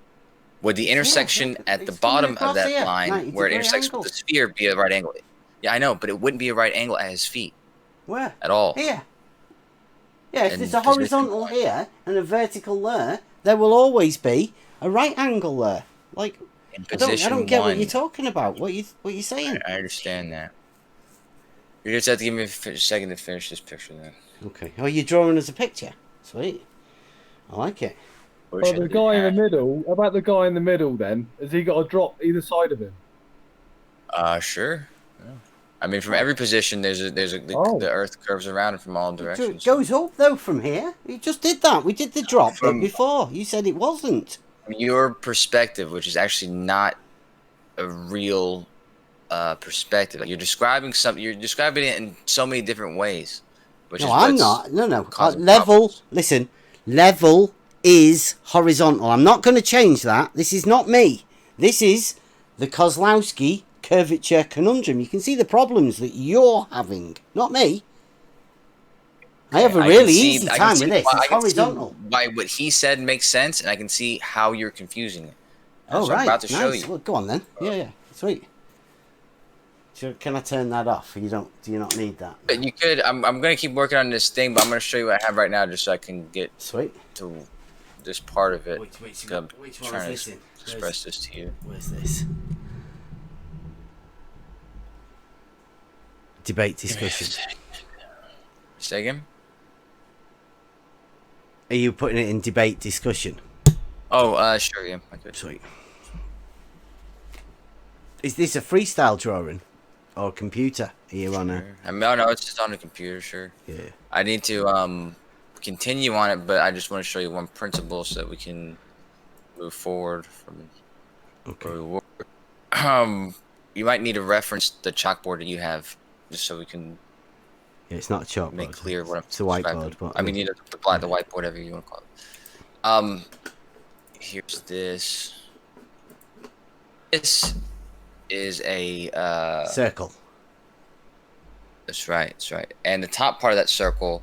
Would the intersection at the bottom of that here, line, where it 90-degree intersects angle. with the sphere, be a right angle? Yeah, I know, but it wouldn't be a right angle at his feet Where? at all. Here. Yeah, if And there's a position horizontal wise. here and a vertical there will always be a right angle there. Like, In I don't position get what one. you're talking about. What you saying? I understand that. You just have to give me a second to finish this picture then. Okay. Oh, you're drawing us a picture. Sweet. I like it. Well, the guy in the middle. About the guy in the middle, then has he got a drop either side of him? Sure. Yeah. I mean, from every position, the Earth curves around from all It directions. goes up though from here. You just did that. We did the drop bit From- before. You said it wasn't. From your perspective, which is actually not a real perspective. Like you're describing something. You're describing it in so many different ways. Which No, is I'm what's not. No. causing Level. problems. Listen. Level is horizontal. I'm not going to change that. This is not me. This is the Kozlowski curvature conundrum. You can see the problems that you're having, not me. I have a really easy time with this. It's horizontal. Why what he said makes sense, and I can see how you're confusing it. Oh, so right. I'm about to show nice. you. Well, go on then. Yeah. Sweet. So can I turn that off? Do you not need that? But you could. I'm gonna keep working on this thing, but I'm gonna show you what I have right now, just so I can get to this part of it. Which I'm one trying is to this in? express this to you. Where's this? Debate discussion. Say again? Are you putting it in debate discussion? Oh, sure, yeah. I could. Sweet. Is this a freestyle drawing or a computer? Are you on a? No, it's just on the computer. Sure. Yeah. I need to continue on it, but I just want to show you one principle so that we can move forward from where we were. You might need to reference the chalkboard that you have, just so we can. Yeah, it's not a chalkboard. Make clear what I'm. It's a whiteboard. But I mean, you know, the whiteboard, whatever you want to call it. Here's this. This is a circle. That's right. That's right. And the top part of that circle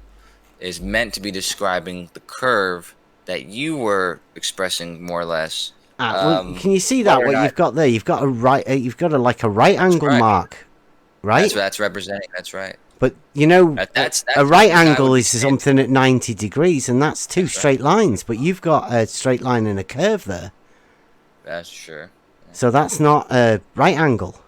is meant to be describing the curve that you were expressing, more or less. Well, can you see that? What you've got there? You've got a right. You've got a right angle mark, right? That's representing. That's right. But you know, that's a right angle is something at 90 degrees, and that's two straight lines. But you've got a straight line and a curve there. That's sure. So that's not a right angle,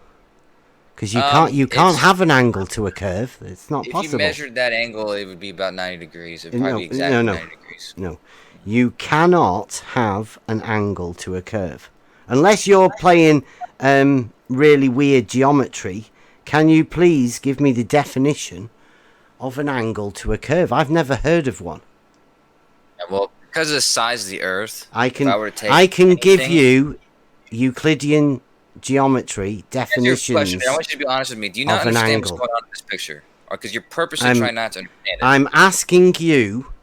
because you can't have an angle to a curve. It's not possible. If you measured that angle, it would be about 90 degrees. It would probably be exactly 90 degrees. No, you cannot have an angle to a curve unless you're playing really weird geometry. Can you please give me the definition of an angle to a curve? I've never heard of one. Yeah, well, because of the size of the Earth, I can give you Euclidean geometry definitions. I want you to be honest with me. Do you not understand what's going on in this picture? Or because you're purposely trying not to understand it? I'm asking you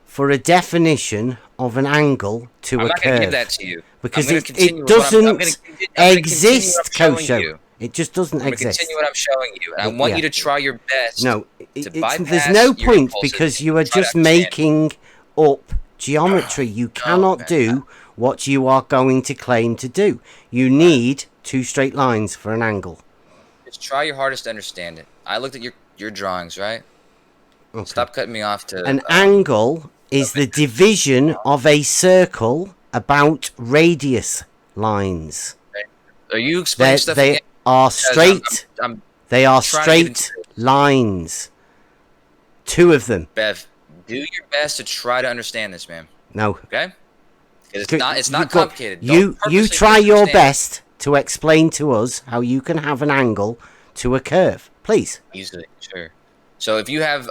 for a definition of an angle to a curve. I'm not going to give that to you. Because it doesn't exist, Kosho. It just doesn't exist. I'm going to continue what I'm showing you. And I want you to try your best to bypass there's no point impulses because you are just making up geometry. You cannot do what you are going to claim to do. You need two straight lines for an angle. Just try your hardest to understand it. I looked at your drawings, right? Okay. Stop cutting me off to... An angle is the division of a circle about radius lines. Are you explaining stuff They again? are straight. They are straight lines. Two of them. Bev, do your best to try to understand this, man. No. Okay? It's not complicated. You try your best to explain to us how you can have an angle to a curve, please. Easily, sure. So if you have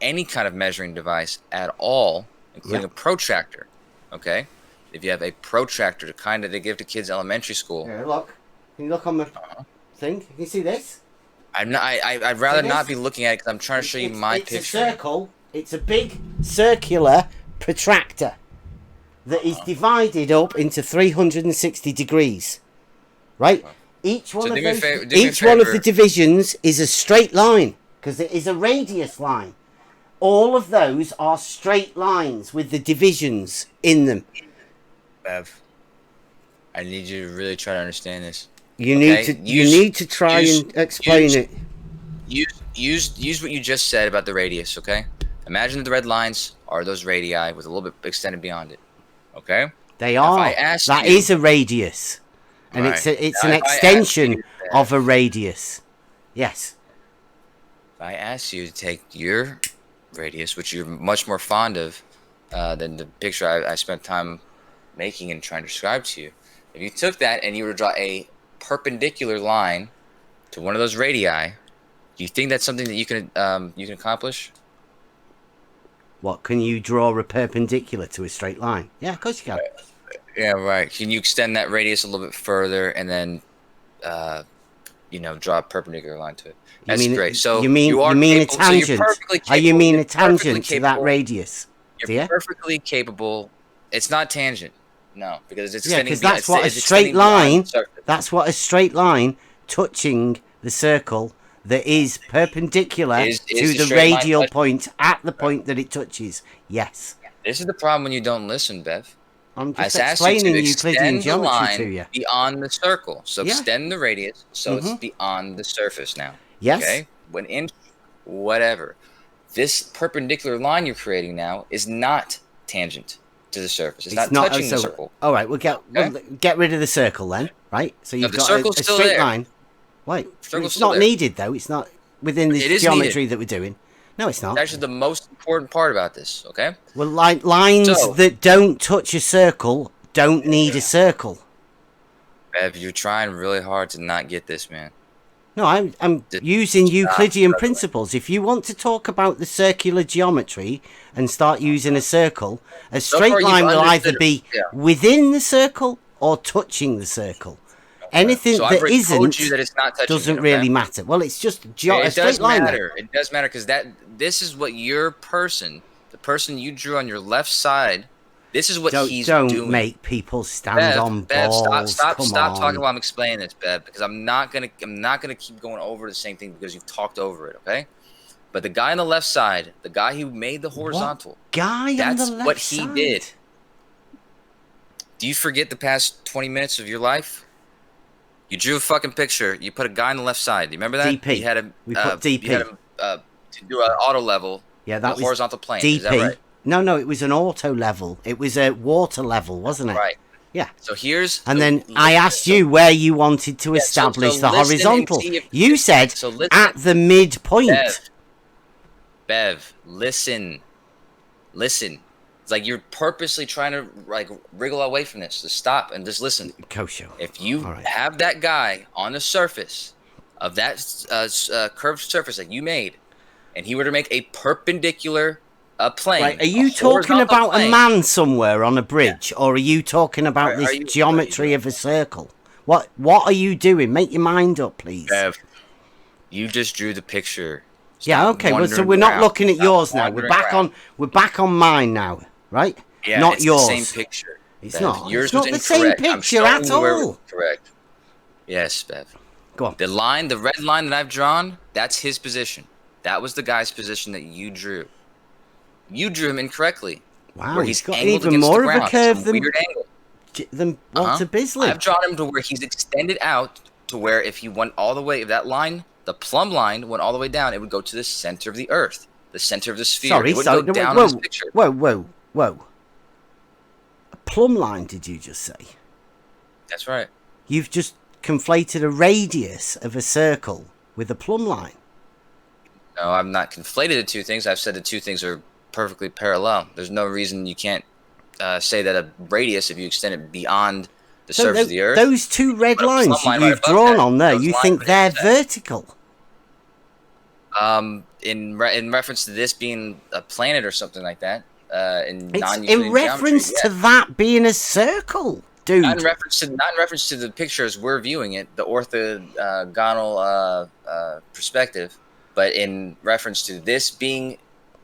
any kind of measuring device at all, including a protractor, okay? If you have a protractor to give to kids in elementary school. Here, look. Can you look on the thing? Can you see this? I'd rather not be looking at it because I'm trying to show you my picture. It's a circle. It's a big circular protractor that is divided up into 360 degrees, right? Each one of the divisions is a straight line because it is a radius line. All of those are straight lines with the divisions in them. Bev, I need you to really try to understand this. You need to try and explain it. Use what you just said about the radius, okay? Imagine that the red lines are those radii with a little bit extended beyond it. Okay? They are. That is a radius. And it's an extension of a radius. Yes. If I asked you to take your radius, which you're much more fond of than the picture I spent time making and trying to describe to you. If you took that and you were to draw a perpendicular line to one of those radii, do you think that's something that you can accomplish? What, can you draw a perpendicular to a straight line? Yeah, of course you can. Yeah, right. Can you extend that radius a little bit further and then, draw a perpendicular line to it? That's great. So you mean a tangent? You mean a tangent to that radius? You're perfectly capable. It's not tangent. No, because it's Yeah, extending. because that's what a it's straight extending beyond line. the surface. That's what a straight line touching the circle that is perpendicular Is to the the straight line radial touching- point at the point that it touches. Yes. This is the problem when you don't listen, Bev. I'm I just asked you to explaining Euclidean extend the geometry line to you. beyond the circle. So Yeah. extend the radius so it's Mhm. beyond the surface now. Yes. Okay? When in whatever. This perpendicular line you're creating now is not tangent to the surface. It's not touching the circle. All right, we'll get rid of the circle then, right? So you've the got circle's a still straight there. line. Wait, Circle's it's still not there. needed though. It's not within It this is geometry needed. that we're doing. No, it's not. It's actually the most important part about this, okay? Well, lines So- that don't touch a circle don't need a circle. Bev, you're trying really hard to not get this, man. No, I'm Just using stop Euclidean struggling. principles. If you want to talk about the circular geometry and start using a circle, a So straight far you've line will either understood- be yeah. within the circle or touching the circle. Anything So I've that already told isn't you that it's not touching doesn't it, really okay? matter. Well, it's just a It straight does line. then. matter. It does matter because this is what your person, the person you drew on your left side, this is what he's Don't doing. make people stand Bev, on Bev, balls. stop Come talking on. while I'm explaining this, Bev, because I'm not gonna keep going over the same thing because you've talked over it, okay? But the guy on the left side, the guy who made the horizontal, Guy on that's the left what he side. did. Do you forget the past 20 minutes of your life? You drew a fucking picture. You put a guy on the left side. Do you remember that? DP. You had him. We put DP. You had him to do an auto level. Yeah, that the was horizontal plane. DP. Is that right? No, it was an auto level. It was a water level, wasn't it? Right. Yeah. So here's. And then I asked you where you wanted to establish the listen and horizontal. see if- You said so listen. at the midpoint. Bev, listen. It's like you're purposely trying to like wriggle away from this. Just stop and just listen. Kosho. If you All right. have that guy on the surface of that curved surface that you made, and he were to make a perpendicular plane. Right, are you a talking horizontal about plane, a man somewhere on a bridge, or are you talking about Are this you- geometry of a circle? What are you doing? Make your mind up, please. Bev, you just drew the picture. Yeah, Stop okay. Well, so wandering we're not around. looking at Stop yours now. wandering around. We're back on mine now, right? Yeah, not it's yours. the same picture. It's Bev. not. Yours It's not was the same incorrect. I'm picture showing at you where all. we're correct. Yes, Bev. Go on. The red line that I've drawn, that's his position. That was the guy's position that you drew. You drew him incorrectly. Wow, where he's got angled even against more the of a ground. curve It's a weird angle. than Walter Bisley. I've drawn him to where he's extended out to where if he went all the way, if that line, the plumb line went all the way down, it would go to the center of the Earth, the center of the sphere. Sorry, it wouldn't go down in this picture. whoa. A plumb line, did you just say? That's right. You've just conflated a radius of a circle with a plumb line. No, I've not conflated the two things. I've said the two things are perfectly parallel. There's no reason you can't say that a radius, if you extend it beyond the surface of the Earth. Those two red But a lines plumb line you've right above drawn that, on there, those you lines think right they're above that. vertical? In reference to this being a planet or something like that, in It's non-Euclidean in reference geometry, to that being a circle, dude. not in reference to the picture as we're viewing it, the orthogonal perspective, but in reference to this being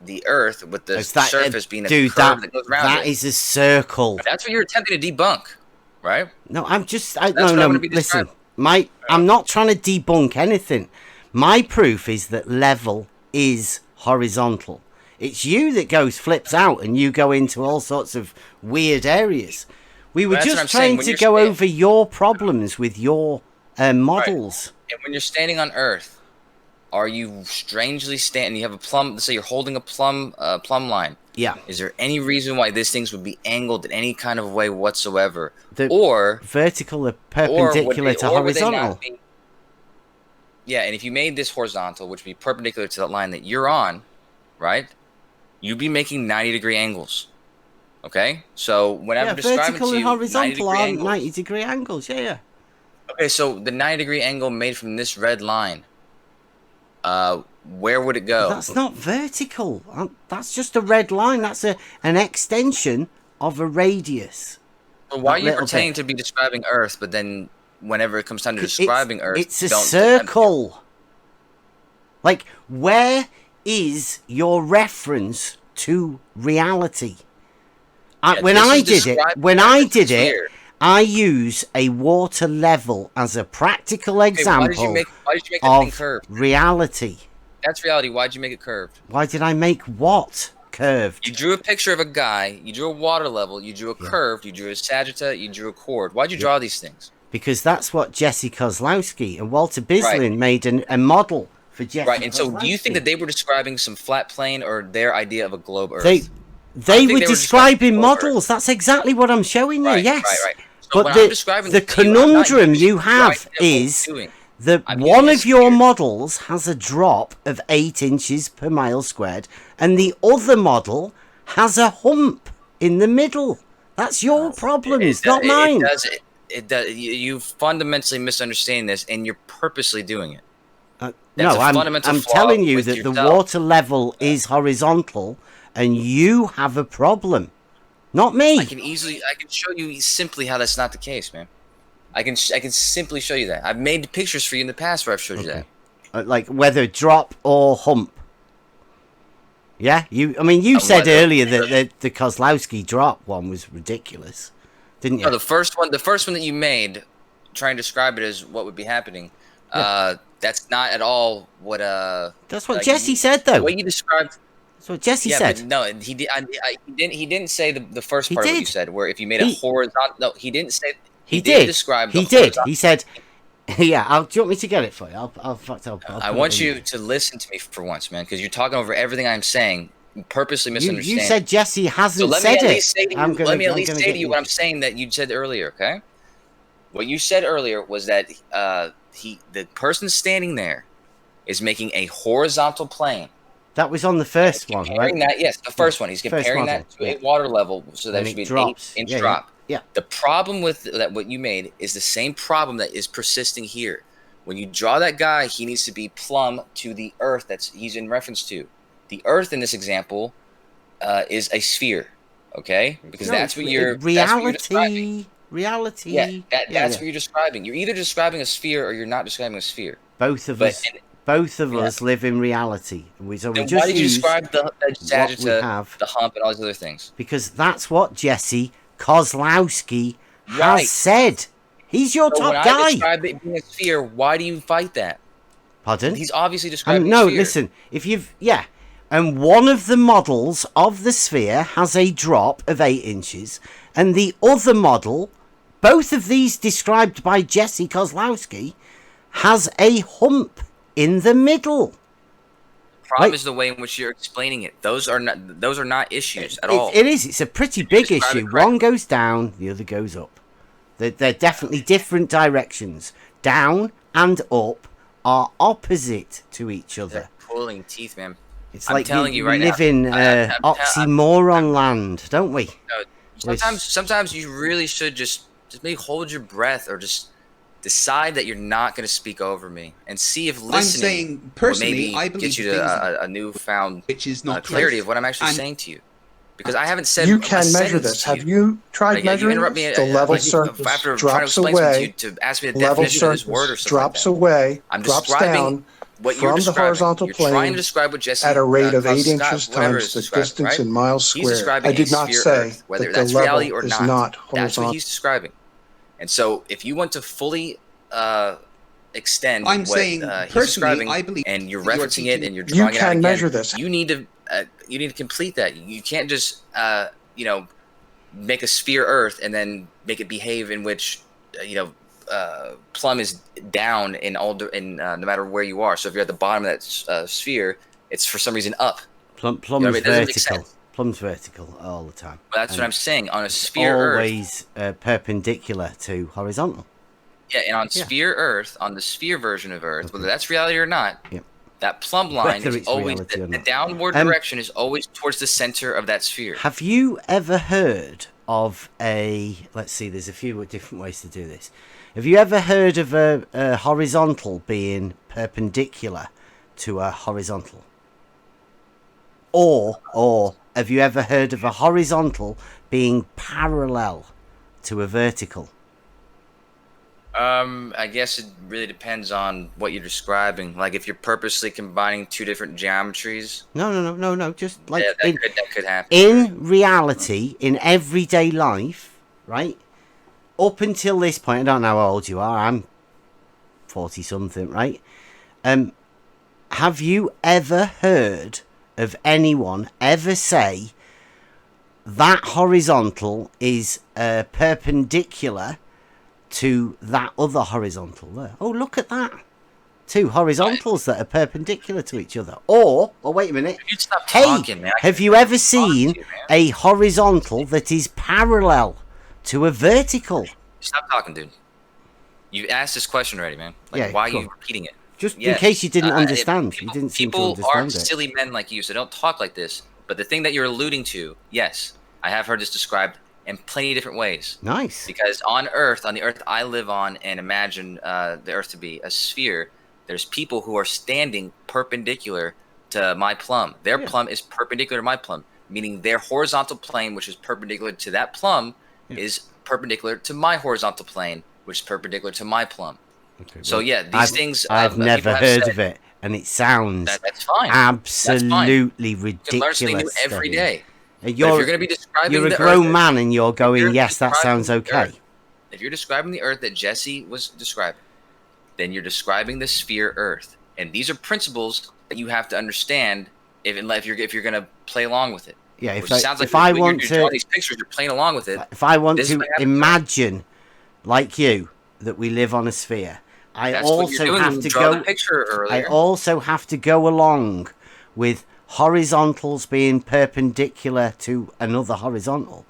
the Earth with the It's that- surface being a dude, curve that goes around that it. is a circle. That's what you're attempting to debunk, right? No, I'm just. what I'm gonna be Listen, describing. I'm not trying to debunk anything. My proof is that level is horizontal. It's you that flips out, and you go into all sorts of weird areas. We were That's what I'm just saying. trying When to you're go saying- over your problems with your models. And when you're standing on Earth, are you strangely standing? You have a plumb. Let's say you're holding a plumb line. Yeah. Is there any reason why these things would be angled in any kind of way whatsoever, The or vertical or or perpendicular would they, to or would they not horizontal. be- Yeah, and if you made this horizontal, which would be perpendicular to that line that you're on, right? You'd be making 90-degree angles. Okay, so whenever Yeah, describing vertical to and you horizontal 90-degree are angles, 90-degree angles. Yeah. okay, so the 90-degree angle made from this red line, where would it go? That's not vertical. That's just a red line. That's an extension of a radius. So why are that you little pretending bit. to be describing Earth, but then whenever it comes time to describing Earth, It's a you don't- circle. Like, where is your reference to reality? when I did it, I use a water level as a practical example of reality. That's reality. Why'd you make it curved? Why did I make what curved? You drew a picture of a guy. You drew a water level. You drew a curve. You drew a sagitta. You drew a chord. Why'd you draw these things? Because that's what Jesse Kozlowski and Walter Bislin made a model for Jesse. Right. And so, do you think that they were describing some flat plane or their idea of a globe Earth? They were describing models. That's exactly what I'm showing you. Yes. Right. So but the conundrum you have is that one of your models has a drop of 8 inches per mile squared, and the other model has a hump in the middle. That's your problem. It's not mine. It does. You fundamentally misunderstand this, and you're purposely doing it. No, I'm telling you that the water level is horizontal, and you have a problem, not me. I can show you simply how that's not the case, man. I can simply show you that. I've made pictures for you in the past where I've showed you that. Like whether drop or hump. Yeah, you said earlier that the Kozlowski drop one was ridiculous, didn't you? No, the first one that you made, trying to describe it as what would be happening. That's not at all what. That's what Jesse said, though. The way you described. That's what Jesse said. But no, he did. He didn't say the first part of what you said, where if you made a horizontal. No, he didn't say. He did describe. He did. He said. Yeah, do you want me to get it for you? I want you to listen to me for once, man, because you're talking over everything I'm saying. You purposely misunderstand. You said Jesse hasn't said it. Let me at least say to you what I'm saying that you said earlier, okay? What you said earlier was that the person standing there is making a horizontal plane. That was on the first one, right? Yes, the first one. He's comparing that to a water level, so that should be an 8-inch drop. Yeah. The problem with that, what you made, is the same problem that is persisting here. When you draw that guy, he needs to be plumb to the Earth he's in reference to. The Earth in this example is a sphere, okay? Because that's what you're reality. Yeah, that's what you're describing. You're either describing a sphere or you're not describing a sphere. Both of us live in reality. Why did you describe the sagitta, the hump, and all these other things? Because that's what Jesse Kozlowski has said. He's your top guy. When I describe it being a sphere, why do you fight that? Pardon? He's obviously describing no, a sphere. Listen. And one of the models of the sphere has a drop of 8 inches, and the other model, both of these described by Jesse Kozlowski, has a hump in the middle. Problem is the way in which you're explaining it. Those are not issues at all. It is. It's a pretty big issue. One goes down, the other goes up. They're definitely different directions. Down and up are opposite to each other. They're pulling teeth, man. It's like telling you right now. We live in oxymoron land, don't we? Sometimes you really should just maybe hold your breath, or just decide that you're not going to speak over me, and see if listening will maybe get you to a newfound clarity of what I'm actually saying to you. Because I haven't said you can measure this. Have you tried measuring the level surface after drops away? To ask me the definition of this word or something drops away, drops down from the horizontal plane at a rate of 8 inches times the distance in miles squared. I did not say that the level is not horizontal. That's what he's describing. And so, if you want to fully extend what he's describing, and you're referencing it, and you're drawing it out again, measure this. You need to complete that. You can't just make a sphere Earth and then make it behave in which plumb is down in no matter where you are. So if you're at the bottom of that sphere, it's for some reason up. Plumb is vertical. Plumb's vertical all the time. Well, that's what I'm saying. On a sphere always perpendicular to horizontal. Yeah, and on sphere Earth, on the sphere version of Earth, whether that's reality or not, that plumb line is always the downward direction is always towards the center of that sphere. Have you ever heard of let's see, there's a few different ways to do this. Have you ever heard of a horizontal being perpendicular to a horizontal? Or have you ever heard of a horizontal being parallel to a vertical? I guess it really depends on what you're describing. Like if you're purposely combining two different geometries. No. Just like that could happen. In reality, in everyday life, right? Up until this point, I don't know how old you are. I'm 40 something, right? Have you ever heard of anyone ever say that horizontal is perpendicular to that other horizontal there? Oh, look at that. Two horizontals that are perpendicular to each other. Or wait a minute. Talking, man. Have you ever seen a horizontal that is parallel to a vertical? Stop talking, dude. You asked this question already, man. Like, why are you repeating it? Just in case you didn't understand. You didn't seem to understand People aren't silly men like you, so don't talk like this. But the thing that you're alluding to, yes, I have heard this described in plenty of different ways. Nice. Because on the Earth I live on and imagine the Earth to be a sphere, there's people who are standing perpendicular to my plumb. Their plumb is perpendicular to my plumb, meaning their horizontal plane, which is perpendicular to that plumb, is perpendicular to my horizontal plane, which is perpendicular to my plumb. Okay, so yeah, these things. I've never heard of it, and it sounds that's fine. Absolutely ridiculous. You can learn something new every day. If you're going to be describing you're a grown man, and you're going, yes, that sounds okay. If you're describing the Earth that Jesse was describing, then you're describing the sphere Earth, and these are principles that you have to understand if you're going to play along with it. Yeah, if I want to draw these pictures, you're playing along with it. If I want to imagine, like you, that we live on a sphere, I also have to go along with horizontals being perpendicular to another horizontal,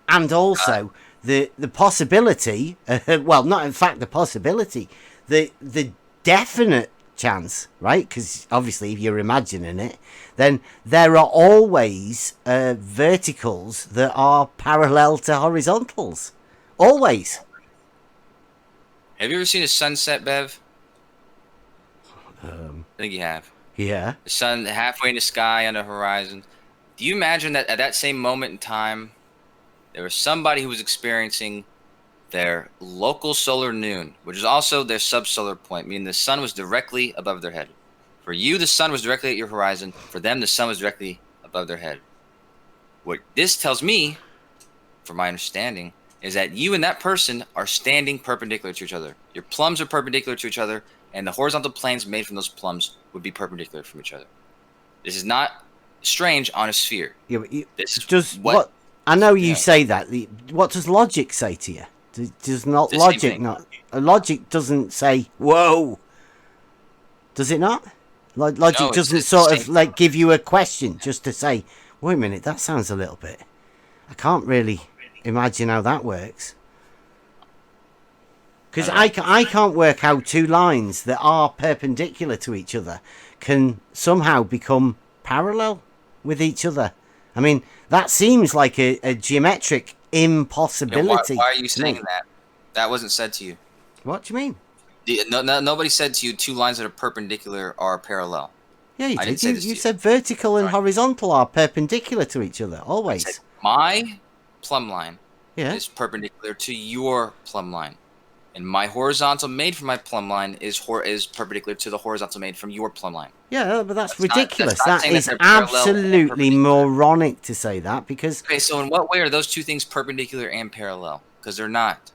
and also the possibility. Well, not in fact the possibility, the definite chance, right? Because obviously, if you're imagining it, then there are always verticals that are parallel to horizontals. Always. Have you ever seen a sunset, Bev? I think you have. Yeah. The sun halfway in the sky on the horizon. Do you imagine that at that same moment in time, there was somebody who was experiencing their local solar noon, which is also their subsolar point, meaning the sun was directly above their head. For you, the sun was directly at your horizon. For them, the sun was directly above their head. What this tells me, from my understanding, is that you and that person are standing perpendicular to each other. Your plumbs are perpendicular to each other, and the horizontal planes made from those plumbs would be perpendicular from each other. This is not strange on a sphere. Yeah, but I know you say that. What does logic say to you? Does not logic not? Logic doesn't say whoa. Does it not? Logic doesn't sort of like give you a question just to say, wait a minute, that sounds a little bit. I can't really imagine how that works. Because I can't work how two lines that are perpendicular to each other can somehow become parallel with each other. I mean, that seems like a geometric impossibility. Why are you saying that? That wasn't said to you. What do you mean? Nobody said to you two lines that are perpendicular are parallel. Yeah, you did. You said vertical and horizontal are perpendicular to each other, always. My plumb line is perpendicular to your plumb line. And my horizontal made from my plumb line is perpendicular to the horizontal made from your plumb line. Yeah, but that's ridiculous. That is absolutely moronic to say that, because... Okay, so in what way are those two things perpendicular and parallel? Because they're not.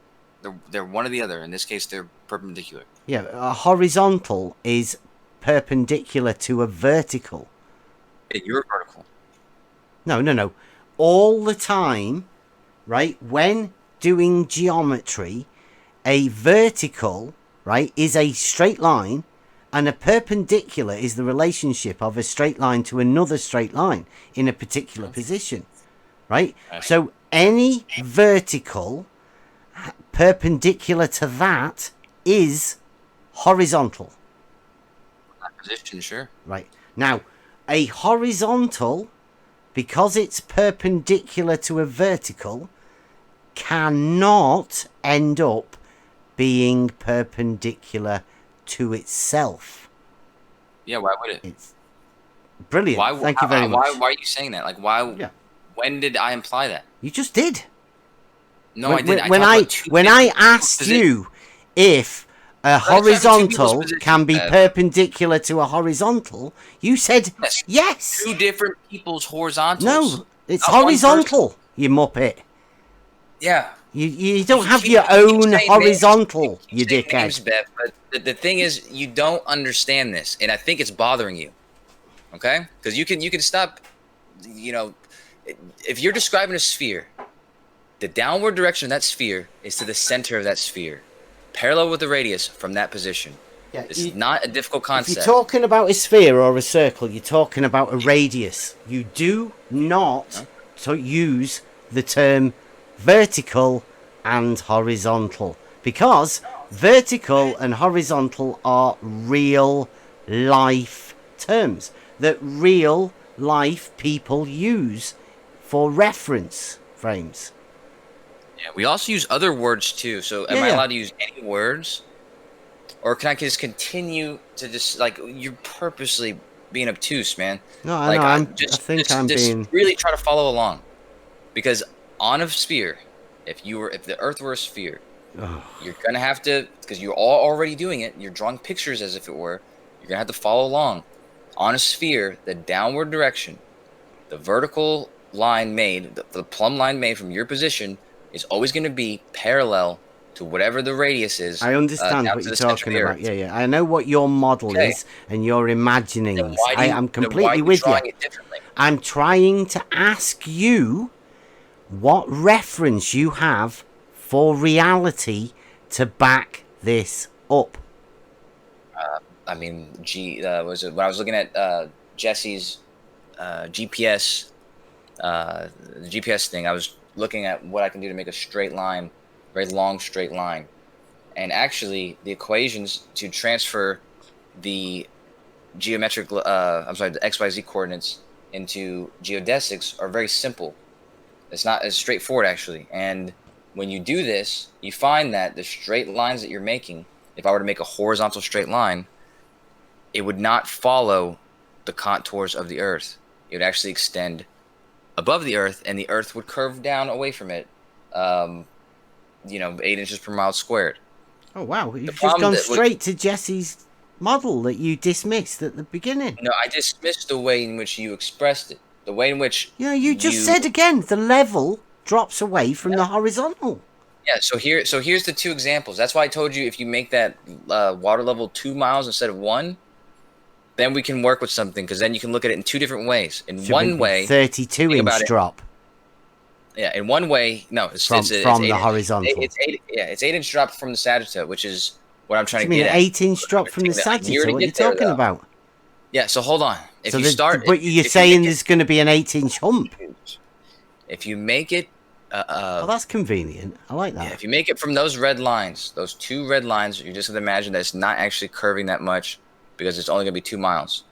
They're one or the other. In this case, they're perpendicular. Yeah, a horizontal is perpendicular to a vertical. You're vertical. No. All the time, right, when doing geometry... A vertical, right, is a straight line, and a perpendicular is the relationship of a straight line to another straight line in a particular position, right? So any vertical perpendicular to that is horizontal. That position, sure. Right. Now, a horizontal, because it's perpendicular to a vertical, cannot end up being perpendicular to itself. Yeah, why would it? It's brilliant. Thank you very much. Why are you saying that? Like, why? Yeah. When did I imply that? You just did. No, I didn't. When I asked you if a horizontal can be perpendicular to a horizontal, you said yes. Two different people's horizontals. No, it's horizontal, you muppet. Yeah. You don't have your own horizontal, you dickhead. Names, Beth, but the thing is, you don't understand this, and I think it's bothering you. Okay? Because you can stop, you know, if you're describing a sphere, the downward direction of that sphere is to the center of that sphere, parallel with the radius from that position. Yeah, it's not a difficult concept. If you're talking about a sphere or a circle, you're talking about a radius. You do not use the term vertical and horizontal, because vertical and horizontal are real life terms that real life people use for reference frames. Yeah, we also use other words too. So am I allowed to use any words? Or can I just continue to just, like, you're purposely being obtuse, man. No, I know. I think I'm being... really try to follow along. Because on a sphere, if the Earth were a sphere, you're going to have to, because you're all already doing it, you're drawing pictures as if it were, you're going to have to follow along. On a sphere, the downward direction, the vertical line made, the plumb line made from your position is always going to be parallel to whatever the radius is. I understand what you're talking about. Yeah. I know what your model is and your imaginings. I'm completely with you. I'm trying to ask you what reference you have for reality to back this up. I mean, when I was looking at Jesse's GPS, the GPS thing, I was looking at what I can do to make a straight line, very long straight line. And actually, the equations to transfer the geometric, the XYZ coordinates into geodesics are very simple. It's not as straightforward, actually. And when you do this, you find that the straight lines that you're making, if I were to make a horizontal straight line, it would not follow the contours of the Earth. It would actually extend above the Earth, and the Earth would curve down away from it, 8 inches per mile squared. Oh, wow. You've just gone straight to Jesse's model that you dismissed at the beginning. No, I dismissed the way in which you expressed it. The way in which... you just said again, the level drops away from the horizontal. Yeah, so here's the two examples. That's why I told you if you make that water level 2 miles instead of 1, then we can work with something, because then you can look at it in two different ways. In one way... 32-inch drop. Yeah, in one way... No, it's from the horizontal. It's 8-inch drop from the sagittal, which is what I'm trying to get at. 8-inch drop from the sagittal? What are you talking about? Yeah, so hold on. But you're saying there's going to be an 8-inch hump. If you make it... well, that's convenient. I like that. Yeah, if you make it from those red lines, those two red lines, you're just going to imagine that it's not actually curving that much, because it's only going to be 2 miles.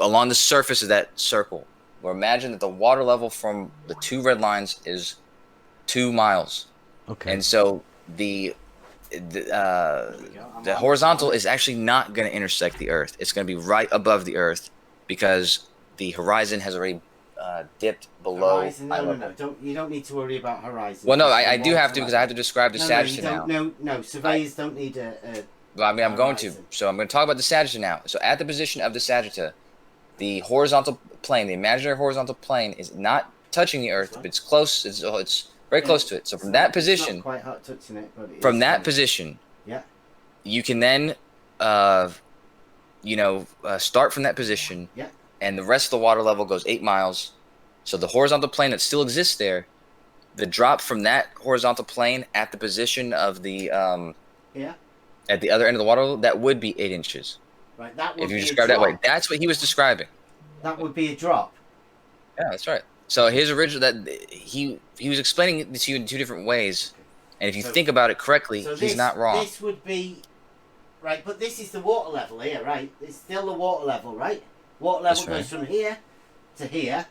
Along the surface of that circle, or imagine that the water level from the two red lines is 2 miles. Okay. And so the horizontal is actually not going to intersect the Earth. It's going to be right above the Earth, because the horizon has already dipped below. Horizon, no. You don't need to worry about horizon. Well, no, I do have to, because I have to describe the sagittal now. No, surveyors don't need a well, I mean, I'm going to. So I'm going to talk about the sagittal now. So at the position of the sagittal, the horizontal plane, the imaginary horizontal plane, is not touching the Earth, but it's close. It's very close to it. So from that position, not quite hot touching it, but from that position, you can then, start from that position, and the rest of the water level goes 8 miles. So the horizontal plane that still exists there, the drop from that horizontal plane at the position of the at the other end of the water, that would be 8 inches. Right, that would if you describe it that way. That's what he was describing. That would be a drop. Yeah, that's right. So his original, he was explaining it to you in two different ways, and if you think about it correctly, he's not wrong. This would be, right, but this is the water level here, right? It's still the water level, right? Water level goes from here to here.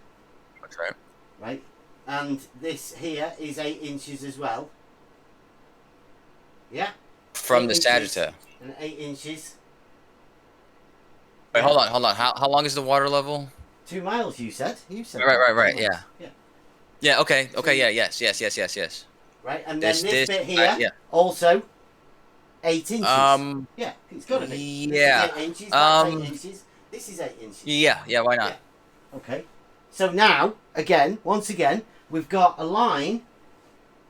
That's right. Right, and this here is 8 inches as well. Yeah. From the sagittal. And 8 inches. Wait, hold on. How long is the water level? 2 miles, you said. Right. Yeah. Yeah. Okay. Yeah. Yes. Right, and then this bit here also 8 inches. Yeah, it's got to be. Yeah. This is 8 inches. That's 8 inches. This is 8 inches. Yeah. Why not? Yeah. Okay. So now, once again, we've got a line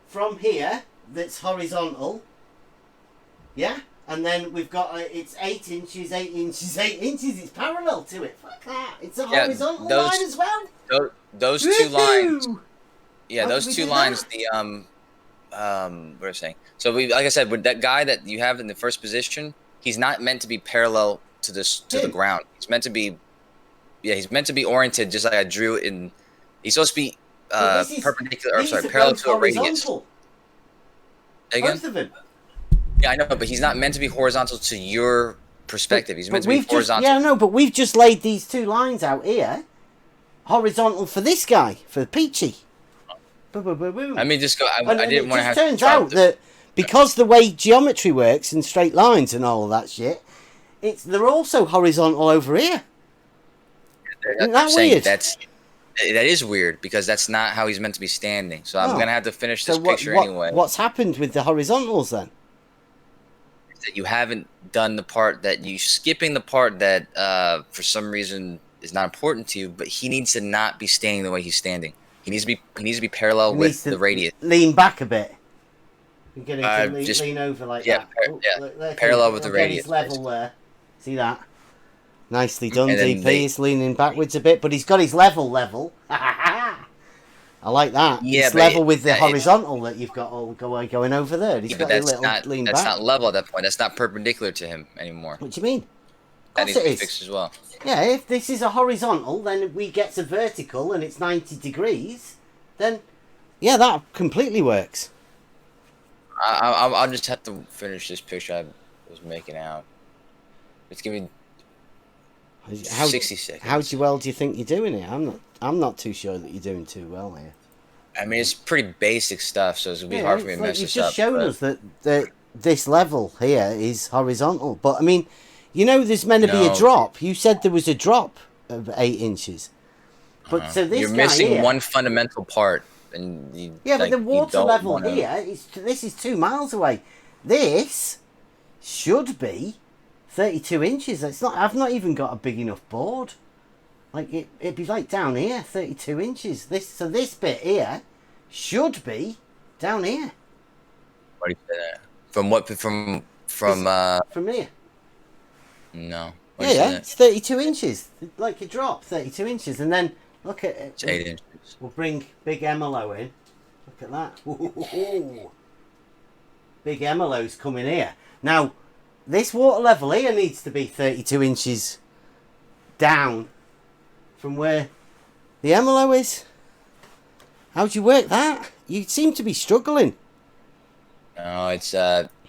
from here that's horizontal. Yeah. And then we've got it's 8 inches, 8 inches, 8 inches. It's parallel to it. Fuck that. It's a horizontal line as well. Those two lines. Yeah, those two lines. What am I saying? So like I said, with that guy that you have in the first position, he's not meant to be parallel to the ground. He's meant to be. Yeah, he's meant to be oriented just like I drew it in. He's supposed to be perpendicular. Parallel to a radius. Again? Both of them. Yeah, I know, but he's not meant to be horizontal to your perspective. He's meant to be horizontal. But we've just laid these two lines out here, horizontal for this guy, for Peachy. I mean, just go. I didn't want to have. It turns out that because the way geometry works and straight lines and all of that shit, they're also horizontal over here. Isn't that weird? That is weird because that's not how he's meant to be standing. So I'm gonna have to finish this picture anyway. What's happened with the horizontals then? That you haven't done the part that you skipping the part that for some reason is not important to you, but he needs to not be standing the way he's standing. He needs to be parallel with the radius. Lean back a bit. You're going to lean over like that. Parallel with the radius. His level there. See that? Nicely done, DP. He's leaning backwards a bit, but he's got his level. I like that. Yeah, it's level with the horizontal that you've got all going over there. He's got a little lean back. That's not level at that point. That's not perpendicular to him anymore. What do you mean? That needs to be fixed as well. Yeah, if this is a horizontal, then we get to vertical and it's 90 degrees, then yeah, that completely works. I'll just have to finish this picture I was making out. It's giving 60 seconds. How well do you think you're doing it? I'm not too sure that you're doing too well here. I mean, it's pretty basic stuff, so it's gonna be hard for me to mess this up. You've just shown us that this level here is horizontal, but I mean, you know, there's meant to be a drop. You said there was a drop of 8 inches, but so this you're guy missing here, one fundamental part, and but the water level here this is 2 miles away. This should be 32 inches. It's not. I've not even got a big enough board. Like it'd be like down here, 32 inches. This bit here should be down here. What do you say that? From what? From here. No. It's 32 inches. Like a drop, 32 inches, and then look at it. It's 8 inches. We'll bring Big Emilo in. Look at that. Ooh. Big Emilo's coming here. Now, this water level here needs to be 32 inches down from where the Emilo is. How'd you work that? You seem to be struggling. No, it's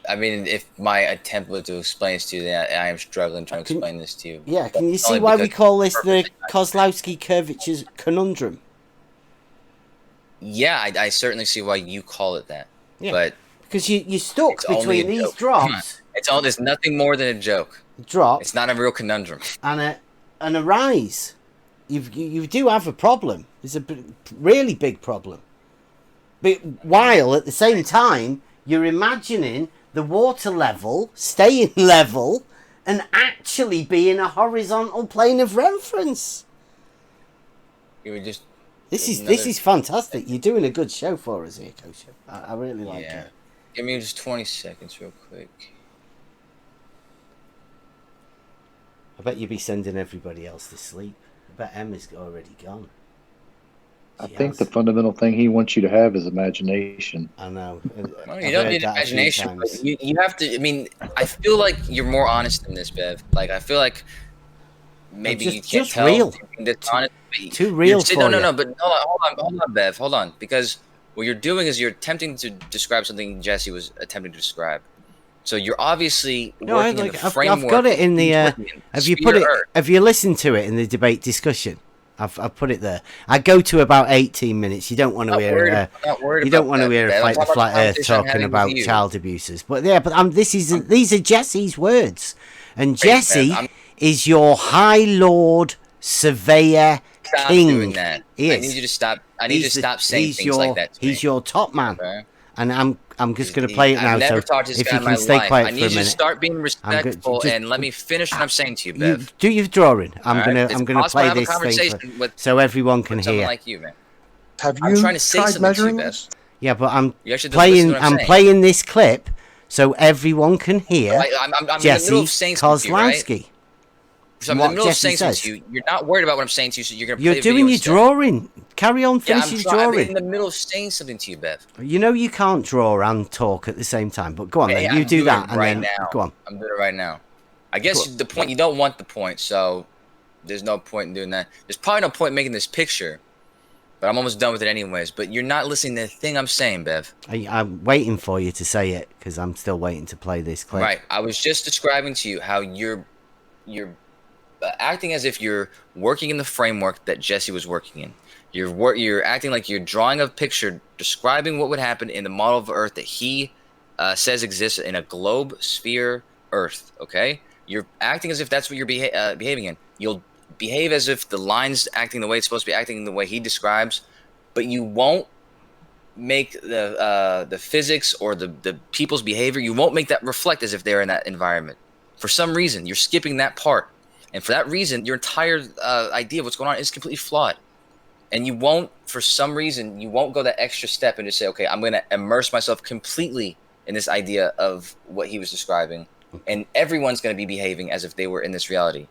I mean, if my attempt was to explain this to you, then I am struggling trying to explain this to you. Yeah, can you see why we call this the Kozlowski Curvature Conundrum? Yeah, I certainly see why you call it that. Yeah. But because you're stuck between these drops. It's nothing more than a joke. Drop. It's not a real conundrum. And a rise. You do have a problem. It's a really big problem. But while at the same time you're imagining the water level staying level and actually being a horizontal plane of reference. You would just. This is fantastic. You're doing a good show for us here, Coach. I really like it. Give me just 20 seconds real quick. I bet you'll be sending everybody else to sleep. I bet Emma's already gone. I think the fundamental thing he wants you to have is imagination. I know. Well, you don't need imagination. But you have to. I mean, I feel like you're more honest than this, Bev. Like, I feel like maybe you can't tell. Real. Too real for you. No. But hold on, Bev. Hold on, because what you're doing is you're attempting to describe something Jesse was attempting to describe. So you're obviously working in the framework. I've got it in the. Have you listened to it in the debate discussion? I've put it there. I go to about 18 minutes. You don't want to hear. You don't want to hear a Fight the Flat Earth talking about child abusers. But these are Jesse's words, and Jesse is your High Lord Surveyor King. Doing that. I need you to stop. I need you to stop saying things like that. He's your top man, and I'm just going to play it now. I've never so talked to this if guy you in can my stay life. quiet I for need a you to minute. start being respectful and let me finish what I'm saying to you, Bev. Do your drawing. I'm All right? gonna It's play possible to have a this thing conversation with so everyone can someone hear. like you, man. Have I'm you trying to say tried something to you, measuring Bev. this? Yeah, but I'm You actually don't listen to what I'm saying. playing this clip so everyone can hear I'm in the middle Jesse of saying something to you, right? Kozlowski. So I'm in the middle of Jesse saying something says. to you. You're not worried about what I'm saying to you, so you're going to play You're a video doing your instead. drawing. Carry on, finish your I'm drawing. in the middle of saying something to you, Bev. You know you can't draw and talk at the same time, but go on then. You I'm do doing that it and right then now. go on. I'm doing it right now. I guess the point, you don't want the point, so there's no point in doing that. There's probably no point in making this picture, but I'm almost done with it anyways. But you're not listening to the thing I'm saying, Bev. I'm waiting for you to say it because I'm still waiting to play this clip. Right. I was just describing to you how you're acting as if you're working in the framework that Jesse was working in. You're acting like you're drawing a picture describing what would happen in the model of Earth that he says exists in a globe, sphere, Earth. Okay? You're acting as if that's what you're behaving in. You'll behave as if the line's acting the way it's supposed to be acting, the way he describes, but you won't make the physics or the people's behavior, you won't make that reflect as if they're in that environment. For some reason, you're skipping that part. And for that reason, your entire idea of what's going on is completely flawed. And you won't, for some reason, you won't go that extra step and just say, okay, I'm going to immerse myself completely in this idea of what he was describing. And everyone's going to be behaving as if they were in this reality.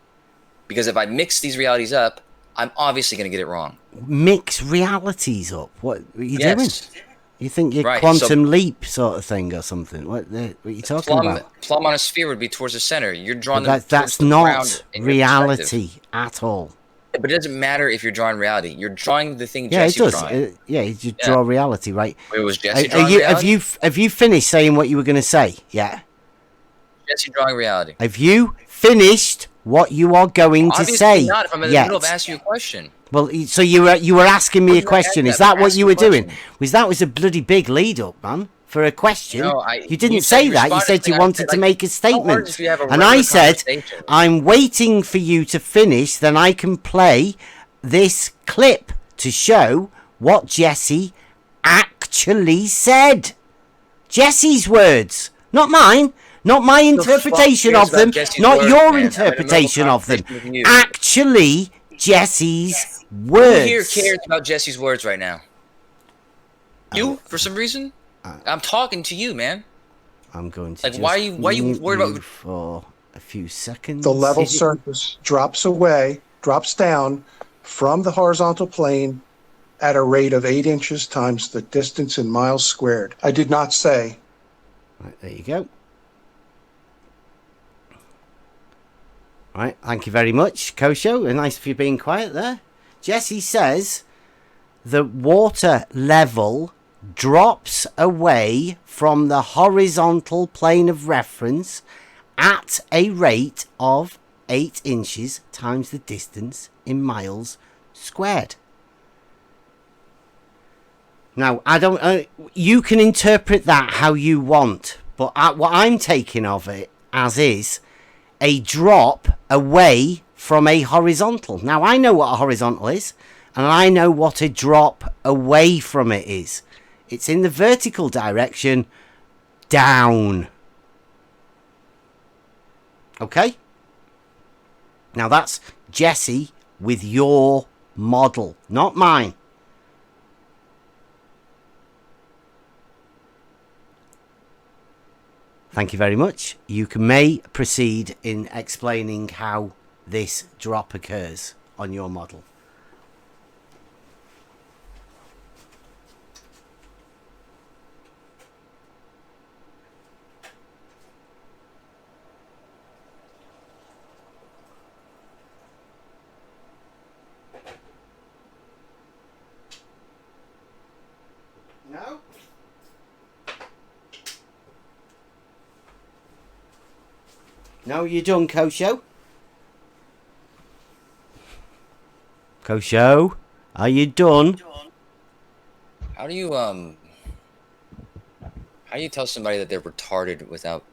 Because if I mix these realities up, I'm obviously going to get it wrong. Mix realities up? What are you doing? You think you're Right, quantum leap sort of thing or something? What are you talking about? Plumb on a sphere would be towards the center. You're drawing that's not reality at all. But it doesn't matter if you're drawing reality. You're drawing the thing Yeah, Jesse's it does. drawing. You draw reality, right? Wait, was Jesse drawing reality? Have you finished saying what you were going to say? Yeah. Jesse drawing reality. Have you finished what you are going to say? Obviously not. If I'm in the middle of asking you a question. Well, so you were asking me a question. Is that what you were doing? That was a bloody big lead up, man, for a question. No, you didn't say that. You said you wanted to make a statement, and I said I'm waiting for you to finish. Then I can play this clip to show what Jesse actually said. Jesse's words, not mine. Not my interpretation of them. Not your interpretation of them. Actually, Jesse's words. Who here cares about Jesse's words right now? You, for some reason? I'm talking to you, man. I'm going to why are you worried about for a few seconds? The level surface drops down from the horizontal plane at a rate of 8 inches times the distance in miles squared. I did not say. Right, there you go. Right, thank you very much, Kosho. Nice for you being quiet there. Jesse says the water level drops away from the horizontal plane of reference at a rate of 8 inches times the distance in miles squared. Now, I don't. You can interpret that how you want, but what I'm taking of it as is a drop away from a horizontal. Now, I know what a horizontal is, and I know what a drop away from it is. It's in the vertical direction, down. Okay? Now, that's Jesse with your model, not mine. Thank you very much. You may proceed in explaining how this drop occurs on your model. No? No, you done, Kosho? Kosho, are you done? How do you tell somebody that they're retarded without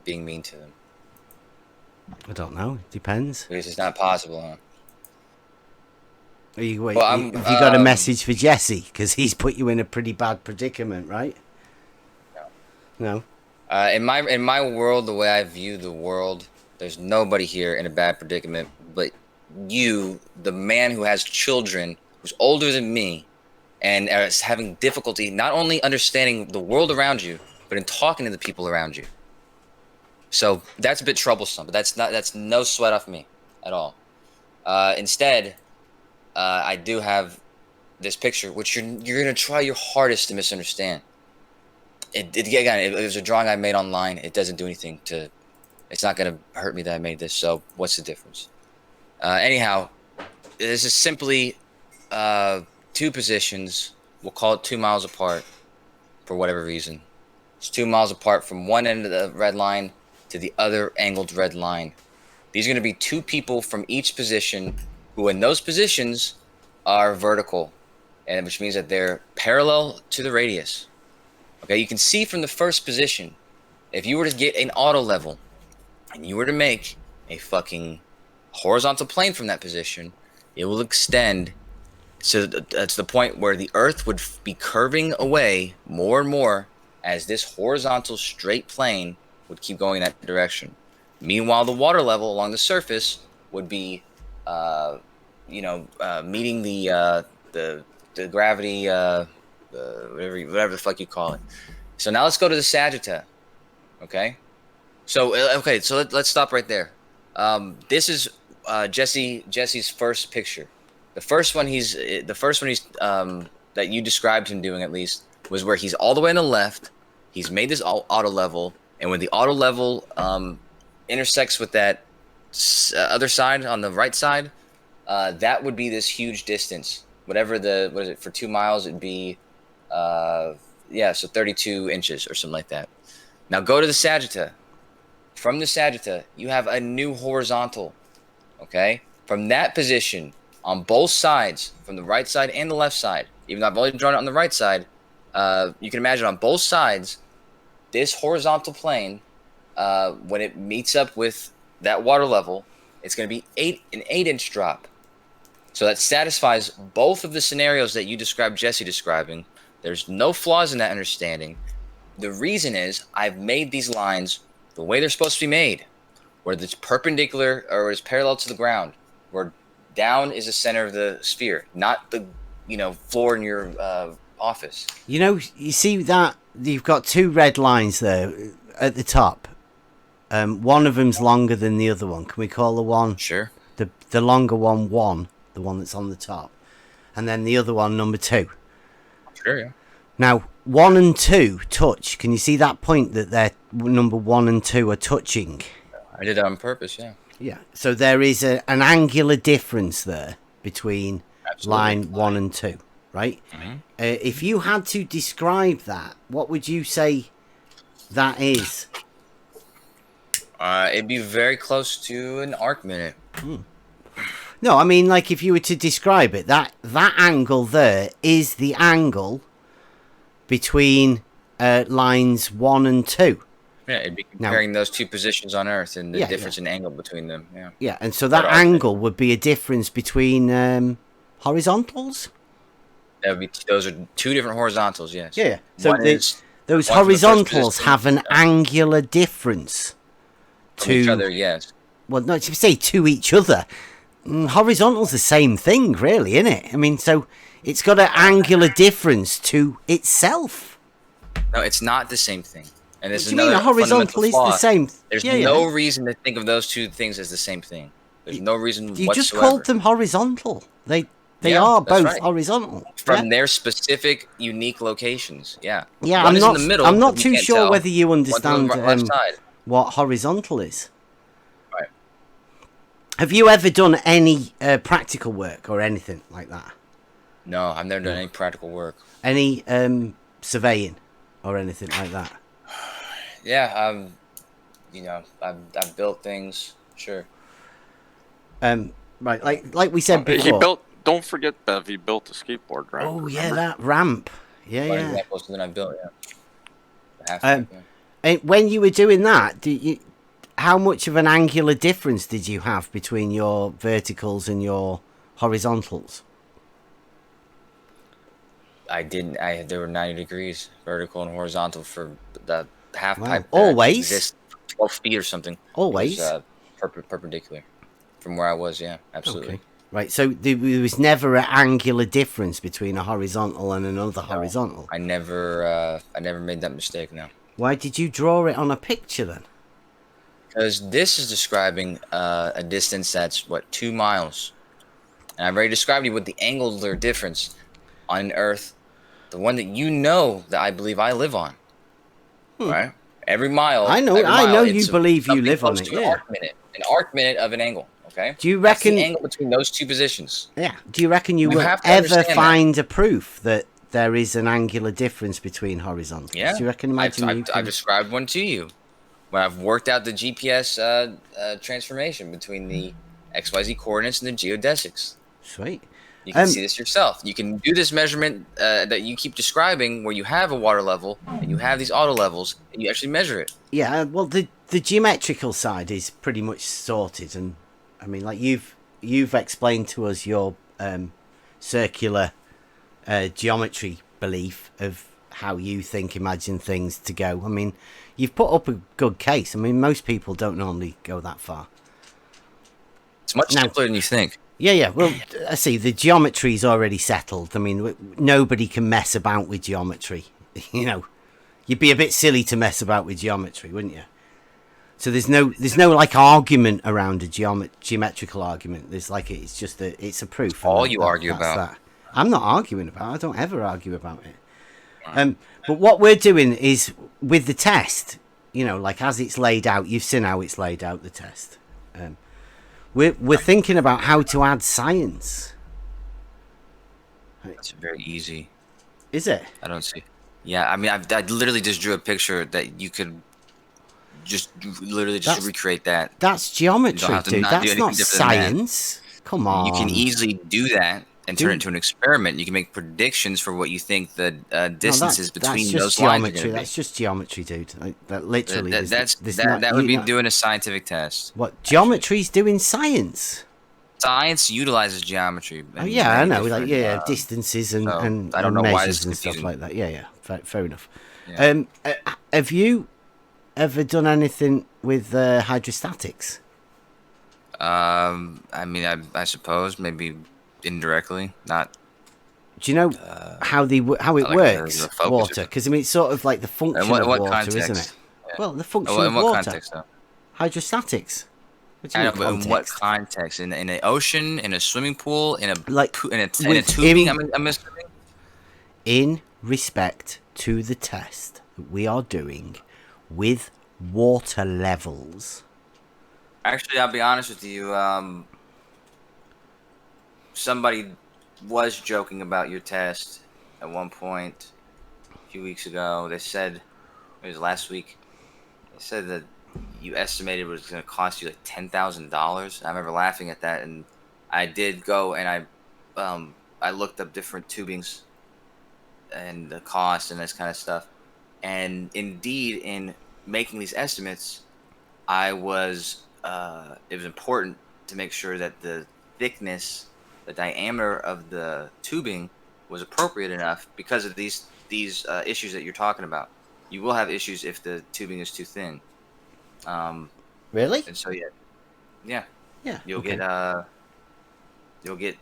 being mean to them? I don't know. It depends. Because it's not possible, huh? Have you got a message for Jesse? Because he's put you in a pretty bad predicament, right? No. In my world, the way I view the world, there's nobody here in a bad predicament, but you, the man who has children, who's older than me, and is having difficulty not only understanding the world around you, but in talking to the people around you. So that's a bit troublesome, but that's no sweat off me at all. Instead, I do have this picture, which you're gonna try your hardest to misunderstand. It was a drawing I made online. It doesn't do anything to. It's not gonna hurt me that I made this. So what's the difference? Anyhow, this is simply two positions. We'll call it 2 miles apart, for whatever reason. It's 2 miles apart from one end of the red line to the other angled red line. These are going to be two people from each position who in those positions are vertical, and which means that they're parallel to the radius. Okay, you can see from the first position, if you were to get an auto level and you were to make a fucking horizontal plane from that position, it will extend to the point where the Earth would be curving away more and more as this horizontal straight plane would keep going in that direction. Meanwhile, the water level along the surface would be, meeting the gravity, whatever the fuck you call it. So now let's go to the Sagitta. Okay. So let's stop right there. This is Jesse's first picture. The first one he's that you described him doing, at least, was where he's all the way on the left. He's made this auto level, and when the auto level intersects with that other side on the right side, that would be this huge distance. What is it for 2 miles? It'd be so 32 inches or something like that. Now go to the Sagitta. From the Sagitta, you have a new horizontal. Okay, from that position on both sides, from the right side and the left side. Even though I've only drawn it on the right side, you can imagine on both sides, this horizontal plane, when it meets up with that water level, it's going to be an 8-inch drop. So that satisfies both of the scenarios that you described Jesse describing. There's no flaws in that understanding. The reason is I've made these lines the way they're supposed to be made, where it's perpendicular or it's parallel to the ground, where down is the center of the sphere, not the floor in your office. You see that you've got two red lines there at the top. One of them's longer than the other one. Can we call the one? Sure. The longer one, the one that's on the top, and then the other one, number 2. Sure. Yeah. Now 1 and 2 touch. Can you see that point that they're number 1 and 2 are touching? I did that on purpose. Yeah. Yeah. So there is an angular difference there between line 1 and 2, right? Mm-hmm. If you had to describe that, what would you say that is? It'd be very close to an arc minute. No, I mean, like, if you were to describe it, that angle there is the angle between lines 1 and 2. Yeah, it'd be comparing those two positions on Earth and the difference in angle between them. Yeah. Yeah, and so that angle would be a difference between horizontals? That would be those are two different horizontals, yes. Yeah. So those horizontals have an angular difference to each other, yes. Well, not to say to each other. Horizontal's the same thing, really, isn't it? I mean, so it's got an angular difference to itself. No, it's not the same thing. And this is another a horizontal is the same. There's no reason to think of those two things as the same thing. There's no reason whatsoever. You just called them horizontal. They are both horizontal. From their specific, unique locations. Yeah. Yeah, One I'm is not. in the middle, I'm not too sure whether you understand left side. What horizontal is. Right. Have you ever done any practical work or anything like that? No, I've never done any practical work. Any surveying or anything like that? Yeah, I've built things. Sure. Right, like we said before. He built. Don't forget, Bev. He built a skateboard ramp. Oh yeah, that ramp. Yeah. Examples that I built. Yeah. And when you were doing that, how much of an angular difference did you have between your verticals and your horizontals? I didn't. There were 90 degrees vertical and horizontal for the half Wow. pipe. Always? Exists 12 feet or something. Always? It was, perpendicular from where I was. Yeah, absolutely. Okay. Right. So there was never an angular difference between a horizontal and another horizontal. I never made that mistake. No. Why did you draw it on a picture then? Because this is describing a distance that's 2 miles, and I've already described to you what the angular difference on Earth, the one that that I believe I live on, right? Every mile. I know you believe you live on it. Yeah. An arc minute of an angle. Okay. Do you reckon the angle between those two positions? Yeah. Do you reckon you will ever find a proof that there is an angular difference between horizontals? Yeah. Do you reckon? I've described one to you. When I've worked out the GPS transformation between the XYZ coordinates and the geodesics. Sweet. You can see this yourself. You can do this measurement that you keep describing where you have a water level and you have these auto levels and you actually measure it. Yeah, well, the geometrical side is pretty much sorted. And, I mean, like, you've explained to us your circular geometry belief of how you imagine things to go. I mean, you've put up a good case. I mean, most people don't normally go that far. It's much simpler than you think. Yeah. Well, I see. The geometry's already settled. I mean, nobody can mess about with geometry. You know, you'd be a bit silly to mess about with geometry, wouldn't you? So there's no like argument around a geometrical argument. There's like it's just it's a proof. All you argue about. That. I'm not arguing about it. I don't ever argue about it. But what we're doing is with the test, you know, like as it's laid out, you've seen how it's laid out, the test. We're thinking about how to add science. It's very easy. Is it? I don't see. Yeah, I mean, I literally just drew a picture that you could just literally recreate that. That's geometry, dude. That's not science. Come on. You can easily do that and turn it into an experiment. You can make predictions for what you think the distances between those lines are going to be. That's just geometry, dude. That literally. That would be doing a scientific test. What geometry's doing science? Science utilizes geometry. Oh yeah, I know. Like distances and I don't know why measures and stuff like that. Yeah. Fair enough. Yeah. Have you ever done anything with hydrostatics? I mean, I suppose maybe indirectly, not. Do you know how it works? Water, because I mean, it's sort of like the function of water, context? Isn't it? Yeah. Well, the function in of what water. Context, though? Hydrostatics. I know, but in what context? In an ocean, in a swimming pool, in a tubing? I'm assuming. In respect to the test that we are doing with water levels. Actually, I'll be honest with you. Somebody was joking about your test at one point a few weeks ago. They said, it was last week, they said that you estimated it was going to cost you like $10,000. I remember laughing at that, and I did go and I looked up different tubings and the cost and this kind of stuff. And indeed, in making these estimates, it was important to make sure that the thickness, the diameter of the tubing was appropriate enough because of these issues that you're talking about. You will have issues if the tubing is too thin. Really? And so yeah. You'll okay. get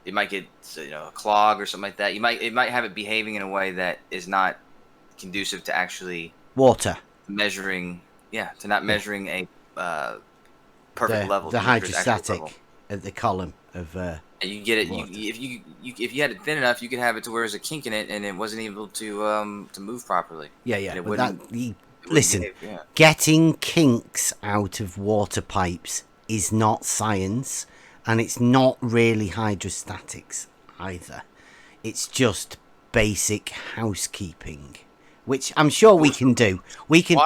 it might get a clog or something like that. It might have it behaving in a way that is not conducive to actually water measuring. Yeah, to not measuring a perfect level. The hydrostatic at the column of. You get it. If you had it thin enough, you could have it to where there's a kink in it, and it wasn't able to move properly. Yeah. Listen, getting kinks out of water pipes is not science, and it's not really hydrostatics either. It's just basic housekeeping, which I'm sure we can do. We can,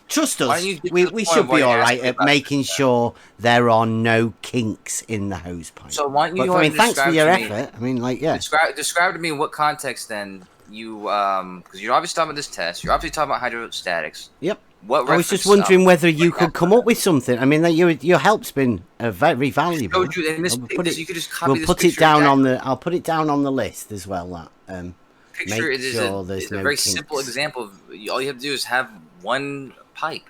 trust us. We should be all right at making sure there are no kinks in the hose pipe. So why don't you? Thanks for your effort. I mean, describe to me in what context then you because you're obviously talking about this test. You're obviously talking about hydrostatics. Yep. What I was just wondering whether you could come up with something. I mean, that your help's been very valuable. You could just copy we'll put it down on the. I'll put it down on the list as well. That picture is a very simple example of all you have to do is have one pipe,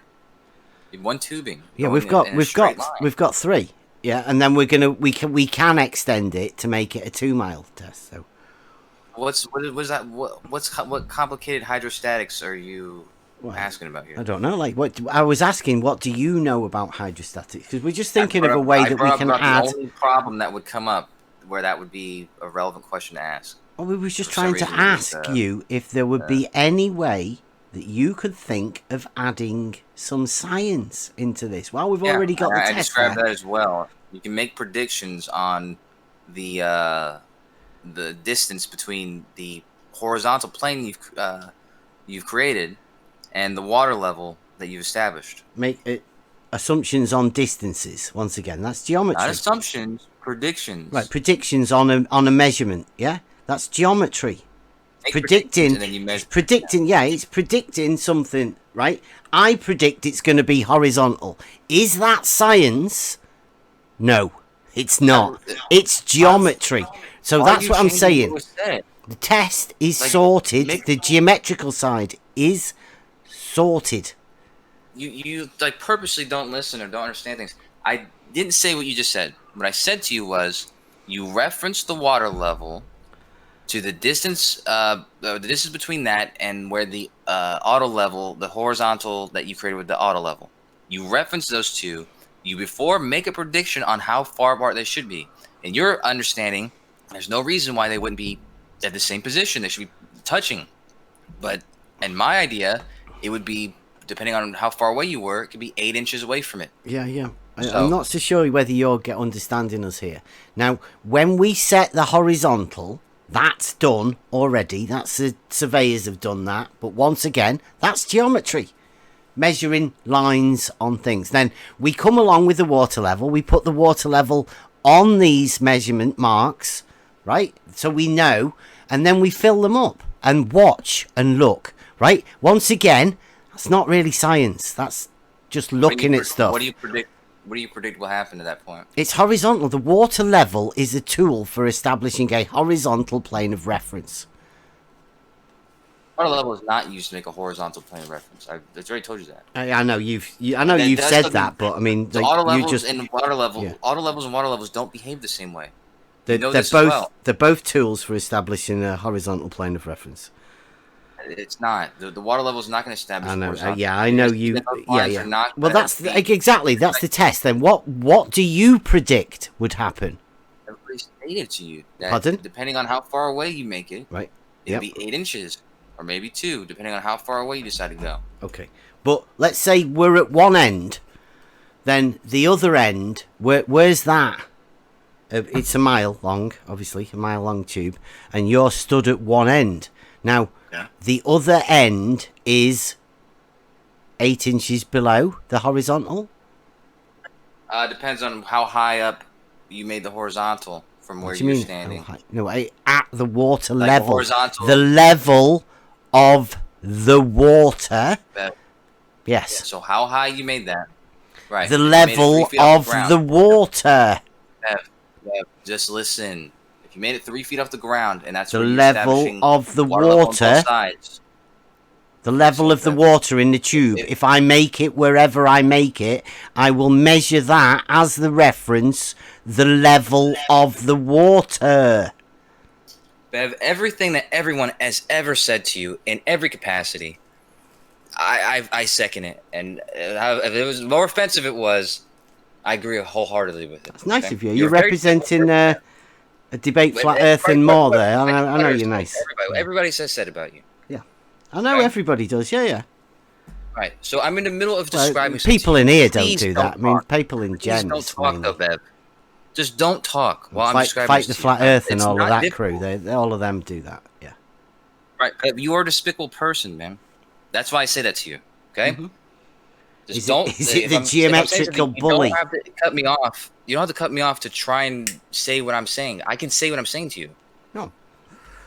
one tubing. Yeah, we've got 3. Yeah, and then we can extend it to make it a 2-mile test. So, what complicated hydrostatics are you asking about here? I don't know. Like, what I was asking, what do you know about hydrostatics? Because we're just thinking of a way that we can add. The only problem that would come up where that would be a relevant question to ask. Well, we were just trying to ask you if there would be any way that you could think of adding some science into this. Well, we've already got the test. I described that as well. You can make predictions on the distance between the horizontal plane you've created and the water level that you've established. Make assumptions on distances. Once again, that's geometry. Not assumptions, predictions. Right, predictions on a measurement. Yeah, that's geometry. Predicting, it's predicting something, right? I predict it's going to be horizontal. Is that science? No, it's not. It's geometry. So that's what I'm saying. The test is sorted. The geometrical side is sorted. You like purposely don't listen or don't understand things. I didn't say what you just said. What I said to you was you referenced the water level to the distance between that and where the auto level, the horizontal that you created with the auto level. You reference those two. You before make a prediction on how far apart they should be. In your understanding, there's no reason why they wouldn't be at the same position. They should be touching. But in my idea, it would be, depending on how far away you were, it could be 8 inches away from it. Yeah. I'm not so sure whether you're understanding us here. Now, when we set the horizontal, that's done already. That's the surveyors have done that. But once again, that's geometry. Measuring lines on things. Then we come along with the water level. We put the water level on these measurement marks, right? So we know. And then we fill them up and watch and look, right? Once again, that's not really science. That's just looking at stuff. What do you predict? What do you predict will happen at that point? It's horizontal. The water level is a tool for establishing a horizontal plane of reference. Water level is not used to make a horizontal plane of reference. I've already told you that. I know you've said that, but I mean, so auto levels and water level, auto levels and water levels don't behave the same way. They're both tools for establishing a horizontal plane of reference. It's not. The water level is not going to establish. I know. Horizontal. I know you. Yeah. Well, that's exactly that's the test. Then what do you predict would happen? Everybody stated to you that Pardon? Depending on how far away you make it, right? It'll be 8 inches or maybe 2, depending on how far away you decide to go. Okay, but let's say we're at one end, then the other end. Where's that? It's a mile long, obviously, a mile long tube, and you're stood at one end. Now, the other end is 8 inches below the horizontal. Depends on how high up you made the horizontal from where you're standing. No, at the water level. The level of the water. Yes. Yeah, so how high you made that? Right. The level of the water. Bev, just listen. If you made it 3 feet off the ground, and that's the level of the water. The level of the water in the tube. If I make it wherever I make it, I will measure that as the reference, the level of the water. Bev, everything that everyone has ever said to you in every capacity, I second it. And if it was more offensive it was, I agree wholeheartedly with it. It's nice of you. You're representing a debate flat earth and more there. I know you're nice. Everybody says that about you. Yeah. I know everybody does. Yeah. Right. So I'm in the middle of describing people in here don't do that. I mean, people in gen. Don't talk though, Bev. Just don't talk while I'm describing. Fight the flat earth and all of that crew. All of them do that. Yeah. Right. But you are a despicable person, man. That's why I say that to you. Okay. Mm-hmm. Is it the geometrical bully? You don't have to cut me off. You don't have to cut me off to try and say what I'm saying. I can say what I'm saying to you. No.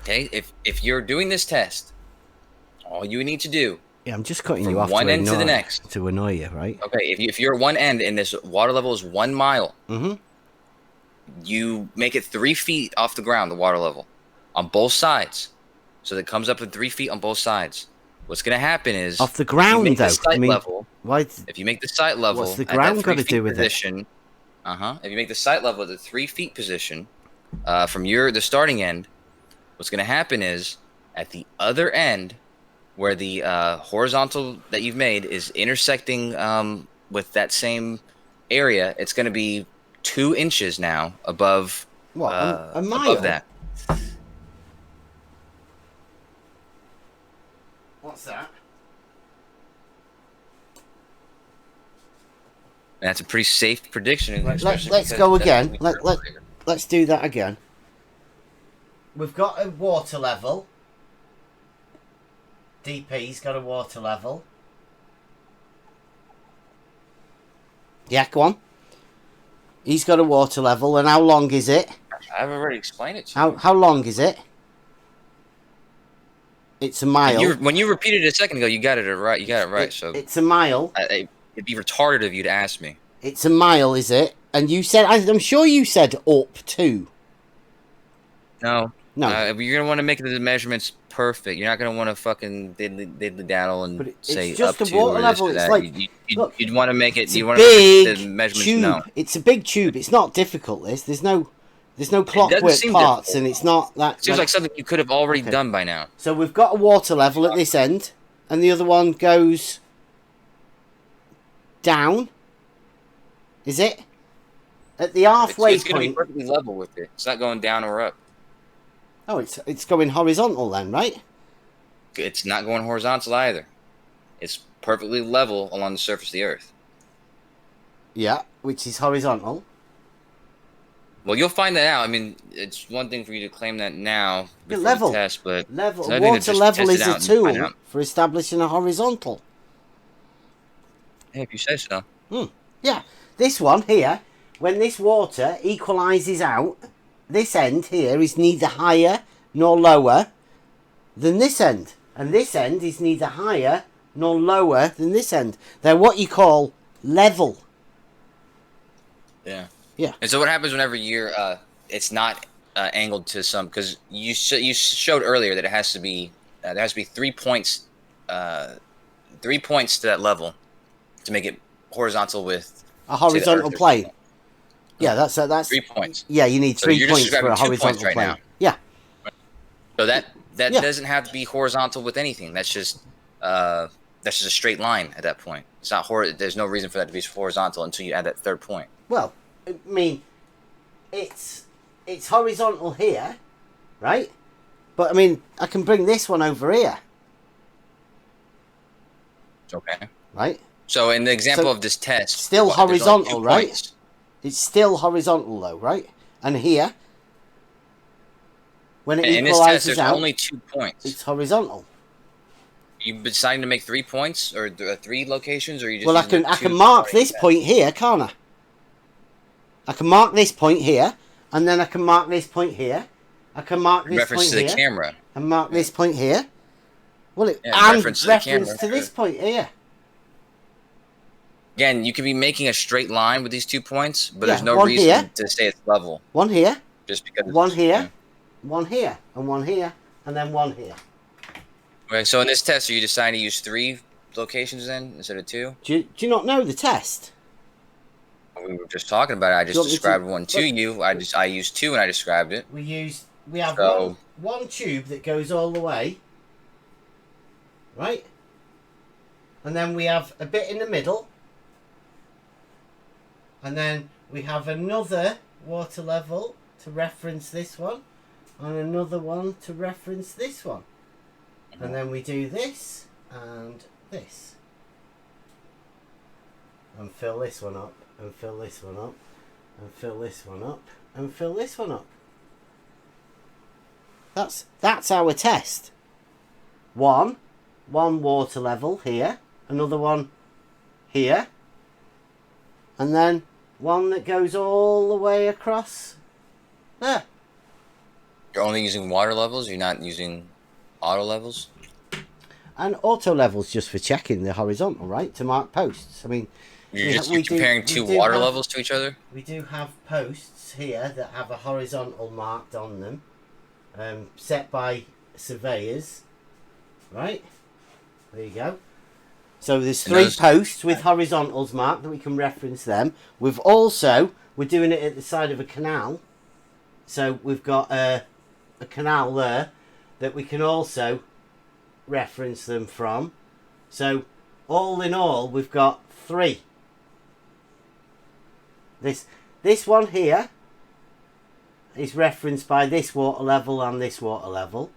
Okay, if you're doing this test, all you need to do. Yeah, I'm just cutting from you off one to end to the annoy, next to annoy you, right? Okay, if you're at one end and this water level is 1 mile, you make it 3 feet off the ground, the water level, on both sides, so that it comes up at 3 feet on both sides. What's going to happen is off the ground, if you make though. the site level, if you make the site level, what's the ground got to do with position, it? If you make the site level at the 3 feet position, from the starting end, what's going to happen is at the other end, where the horizontal that you've made is intersecting with that same area, it's going to be 2 inches now above a mile? above that. What's that? That's a pretty safe prediction. Let's go again. Let's do that again. We've got a water level. DP's got a water level. Yeah, go on. He's got a water level, and how long is it? I've already explained it to you. How long is it? It's a mile. When you repeated it a second ago, you got it right. You got it right. So it's a mile. It'd be retarded of you to ask me. It's a mile, is it? And you said, I'm sure you said up to. No. No. You're gonna want to make the measurements perfect. You're not gonna want to fucking diddly daddle and say it's just up a to water or level. this or It's that. like You'd want to make it. It's you a want to make big the measurements tube. known. It's a big tube. It's not difficult. There's no clockwork parts, difficult. and it's not that. It seems like something you could have already done by now. So we've got a water level at this end, and the other one goes down. Is it? At the halfway it's going to be point. perfectly level with it. It's not going down or up. Oh, it's going horizontal then, right? It's not going horizontal either. It's perfectly level along the surface of the Earth. Yeah, which is horizontal. Well, you'll find that out. I mean, it's one thing for you to claim that now before level. the test, but Level. Water level is a tool for establishing a horizontal. Hey, if you say so. Yeah, this one here, when this water equalises out, this end here is neither higher nor lower than this end. And this end is neither higher nor lower than this end. They're what you call level. Yeah. Yeah. And so what happens whenever you're, it's not angled to some, because you showed earlier that it has to be, there has to be 3 points, 3 points to that level to make it horizontal with a horizontal plane. Yeah, that's 3 points. Yeah, you need 3 points for a horizontal plane. Now. Yeah. So that doesn't have to be horizontal with anything. That's just a straight line at that point. It's not there's no reason for that to be horizontal until you add that 3rd point. Well, I mean, it's horizontal here, right? But I mean, I can bring this one over here. Okay. Right. So in the example of this test, still horizontal, right? Points. It's still horizontal though, right? And here, when it in equalizes this test, there's only 2 points. It's horizontal. You deciding to make 3 points or 3 locations, or you just? Well, I can mark this point here, can't I? I can mark this point here, and then I can mark this point here. I can mark this reference point to the here, camera. and mark this point here. Well, reference to this point here. Again, you could be making a straight line with these 2 points, but there's no reason to say it's level. One here. Just because. One here, one here, and one here, and then one here. Okay, so in this test, are you deciding to use 3 locations then instead of 2? Do you not know the test? We were just talking about it. I just described one to you. I used 2 and I described it. We have one tube that goes all the way, right? And then we have a bit in the middle. And then we have another water level to reference this one, and another one to reference this one. And then we do this and this. And fill this one up, and fill this one up, and fill this one up, and fill this one up. That's our test. One water level here, another one here, and then one that goes all the way across there. You're only using water levels? You're not using auto levels? And auto levels just for checking the horizontal, right? To mark posts. I mean, you're comparing two water levels to each other? We do have posts here that have a horizontal marked on them, set by surveyors, right? There you go. So there's 3 posts with horizontals marked that we can reference them. We're doing it at the side of a canal. So we've got a canal there that we can also reference them from. So all in all, we've got 3. This one here is referenced by this water level and this water level.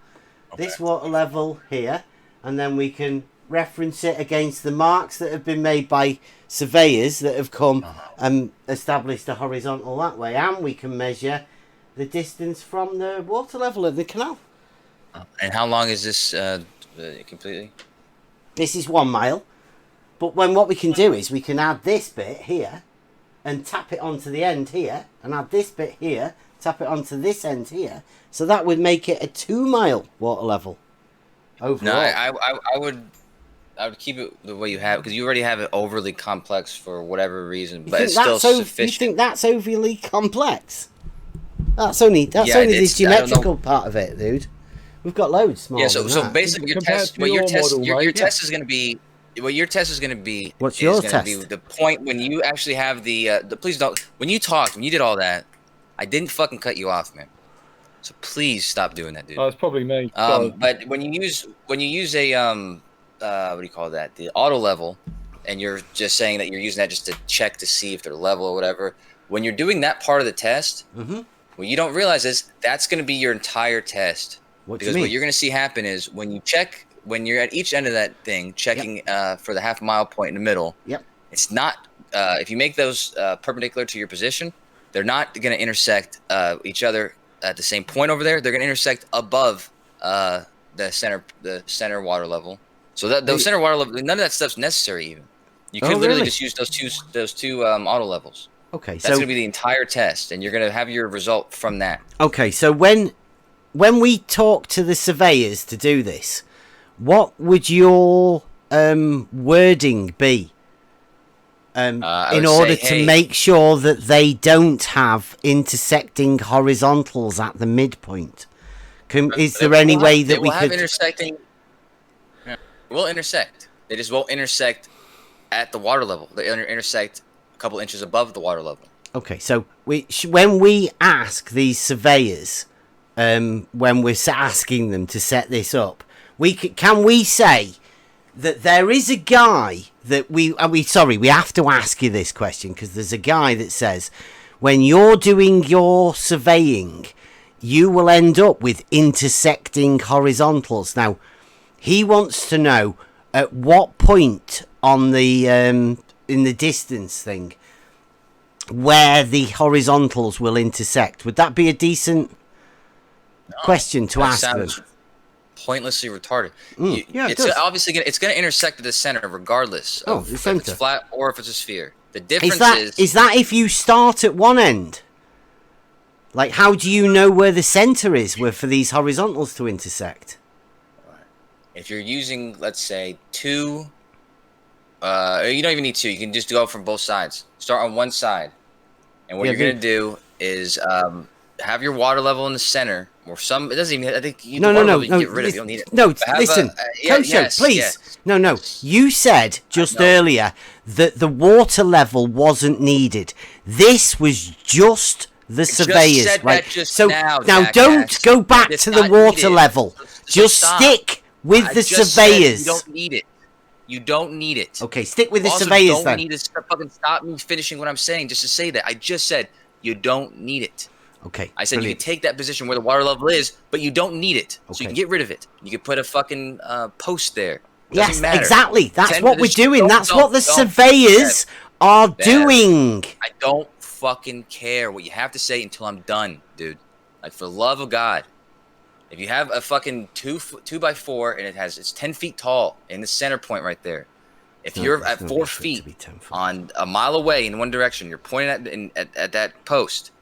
Okay. This water level here, and then we can reference it against the marks that have been made by surveyors that have come and established a horizontal that way, and we can measure the distance from the water level of the canal. And how long is this completely? This is 1 mile, but what we can do is we can add this bit here and tap it onto the end here, and add this bit here, tap it onto this end here, so that would make it a 2 mile water level overall. No, I would keep it the way you have it, because you already have it overly complex for whatever reason, but it's still sufficient. You think that's overly complex? That's only the geometrical part of it, dude. We've got loads smaller. Yeah, so basically your test is going to be what your test is going to be. What's your test? Be the point when you actually have the please don't, when you talked, when you did all that, I didn't fucking cut you off, man. So please stop doing that, dude. Oh, it's probably me. But when you use a what do you call that? The auto level, and you're just saying that you're using that just to check to see if they're level or whatever. When you're doing that part of the test, what you don't realize is that's going to be your entire test. What you're going to see happen is when you're at each end of that thing, checking for the half mile point in the middle. Yep. It's not if you make those perpendicular to your position, they're not going to intersect each other at the same point over there. They're going to intersect above the center water level. So that the center water level, none of that stuff's necessary even. You could literally just use those two auto levels. Okay, that's going to be the entire test, and you're going to have your result from that. Okay, so when we talk to the surveyors to do this, what would your wording be in order to make sure that they don't have intersecting horizontals at the midpoint? Is there any way that we could... intersecting... Yeah, will intersect. They just won't intersect at the water level. They intersect a couple inches above the water level. Okay, so when we ask these surveyors, when we're asking them to set this up, can we say that there is a guy that we have to ask you this question, because there's a guy that says when you're doing your surveying, you will end up with intersecting horizontals. Now, he wants to know at what point on the in the distance thing where the horizontals will intersect. Would that be a decent question to ask them? Pointlessly retarded. It's obviously going to intersect at the center regardless of if it's flat or if it's a sphere. The difference is that if you start at one end, like how do you know where the center is for these horizontals to intersect? If you're using, let's say, 2, you don't even need 2. You can just go from both sides. Start on one side, and what you're going to do is have your water level in the center. Or some, it doesn't even, I think you no, get rid of it. You don't need it. No, listen, Kosho, please. Yes. No. You said just earlier that the water level wasn't needed. This was just the surveyors, right? So now don't go back to the water level. Just stick with the surveyors. You don't need it. You don't need it. Okay, stick with the surveyors then. You don't need to fucking stop me finishing what I'm saying just to say that. I just said you don't need it. Okay. I said you can take that position where the water level is, but you don't need it. Okay. So you can get rid of it. You can put a fucking post there. Yes, exactly. That's what we're doing. That's what the surveyors are doing. I don't fucking care what you have to say until I'm done, dude. Like, for the love of God. If you have a fucking 2x4 and it's 10 feet tall in the center point right there. If you're at 4 feet on a mile away in one direction, you're pointing at that post.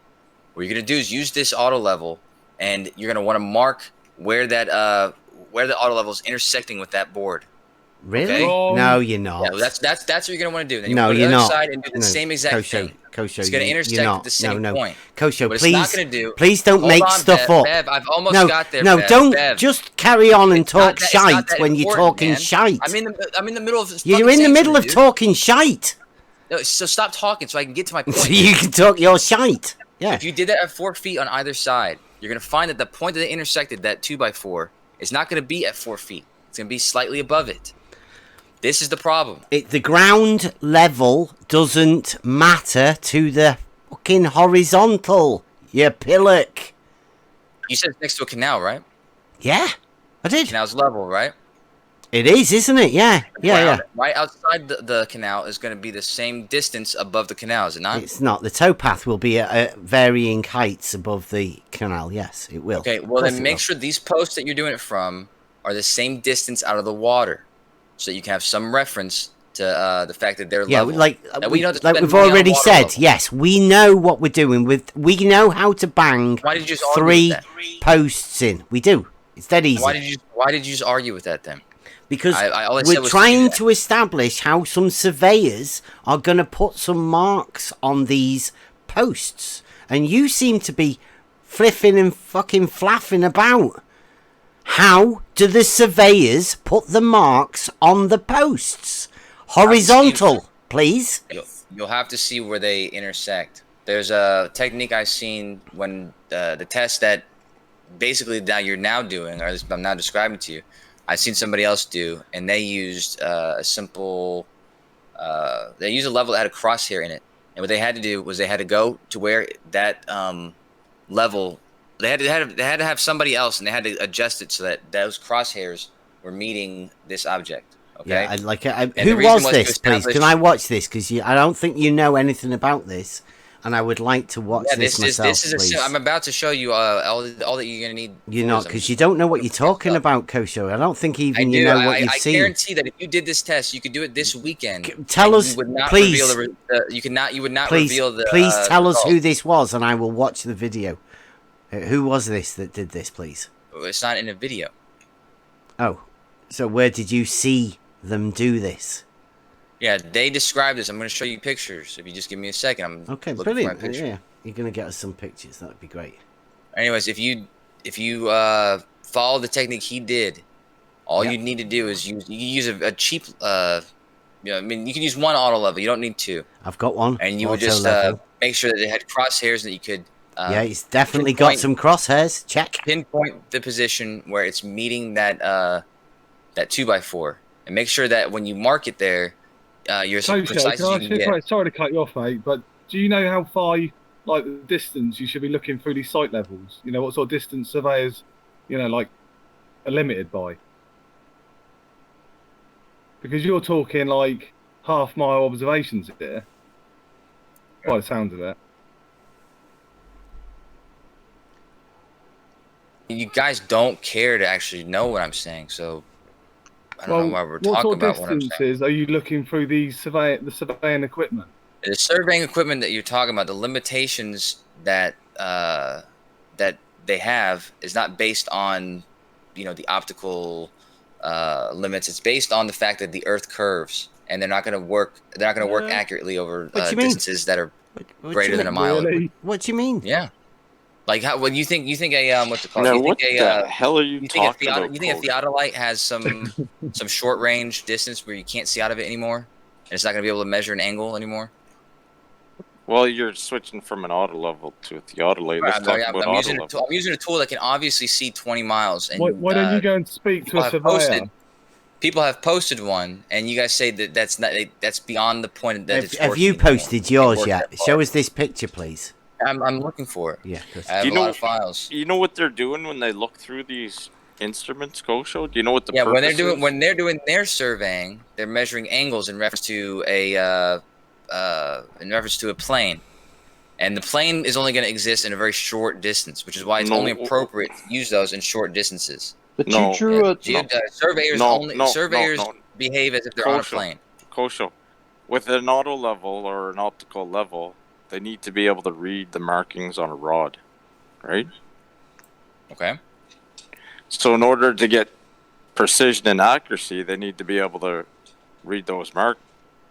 What you're going to do is use this auto level and you're going to want to mark where that where the auto level is intersecting with that board. Really? Okay? No, you're not. Yeah, that's what you're going to want to do. Then you No, go to you're the other not. side and do the same exact thing. Kosho, it's going to intersect at the same point. Kosho, what please, it's not going to do, please don't hold make on, stuff Bev, up. Bev, I've almost no, got there. no, Bev, don't Bev. just carry on and talk It's not shite when you're talking man. shite. I'm in the middle of. You're in the middle of talking shite. No, so stop talking so I can get to my point. So you can talk your shite. Yeah. If you did that at 4 feet on either side, you're going to find that the point that they intersected, that 2x4, is not going to be at 4 feet. It's going to be slightly above it. This is the problem. The ground level doesn't matter to the fucking horizontal, you pillock. You said it's next to a canal, right? Yeah, I did. The canal's level, right? It is, isn't it? Yeah, yeah. Right outside the canal is going to be the same distance above the canal, is it not? It's not. The towpath will be at varying heights above the canal. Yes, it will. Okay, well then make sure these posts that you're doing it from are the same distance out of the water, so that you can have some reference to the fact that they're level. Like we've already said, level. Yes, we know what we're doing. We know how to bang 3 posts in. We do. It's that easy. Why did you just argue with that then? Because we're trying to establish how some surveyors are going to put some marks on these posts. And you seem to be flipping and fucking flapping about. How do the surveyors put the marks on the posts? Horizontal, please. You'll have to see where they intersect. There's a technique I've seen when the test that basically you're now doing, or I'm now describing to you, I've seen somebody else do, and they used a simple, they used a level that had a crosshair in it. And what they had to do was they had to go to where that level, they had to have somebody else, and they had to adjust it so that those crosshairs were meeting this object. Okay. Yeah, who was this, please? Can I watch this? Because I don't think you know anything about this. And I would like to watch this myself, please. I'm about to show you all that you're going to need. You're not, because you don't know what you're talking about, Kosho. I don't think even you know what you've seen. I guarantee that if you did this test, you could do it this weekend. Tell us, please. You would not reveal the. Please tell us who this was, and I will watch the video. Who was this that did this, please? It's not in a video. Oh, so where did you see them do this? Yeah, they described this. I'm going to show you pictures. If you just give me a second, okay, brilliant. Yeah, you're going to get us some pictures. That would be great. Anyways, if you follow the technique he did, all you need to do is use a cheap. I mean, you can use one auto level. You don't need 2. I've got one. And you would just make sure that it had crosshairs and that you could. Yeah, it's definitely got some crosshairs. Check. Pinpoint the position where it's meeting that 2x4, and make sure that when you mark it there. You're so precise as you can get. Sorry to cut you off, mate, but do you know how far, the distance you should be looking through these site levels? You know, what sort of distance surveyors, are limited by? Because you're talking, half-mile observations here. By the sound of it. You guys don't care to actually know what I'm saying, so... I don't know why we're talking about what I'm saying. What distances are you looking through the surveying equipment? The surveying equipment that you're talking about, the limitations that that they have is not based on, the optical limits. It's based on the fact that the Earth curves, and they're not going to work. They're not going to work accurately over distances that are greater than a mile. Really? What do you mean? Yeah. Like how? When you think a what's it called? No, what the hell are you talking about? You think a theodolite has some short range distance where you can't see out of it anymore, and it's not going to be able to measure an angle anymore? Well, you're switching from an auto level to a theodolite. I'm using a tool that can obviously see 20 miles. And why don't you go and speak to a surveyor? People have posted one, and you guys say that's beyond the point that it's. Have you posted yours yet? Show us this picture, please. I'm looking for it. Yeah, I have a lot of files. You know what they're doing when they look through these instruments, Kosho? Do you know what the purpose is? when they're doing their surveying, they're measuring angles in reference to a plane, and the plane is only going to exist in a very short distance, which is why it's only appropriate to use those in short distances. But surveyors behave as if they're on a plane. Kosho, with an auto level or an optical level, they need to be able to read the markings on a rod, right? Okay. So in order to get precision and accuracy, they need to be able to read those markings.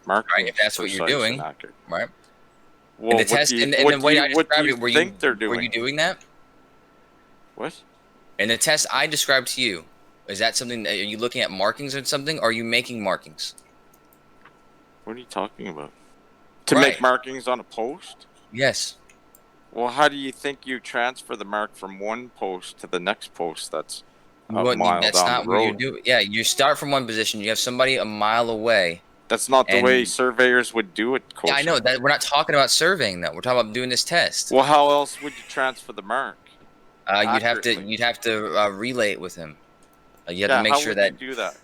Right, if that's what you're doing, right? Well, in the test, and the way I described it, were you doing that? What? In the test I described to you, is that something? Are you looking at markings or something? Or are you making markings? What are you talking about? To make markings on a post? Yes. Well, how do you think you transfer the mark from one post to the next post that's a mile that's down not the what you road? do. Yeah, you start from one position. You have somebody a mile away. That's not the way surveyors would do it, Coach. Yeah, I know that. We're not talking about surveying, though. We're talking about doing this test. Well, how else would you transfer the mark? You'd have to relay it with him. You have to make sure that. How would you do that?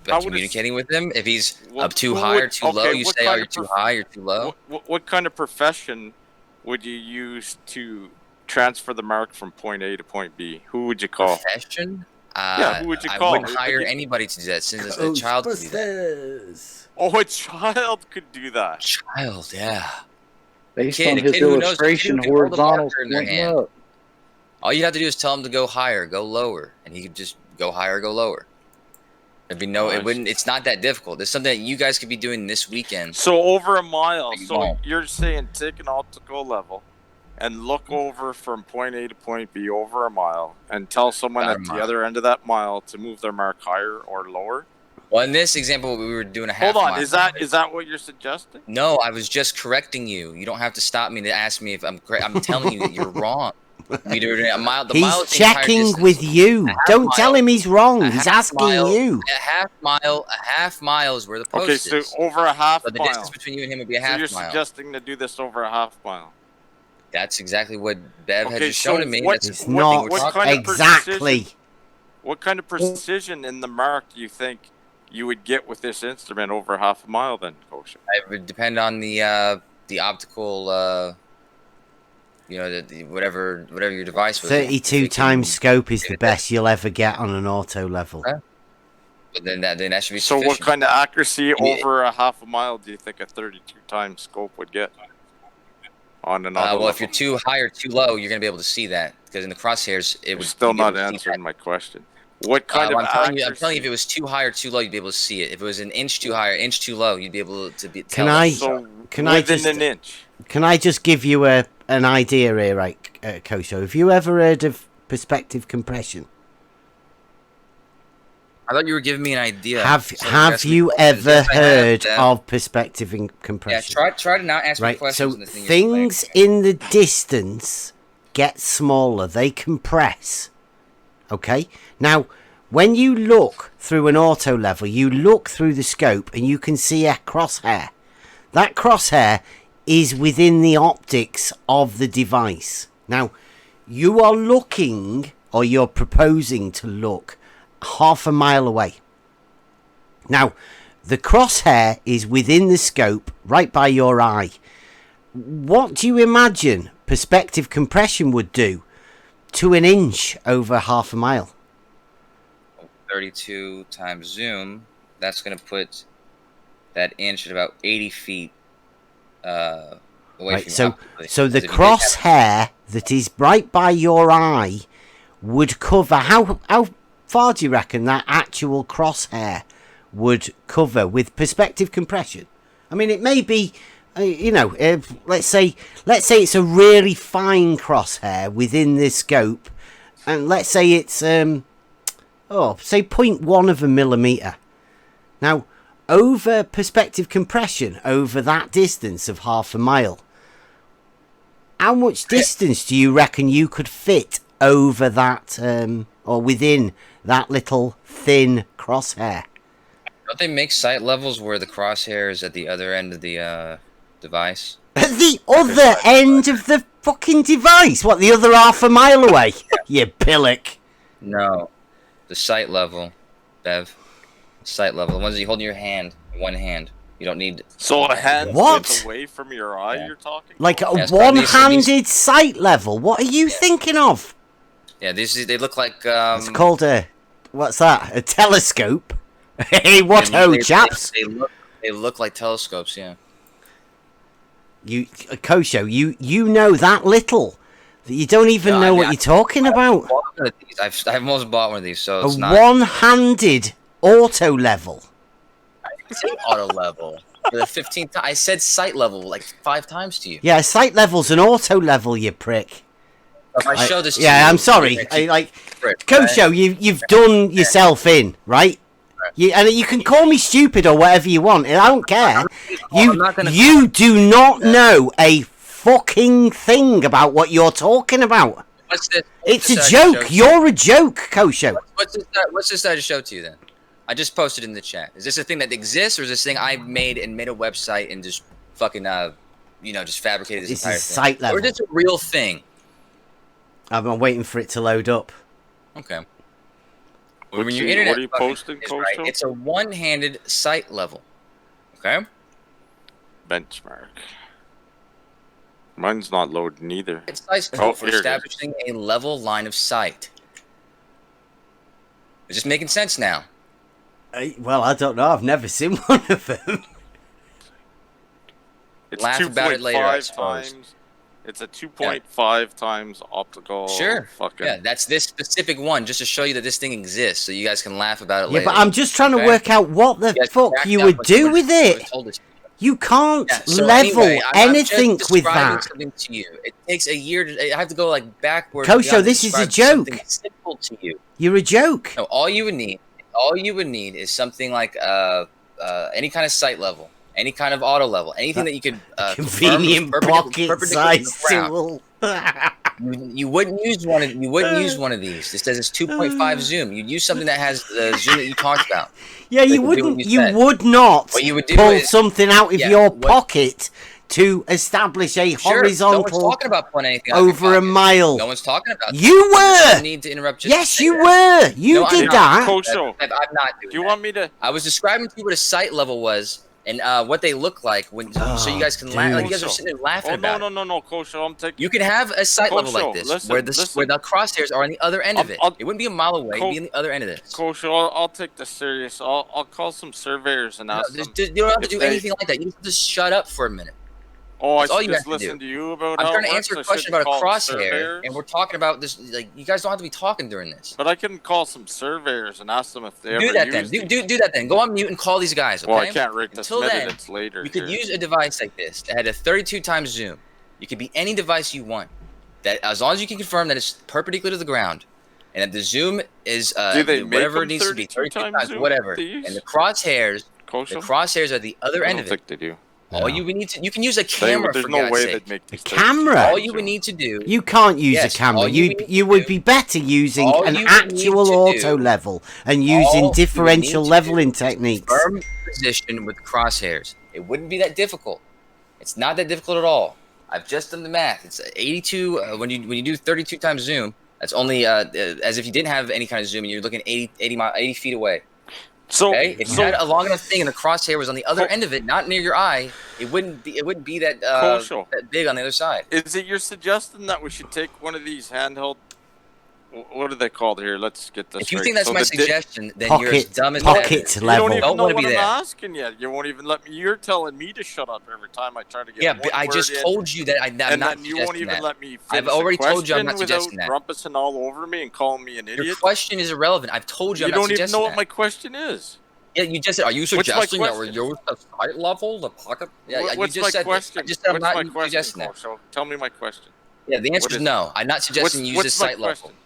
By communicating with him. If he's up too high or too low, you say, "Oh, you're too high or too low." What kind of profession would you use to transfer the mark from point A to point B? Who would you call? Profession? Who would you call? I wouldn't hire anybody to do that. Since it's a child could do that. Oh, a child could do that. Child, yeah. Based on his illustration, horizontal pointing up. All you have to do is tell him to go higher, go lower, and he could just go higher, go lower. There'd be no, it's not that difficult. It's something that you guys could be doing this weekend. So over a mile. So you're saying take an optical level and look over from point A to point B over a mile and tell someone at the other end of that mile to move their mark higher or lower? Well, in this example, we were doing a half mile. Hold on, is that what you're suggesting? No, I was just correcting you. You don't have to stop me to ask me if I'm correct. I'm telling you that you're wrong. We do a mile. The mile is the entire checking distance. with you. Don't tell him he's wrong. He's asking you. A half mile is where the post is. Okay, so over a half mile. The distance between you and him would be a half mile. So you're suggesting to do this over a half mile. That's exactly what Bev had just shown to me. It's not exactly. What kind of precision in the mark do you think you would get with this instrument over half a mile then, Kosher? It would depend on the optical, whatever your device was. 32 times scope is the best you'll ever get on an auto level. But then that should be so sufficient. what kind of accuracy over a half a mile do you think a 32 times scope would get on an auto level? Well, if you're too high or too low, you're going to be able to see that. Because in the crosshairs, it would still not answering my question. What kind of accuracy? I'm telling you, if it was too high or too low, you'd be able to see it. If it was an inch too high or inch too low, you'd be able to tell. Can I just an inch? Can I just give you an idea here, right, Kosho? Have you ever heard of perspective compression? I thought you were giving me an idea. Have you ever heard of perspective compression? Yeah, try to not ask me questions. So things in the distance get smaller. They compress. Okay? Now, when you look through an auto level, you look through the scope and you can see a crosshair. That crosshair is within the optics of the device. Now, you are looking, or you're proposing to look, half a mile away. Now, the crosshair is within the scope, right by your eye. What do you imagine perspective compression would do to an inch over half a mile? 32 times zoom, that's going to put that inch at about 80 feet away from you. So the crosshair that is right by your eye would cover, how far do you reckon that actual crosshair would cover with perspective compression? I mean, it may be, let's say it's a really fine crosshair within this scope, and let's say it's say 0.1 of a millimeter. Now, over perspective compression over that distance of half a mile, how much distance do you reckon you could fit over that, or within that little thin crosshair? Don't they make sight levels where the crosshair is at the other end of the device? At the other end of the fucking device? What, the other half a mile away? You pillock. No. The sight level, Bev. Sight level. The ones that you hold in your hand, one hand. You don't need... So a hand what? Away from your eye, you're talking? Like a one-handed sight level? What are you thinking of? Yeah, they look like... It's called a... What's that? A telescope? Hey, what ho, chaps? They look like telescopes, yeah. Kosho, you know that little. You don't even know what you're talking about. I've almost bought one of these, so it's a not... one-handed auto level. I didn't say auto level. For the 15th time, I said sight level like 5 times to you. Yeah, sight level's an auto level, you prick. If I show this to yeah, you, I'm sorry. Kosho, you've done yourself in, right? And you can call me stupid or whatever you want. I don't care. You do not know a fucking thing about what you're talking about. It's a joke. You're a joke, Kosho. What's this I just showed to you then? I just posted in the chat. Is this a thing that exists, or is this a thing I made a website and just fucking just fabricated this entire thing? Sight level. Or is this a real thing? I'm waiting for it to load up. Okay. When your internet what are you posting, right, it's a one-handed sight level. Okay. Benchmark. Mine's not loading either. It's sight for establishing a level line of sight. Is this making sense now? Well, I don't know. I've never seen one of them. It's Laugh about it later, I suppose. Times. It's a 2.5 times optical. Sure. Fucking... Yeah, that's this specific one, just to show you that this thing exists, so you guys can laugh about it later. Yeah, but I'm just trying to work out what the fuck you would do with it. You can't level anything with that. Something to you. It takes a year to. I have to go like backwards. Kosho, this is a joke. Simple to you. You're a joke. No, all you would need is something like any kind of sight level. Any kind of auto level, anything that you could convenient pocket size tool. You wouldn't use one. You wouldn't use one of these. This says it's 2.5 zoom. You'd use something that has the zoom that you talked about. Yeah, you wouldn't. You would not pull something out of your pocket to establish a horizontal. No one's talking about pulling anything over a mile. No one's talking about that. You were. I need to interrupt. Yes, you were. You did that. I'm not doing. Do you want me to? I was describing to you what a sight level was. And what they look like so you guys can laugh. Like you guys are sitting there laughing about it. No, Kosho, I'm taking. You can have a sight level like this, where the crosshairs are on the other end of it. It wouldn't be a mile away. It'd be on the other end of this. Kosho, I'll take this serious. I'll call some surveyors and ask them. You don't have to do anything like that. You just have to shut up for a minute. Oh, I should just listen to you about. I'm trying to answer a question about a crosshair, and we're talking about this. Like, you guys don't have to be talking during this. But I can call some surveyors and ask them if they do that then. Do that then. Go on mute and call these guys. Okay? Well, I can't rate this. Until then, it's later. You could use a device like this that had a 32 times zoom. You could be any device you want. That as long as you can confirm that it's perpendicular to the ground, and that the zoom is whatever it needs to be, 32 times whatever. And the crosshairs, are the other end of it. I don't think they do. All you would need to, you can use a camera for God's sake. A camera? All you would need to do. You can't use a camera. You would be better using an actual auto level and using differential leveling techniques. Firm position with crosshairs. It wouldn't be that difficult. It's not that difficult at all. I've just done the math. It's 82 when you do 32 times zoom. That's only as if you didn't have any kind of zoom and you're looking 80 feet away. So, if you had a long enough thing and the crosshair was on the other end of it, not near your eye, it wouldn't be that that big on the other side. Is it your suggestion that we should take one of these handheld? What are they called here? Let's get this. If you right. think that's my suggestion, then you're as dumb as pocket level. You don't even know what I'm asking yet. You won't even let me. You're telling me to shut up every time I try to get. Yeah, but I just told you that I'm not. And you won't even let me. I've already told you I'm not suggesting that. Rumpusing all over me and calling me an idiot. Your question is irrelevant. I've told you. You don't even know what my question is. Yeah, you just said, are you suggesting that we're use the sight level, the pocket? Yeah, what's you just my said question? I just said I'm what's not my question, suggesting that. So tell me my question. Yeah, the answer is no. I'm not suggesting you use the sight level. Question?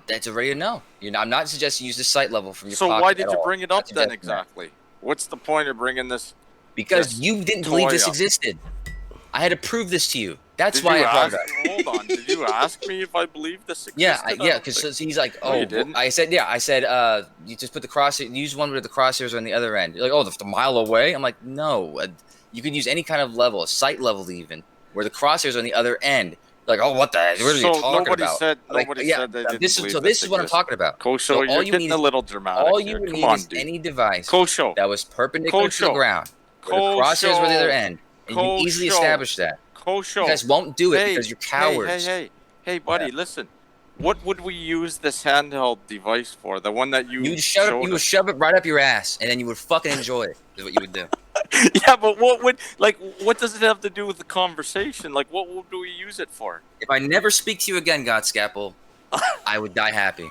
That's already a no. I'm not suggesting you use the sight level from your pocket. So why did you bring it up then exactly? What's the point of bringing this? Because you didn't believe this existed. I had to prove this to you. That's why I brought it up. Hold on. Did you ask me if I believe this existed? Yeah, because he's like, oh, you didn't? I said, you just put the crosshair, use one where the crosshairs are on the other end. You're like, oh, the mile away? I'm like, no. You can use any kind of level, a sight level even, where the crosshairs are on the other end. Like, oh, what the heck? What are you talking about? Nobody said they didn't this is what I'm talking about. Kosho, you're getting a little dramatic. All you would need is any device that was perpendicular to the ground, where the crosshairs were the other end, and you can easily establish that. Kosho. You guys won't do it because you're cowards. Hey, buddy, listen. What would we use this handheld device for? The one that you would shove it right up your ass, and then you would fucking enjoy it. Is what you would do. Yeah, but what does it have to do with the conversation? Like, what do we use it for? If I never speak to you again, Godscapple, I would die happy.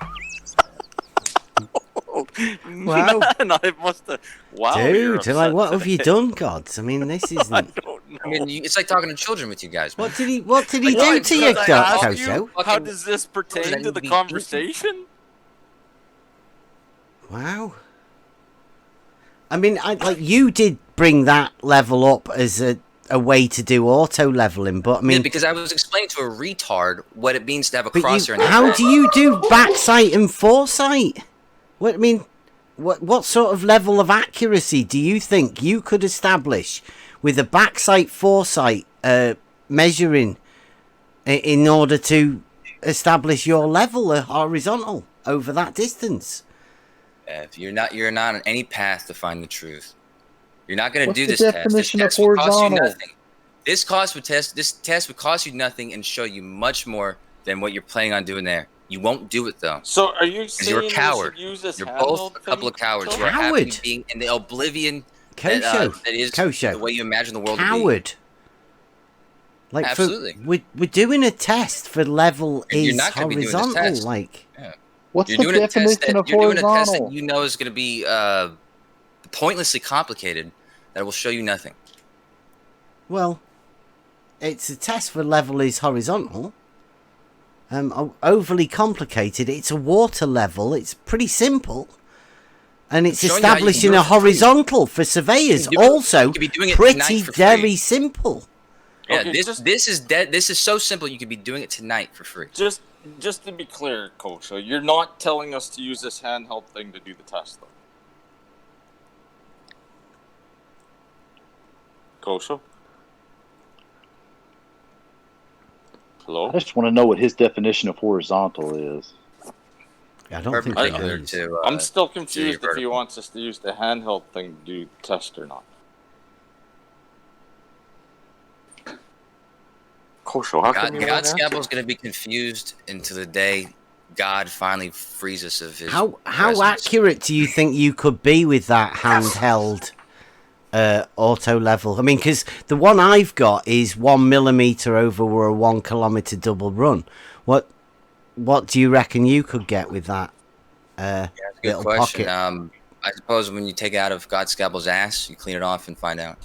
Wow. Man, I must have. Wow, dude, like, what have you done, Gods? I mean, this isn't. I don't know. I mean, it's like talking to children with you guys. Man. What did he do to you, Kosho? How does this pertain to the conversation? Wow. I mean, like, you did bring that level up as a way to do auto leveling, but I mean, yeah, because I was explaining to a retard what it means to have a crosshair. How do you do backsight and foresight? What I mean, what sort of level of accuracy do you think you could establish with a backsight foresight measuring in order to establish your level horizontal over that distance? If you're not on any path to find the truth. You're not going to do this definition test. Of This test would cost you horizontal? nothing. This test would cost you nothing and show you much more than what you're planning on doing there. You won't do it though. So are you saying you're a coward? Use this you're both a couple of cowards. You're happy being in the oblivion that is the way you imagine the world to be. Like, absolutely. We're doing a test for level and is horizontal. Like, what's you're the doing definition of You're doing a test horizontal? that you know is going to be pointlessly complicated. That will show you nothing. Well, it's a test for level is horizontal. Overly complicated. It's a water level. It's pretty simple. And it's establishing a horizontal for surveyors. Also, pretty very simple. Yeah, okay, this is so simple. You could be doing it tonight for free. Just to be clear, Kosho, you're not telling us to use this handheld thing to do the test, though. Kosho? Hello? I just want to know what his definition of horizontal is. I don't think I'm still confused if he wants us to use the handheld thing to do the test or not. Kosho, how come you Godscapple's going to be confused until the day God finally frees us of his. How accurate do you think you could be with that handheld auto level? I mean, because the one I've got is 1 millimeter over a 1 kilometer double run. What do you reckon you could get with that? That's a good question. I suppose when you take it out of Godscapple's ass, you clean it off and find out.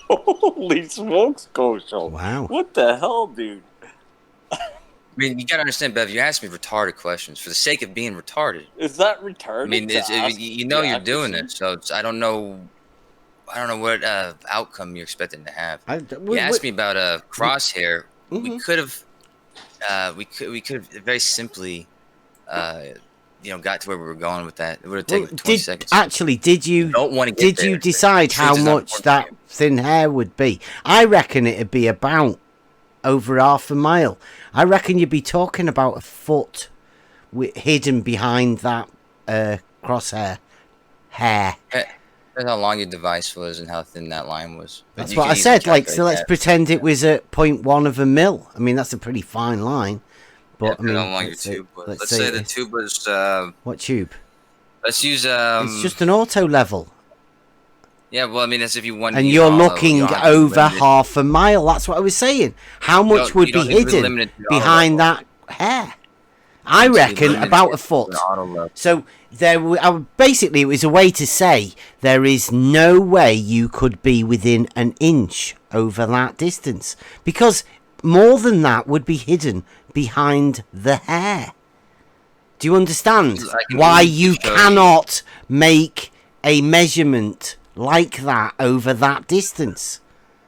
Holy smokes, Kosho. Wow. What the hell, dude? I mean, you gotta understand, Bev. You asked me retarded questions for the sake of being retarded. Is that retarded? I mean, you know you're doing it, so I don't know what outcome you're expecting to have. You asked me about a crosshair. Mm-hmm. We could have very simply, got to where we were going with that. It would have taken 20 seconds. Actually, did you decide how much that thin hair would be? I reckon it'd be about over half a mile. I reckon you'd be talking about a foot hidden behind that crosshair hair. That's how long your device was and how thin that line was. But that's what I said. Like, so let's pretend it was at 0.1 of a mil. I mean, that's a pretty fine line. But I mean, how long your tube was. Let's say the tube was. What tube? Let's use. It's just an auto level. Yeah, well, I mean, that's if you want. And you're looking over half a mile. That's what I was saying. How much would be hidden behind that hair? I reckon about a foot. So basically, it was a way to say there is no way you could be within an inch over that distance, because more than that would be hidden behind the hair. Do you understand why you cannot make a measurement like that over that distance?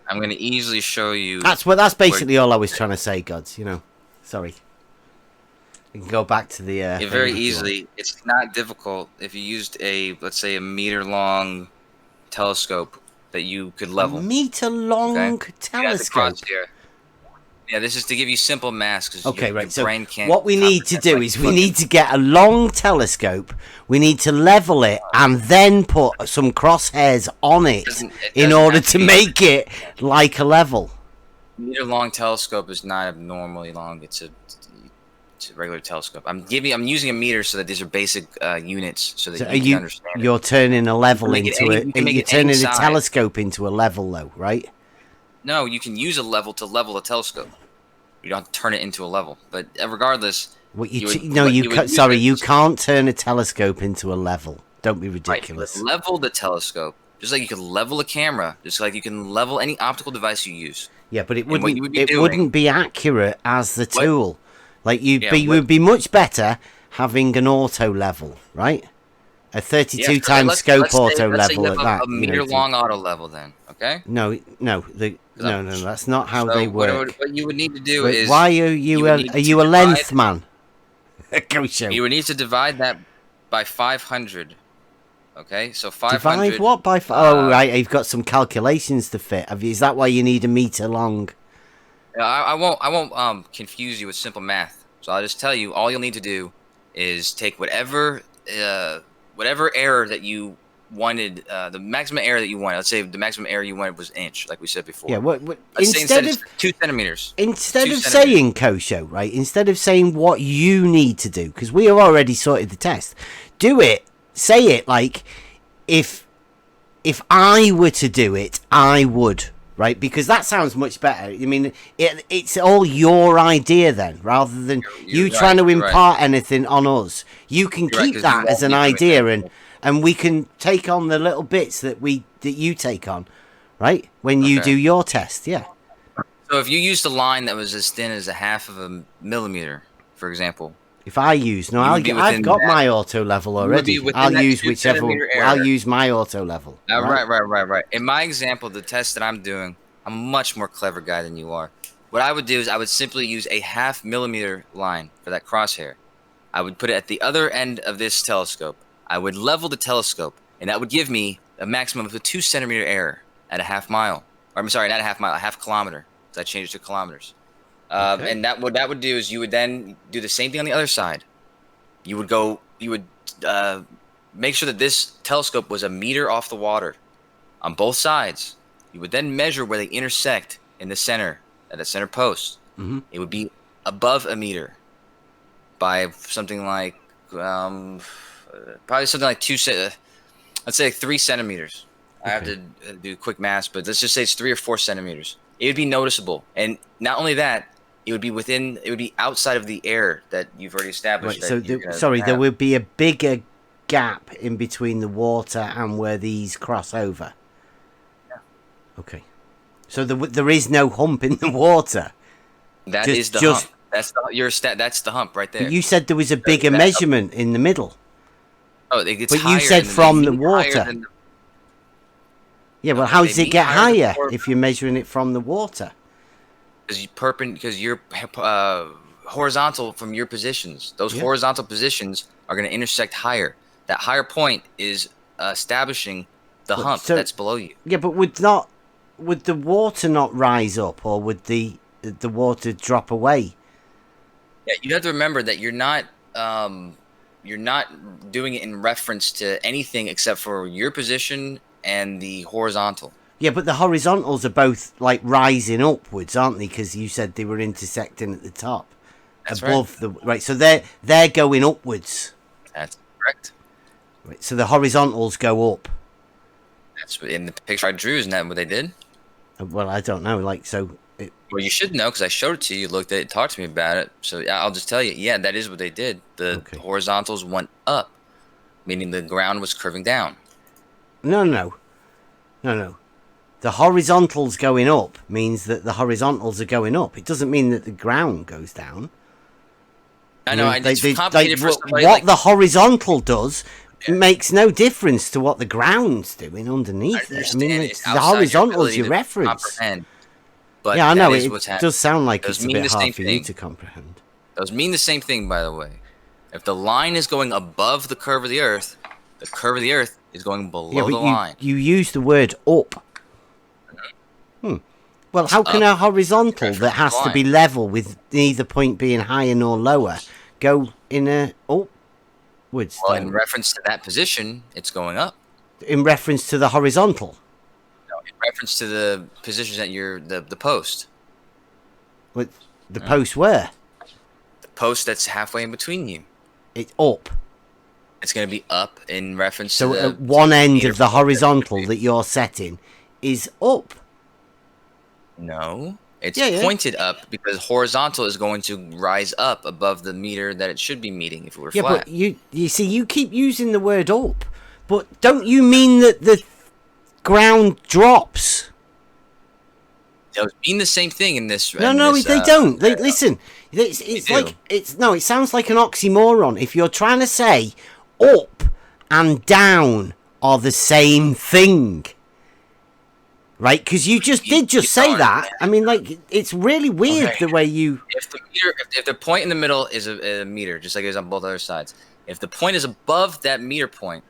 I'm going to easily show you. That's basically all I was trying to say, Gods. Sorry. You can go back to the. Very easily. It's not difficult if you used let's say a meter-long telescope that you could level. A meter-long telescope. Yeah, this is to give you simple math. Okay, right. So what we need to do is we need to get a long telescope. We need to level it and then put some crosshairs on it in order to make it like a level. Meter-long telescope is not abnormally long. regular telescope. I'm using a meter so that these are basic units so that So you can understand. You're turning a level into you're turning a size. telescope into a level, though, right? No, you can use a level to level a telescope. You don't have to turn it into a level, but regardless. You can't turn a telescope into a level. Don't be ridiculous. Right, level the telescope, just like you can level a camera, just like you can level any optical device you use. Yeah, but it wouldn't be accurate as the tool. Like would be much better having an auto level, right? A 32 times scope auto level like that. A meter long auto level, then, okay? No, that's not how they work. What you would need to do is. Why are you a length man? Go show. You would need to divide that by 500. Okay, so 500. Divide what by? Right, you've got some calculations to fit. Is that why you need a meter long? I won't confuse you with simple math. So I'll just tell you, all you'll need to do is take whatever error that you wanted, the maximum error that you wanted. Let's say the maximum error you wanted was inch, like we said before. Yeah. Instead of 2 centimeters. Instead of saying Kosho, right? Instead of saying what you need to do, because we have already sorted the test. Do it. Say it like if I were to do it, I would. Right, because that sounds much better. I mean, it's all your idea then, rather than you trying to impart anything on us. You can keep that as an idea, and we can take on the little bits that you take on, right? When you do your test, yeah. So if you used a line that was as thin as 1/2 of a millimeter, for example. If I use I've got my auto level already. I'll use whichever. I'll use my auto level. Right. In my example, the test that I'm doing, I'm a much more clever guy than you are. What I would do is I would simply use a 1/2 millimeter line for that crosshair. I would put it at the other end of this telescope. I would level the telescope, and that would give me a maximum of a 2 centimeter error at 1/2 mile. Or I'm sorry, not 1/2 mile, 1/2 kilometer. So I changed it to kilometers. And what that would do is you would then do the same thing on the other side. You would make sure that this telescope was a meter off the water on both sides. You would then measure where they intersect in the center, at the center post. Mm-hmm. It would be above a meter by something like probably something like let's say 3 centimeters. Okay. I have to do quick math, but let's just say it's 3 or 4 centimeters. It would be noticeable, and not only that, it would be outside of the error that you've already established. Right, so there would be a bigger gap in between the water and where these cross over. Yeah. Okay. So there is no hump in the water. That is the hump. That's the hump right there. But you said there was a bigger measurement in the middle. Oh, it gets but higher. You said from the water. Yeah, well, how does it get higher if you're measuring it from the water? Because you're horizontal from your positions. Those horizontal positions are going to intersect higher. That higher point is establishing the hump that's below you. Yeah, but would the water not rise up, or would the water drop away? Yeah, you have to remember that you're not doing it in reference to anything except for your position and the horizontal. Yeah, but the horizontals are both like rising upwards, aren't they? Because you said they were intersecting at the top. That's above right. So they're going upwards. That's correct. Right, so the horizontals go up. That's in the picture I drew. Isn't that what they did? Well, I don't know. Well, you should know because I showed it to you. You looked at it, talked to me about it. So I'll just tell you. Yeah, that is what they did. The horizontals went up, meaning the ground was curving down. No. The horizontals going up means that the horizontals are going up. It doesn't mean that the ground goes down. I know. It's complicated for somebody what the horizontal does makes no difference to what the ground's doing underneath it. I mean, it's the horizontals you reference. But yeah, I know. It does sound like it's a bit hard for you to comprehend. Those mean the same thing, by the way. If the line is going above the curve of the Earth is going below the line. You use the word up. Well, how can a horizontal that has to be level with neither point being higher nor lower go in a upwards? Well, in reference to that position, it's going up. In reference to the horizontal? No, in reference to the positions at the post. What, the post where? The post that's halfway in between you. It's up. It's going to be up in reference so to the... at one end of the horizontal that you're setting is up. No. It's pointed up because horizontal is going to rise up above the meter that it should be meeting if it were flat. But you see, you keep using the word up, but don't you mean that the ground drops? They mean the same thing in this. No, they don't. Listen, it's like it sounds like an oxymoron. If you're trying to say up and down are the same thing, right? Because you did say that. I mean, like, it's really weird the way you. If the point in the middle is a meter, just like it is on both other sides. If the point is above that meter point,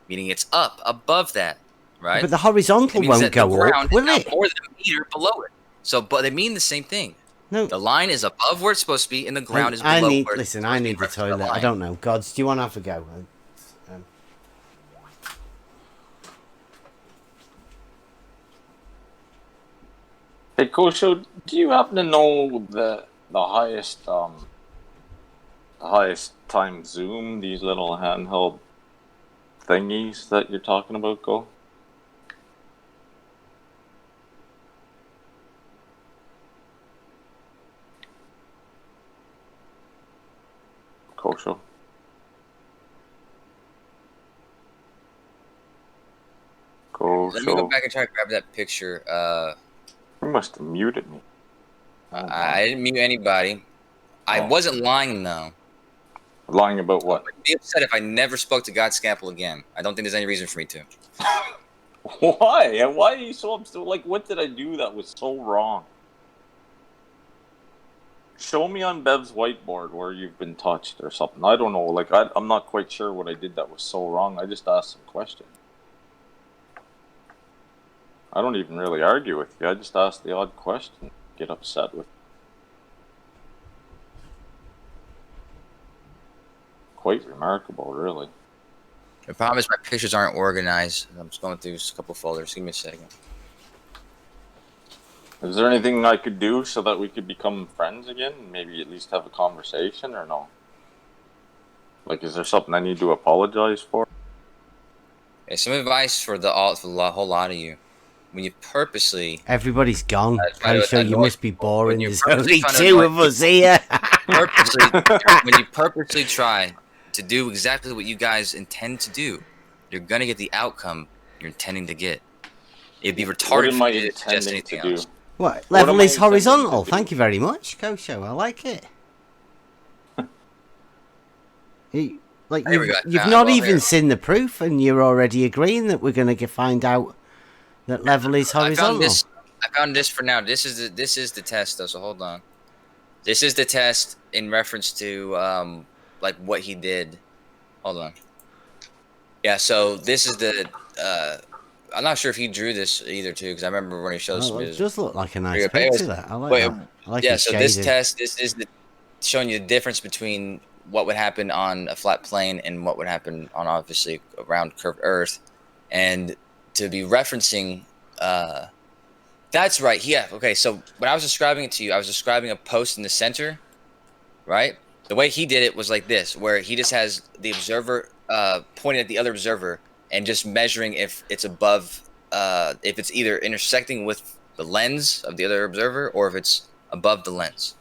meaning it's up above that. Right? But the horizontal won't go up, will it? More than a meter below it. So, but they mean the same thing. No, the line is above where it's supposed to be, and the ground is below. I need the toilet. I don't know. Gods, do you want to have a go? Hey, Kosho, do you happen to know the highest time zoom? These little handheld thingies that you're talking about, Go? Kosho. Let me go back and try to grab that picture. You must have muted me. I didn't mute anybody. I wasn't lying, though. Lying about what? I'd be upset if I never spoke to God Scapple again. I don't think there's any reason for me to. Why? Why are you so upset? Like, what did I do that was so wrong? Show me on Bev's whiteboard where you've been touched or something. I don't know. Like, I'm not quite sure what I did that was so wrong. I just asked some questions. I don't even really argue with you. I just ask the odd question. Get upset with. Quite remarkable, really. The problem is my pictures aren't organized. I'm just going through a couple folders. Give me a second. Is there anything I could do so that we could become friends again? Maybe at least have a conversation, or no? Like, is there something I need to apologize for? Okay, some advice for the whole lot of you. When you purposely... Everybody's gone. I'm sure you must be boring. There's only two of us here. When you purposely try to do exactly what you guys intend to do, you're going to get the outcome you're intending to get. It'd be retarded for you to suggest anything else. What? Level is horizontal. Thank you very much, Kosho. I like it. You've not even seen the proof, and you're already agreeing that we're going to find out that level is horizontal. I found this for now. This is the test, though. So hold on. This is the test in reference to like what he did. Hold on. Yeah. So this is the. I'm not sure if he drew this either, too, because I remember when he showed us. It does look like a nice picture. That I like. That. I like so this test, this is showing you the difference between what would happen on a flat plane and what would happen on obviously a round curved Earth, and to be referencing. That's right. Yeah. Okay. So when I was describing it to you, I was describing a post in the center, right? The way he did it was like this, where he just has the observer pointing at the other observer and just measuring if it's above, if it's either intersecting with the lens of the other observer or if it's above the lens.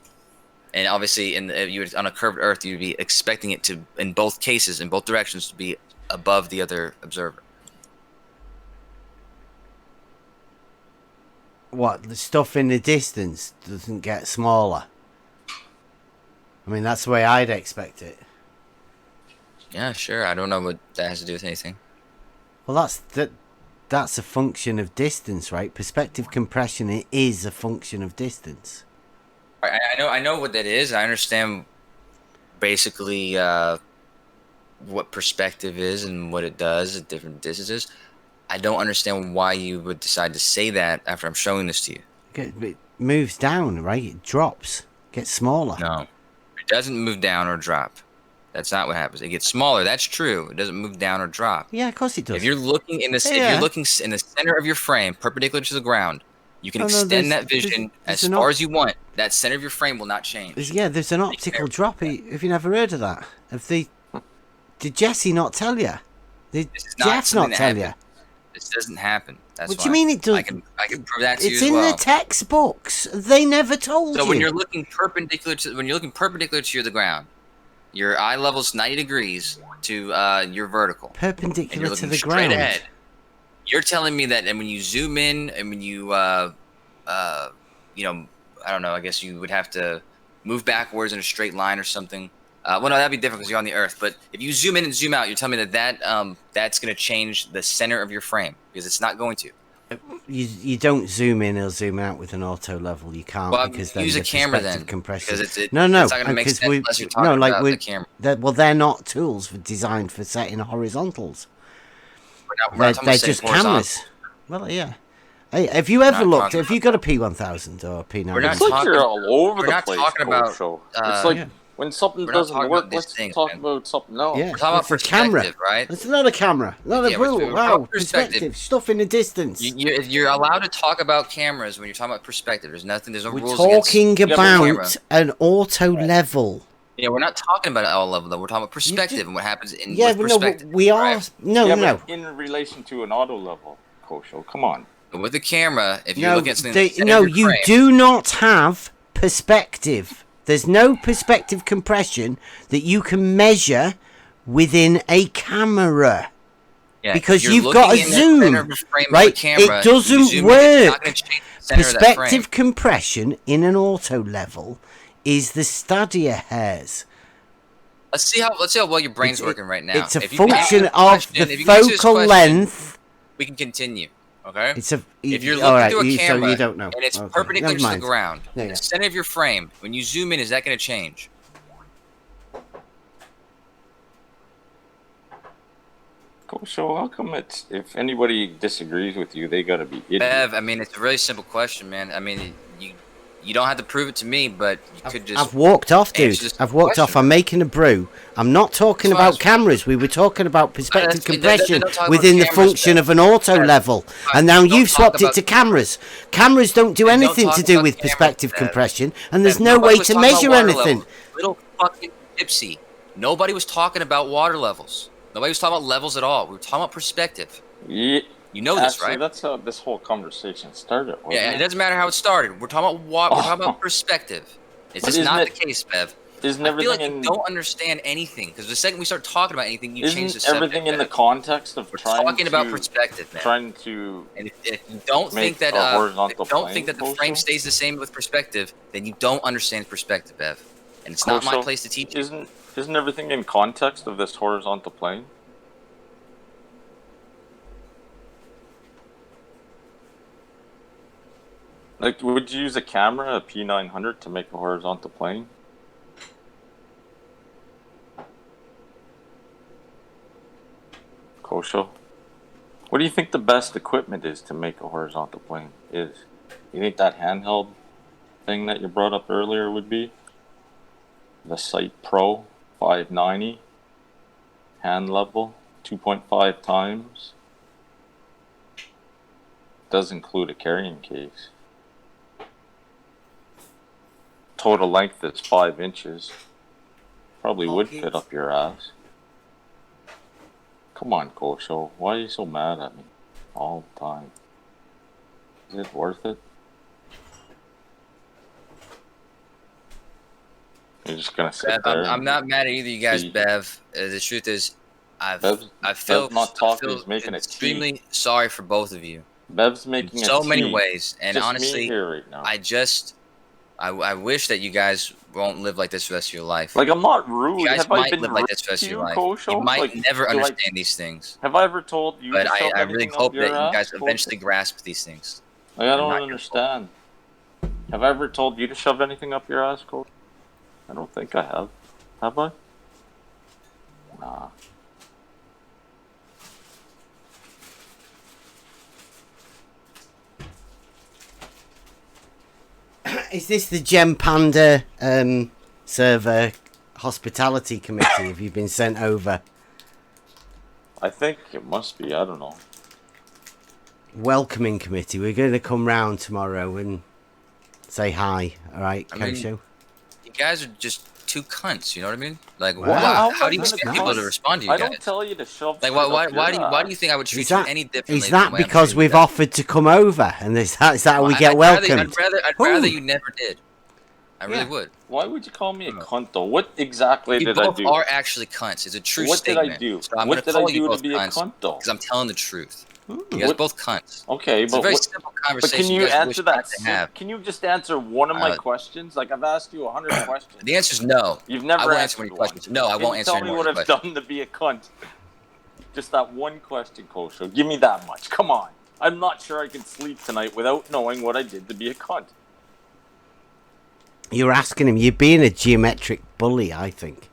And obviously, on a curved Earth, you'd be expecting it to, in both cases, in both directions, to be above the other observer. What, the stuff in the distance doesn't get smaller? I mean, that's the way I'd expect it. Yeah, sure. I don't know what that has to do with anything. Well, that's a function of distance, right? Perspective compression is a function of distance. I know what that is. I understand basically what perspective is and what it does at different distances. I don't understand why you would decide to say that after I'm showing this to you. It moves down, right? It drops, gets smaller. No, it doesn't move down or drop. That's not what happens. It gets smaller. That's true. It doesn't move down or drop. Yeah, of course it does. If you're looking in this, if you're looking in the center of your frame, perpendicular to the ground, You can extend that vision as far as you want. That center of your frame will not change. There's an optical drop. Have you never heard of that? Did Jesse not tell you? Did Jeff not tell you? This doesn't happen. That's what do you mean it does? I can prove that to you as well. It's in the textbooks. They never told you. So when you're looking perpendicular to the ground, your eye level's 90 degrees to your vertical. Perpendicular to the straight ground. Ahead. You're telling me that, and when you zoom in, and when you, I don't know. I guess you would have to move backwards in a straight line or something. Well, no, that'd be different because you're on the Earth. But if you zoom in and zoom out, you're telling me that's going to change the center of your frame, because it's not going to. You don't zoom in or zoom out with an auto level. You can't, because then use a camera then. Compression. It's no, it's not going to make sense unless you're talking about the camera. They're not tools designed for setting horizontals. They're just cameras. Well, yeah. Hey, have you ever looked? Have you got a P1000 or a P900? It's like you're all over the place. Talking about. It's like when something doesn't work, let's talk about something else. Yeah, we're talking about perspective, camera, right? It's not a camera. Not a wow, perspective. Stuff in the distance. You're allowed to talk about cameras when you're talking about perspective. There's no rules. We're talking about an auto level. Yeah, we're not talking about all level though. We're talking about perspective and what happens in perspective. We are. Right? No. In relation to an auto level, Kosho, come on. With the camera, if you're looking at something, you do not have perspective. There's no perspective compression that you can measure within a camera. Yeah, because you've got a zoom, right? It doesn't work. Perspective compression in an auto level is the stadia hairs. Let's see how well your brain's working right now. It's a function of the focal length. We can continue. Okay. If you're looking through a camera, so you don't know. And it's perpendicular to the ground, the center of your frame, when you zoom in, is that going to change? So how come if anybody disagrees with you, they got to be idiots? Bev, I mean, it's a really simple question, man. I mean, you don't have to prove it to me, but you could just. I've walked off, dude. I've walked off. I'm making a brew. I'm not talking about cameras. We were talking about perspective compression within the function of an auto level, and now you've swapped it to cameras. Cameras don't do anything to do with perspective compression, and there's no way to measure anything. Little fucking gypsy. Nobody was talking about water levels. Nobody was talking about levels at all. We were talking about perspective. Yeah. You know this, right? That's how this whole conversation started. Yeah, it doesn't matter how it started. We're talking about water. We're talking about perspective. It's just not the case, Bev. I feel like you don't understand anything, because the second we start talking about anything, you change the subject. Everything in the context of talking about perspective, man. Trying to. And if you don't think that the frame stays the same with perspective, then you don't understand perspective, Bev. And it's not my place to teach you. Isn't everything in context of this horizontal plane? Like, would you use a camera, a P900, to make a horizontal plane? Kosho, what do you think the best equipment is to make a horizontal plane is? You think that handheld thing that you brought up earlier would be? The Sight Pro 590, hand level, 2.5 times. Does include a carrying case. Total length is 5 inches. Probably would fit up your ass. Come on, Kosho. Why are you so mad at me all the time? Is it worth it? You're just gonna sit Bev, there. I'm not mad at either of you guys, Bev. The truth is, I feel extremely sorry for both of you. Bev's making in so many ways, and honestly, right now. I wish that you guys won't live like this for the rest of your life. Like, I'm not rude. You guys might live like this for the rest of your life. You might never understand these things. Have I ever told you? But I really hope that you guys eventually grasp these things. Like, I don't understand. Have I ever told you to shove anything up your ass, Cole? I don't think I have. Have I? Nah. Is this the Gem Panda server hospitality committee? Have you been sent over? I think it must be. I don't know. welcoming committee. We're going to come round tomorrow and say hi. All right, Kosho? You guys are just two cunts. You know what I mean? Like, how do you expect people to respond to you guys? I don't tell you to shove. Like, why do you think I would treat you any differently? Is that because we've offered to come over, and is that how we get welcomed? I'd rather you never did. I really would. Why would you call me a cunt, though? What exactly did I do? You both are actually cunts. It's a true statement. What did I do? So I'm what did I do to be a cunts cunt, though? because I'm telling the truth. You guys both cunts. Okay, it's a very simple conversation. But can you answer that? Can you just answer one of my questions? Like, I've asked you 100 questions. The answer is no. You've never I won't answered answer any questions. No, I won't answer any questions. Tell me what I've done to be a cunt. Just that one question, Kosho. Give me that much. Come on. I'm not sure I can sleep tonight without knowing what I did to be a cunt. You're asking him. You're being a geometric bully, I think.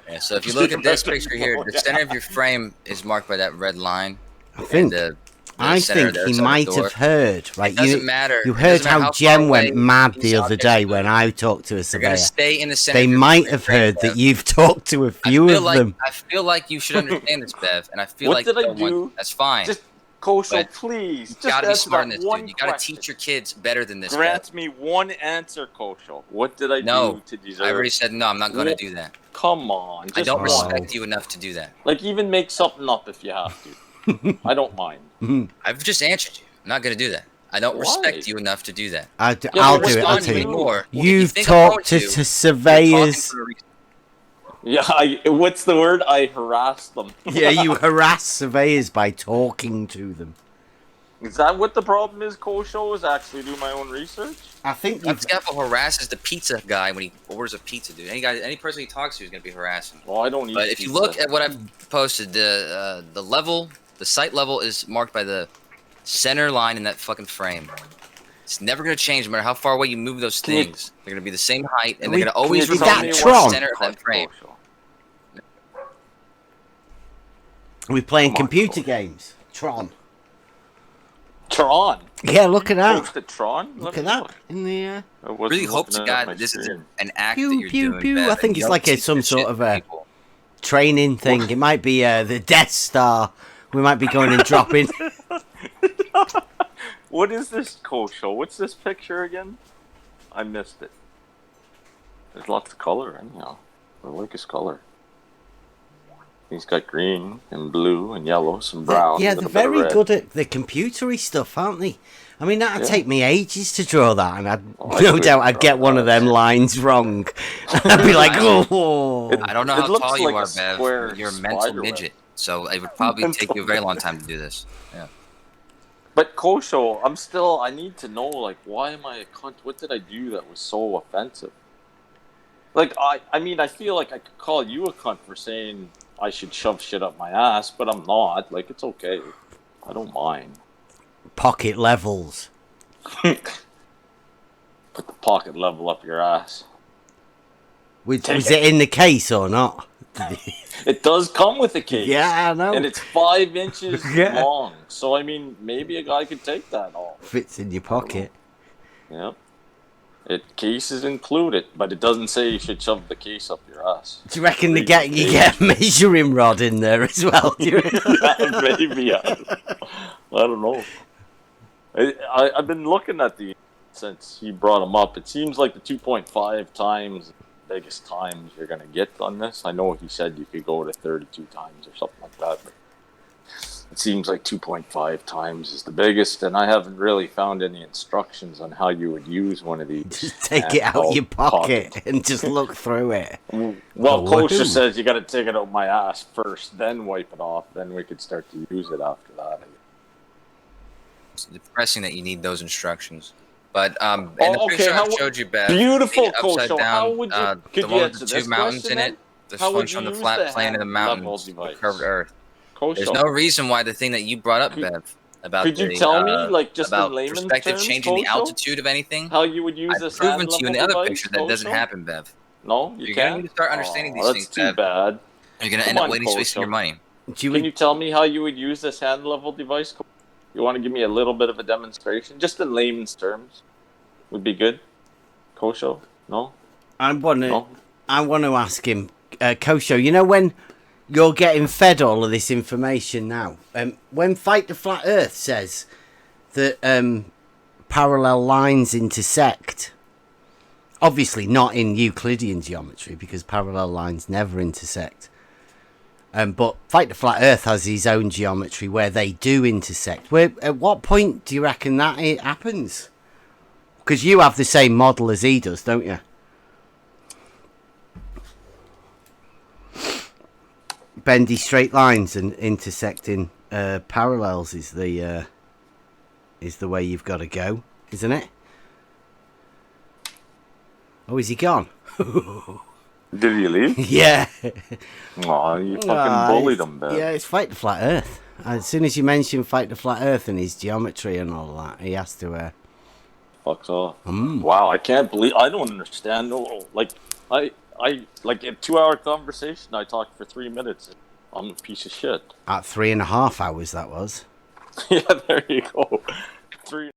Yeah, so if you look at this picture here, the center of your frame is marked by that red line. I think he might have heard. Right? It doesn't matter. You heard how Jem went mad the other day when I talked to a surveyor. Stay in the center. They might have heard that you've talked to a few of them. I feel like you should understand this, Bev, and I feel like what did I do? That's fine. Just Kosho, please. You gotta be smart in this, dude. You gotta teach your kids better than this. Grant me one answer, Kosho. What did I do to deserve? I already said no. I'm not gonna do that. Come on. I don't respect you enough to do that. Like, even make something up if you have to. I don't mind. I've just answered you. I'm not gonna do that. I don't respect you enough to do that. I'll do it. I'll tell you. You've talked to surveyors. Yeah, what's the word? I harass them. Yeah, you harass surveyors by talking to them. Is that what the problem is, Kosho? Is actually do my own research? I think this guy harasses the pizza guy when he orders a pizza, dude. Any person he talks to is gonna be harassing. Well, I don't eat But if you look at what I've posted, the site level is marked by the center line in that fucking frame. It's never gonna change no matter how far away you move those things. They're gonna be the same height, and they're gonna always revolve in the center of that frame. We're playing computer games. Tron. Tron? Yeah, look at that. The Tron? Look at that. In the I really hope to God that this is an act that you're doing. I think it's like some sort of a training thing. It might be the Death Star. We might be going and dropping. What is this, Kosho? What's this picture again? I missed it. There's lots of color, anyhow. I like his color. He's got green and blue and yellow, some brown. Yeah, they're very good at the computery stuff, aren't they? I mean, that'd take me ages to draw that, and no doubt I'd get one of them lines wrong. I'd be like, oh. I don't know how tall you are, Bev. You're a mental midget, so it would probably take you a very long time to do this. Yeah. But Kosho, I need to know, like, why am I a cunt? What did I do that was so offensive? Like, I mean, I feel like I could call you a cunt for saying I should shove shit up my ass, but I'm not. Like, it's okay. I don't mind. Pocket levels. Put the pocket level up your ass. Was it in the case or not? It does come with a case. Yeah, I know. And it's 5 inches long. So, I mean, maybe a guy could take that off. Fits in your pocket. Yep. Case is included, but it doesn't say you should shove the case up your ass. Do you reckon you get a measuring rod in there as well? Maybe. I don't know. I've been looking at these since he brought them up. It seems like the 2.5 times biggest times you're going to get on this. I know he said you could go to 32 times or something like that, but it seems like 2.5 times is the biggest, and I haven't really found any instructions on how you would use one of these. Just take it out your pocket and just look through it. Well, Kosha says you got to take it out my ass first, then wipe it off, then we could start to use it after that. It's depressing that you need those instructions. But in the picture I showed you, Beth, beautiful, upside down, how would you, the one with the two mountains in it, the function on the flat plane of the mountains, the curved earth. There's no reason why the thing that you brought up, Bev, about could you tell me, like, just about in layman's perspective terms, changing the altitude of anything, how you would use this? I've proven to you in the other picture that doesn't happen, Bev. No, you're gonna need to start understanding these things, Bev. That's too bad. You're gonna end up wasting your money. Can you tell me how you would use this hand level device? You want to give me a little bit of a demonstration, just in layman's terms? Would be good. Kosho? No? I want to ask him, Kosho, you know when you're getting fed all of this information now, when Fight the Flat Earth says that parallel lines intersect. Obviously not in Euclidean geometry, because parallel lines never intersect. But Fight the Flat Earth has his own geometry where they do intersect. At what point do you reckon that it happens? Because you have the same model as he does, don't you? Bendy straight lines and intersecting parallels is the way you've got to go, isn't it? Oh, is he gone? Did he leave? Yeah. Aw, you fucking bullied him, man. Yeah, it's Fight the Flat Earth. As soon as you mention Fight the Flat Earth and his geometry and all that, he has to... Fucks off. Wow, I can't believe... I don't understand. Like, I like, in a 2-hour conversation, I talked for 3 minutes. I'm a piece of shit. At 3.5 hours, that was. Yeah, there you go. 3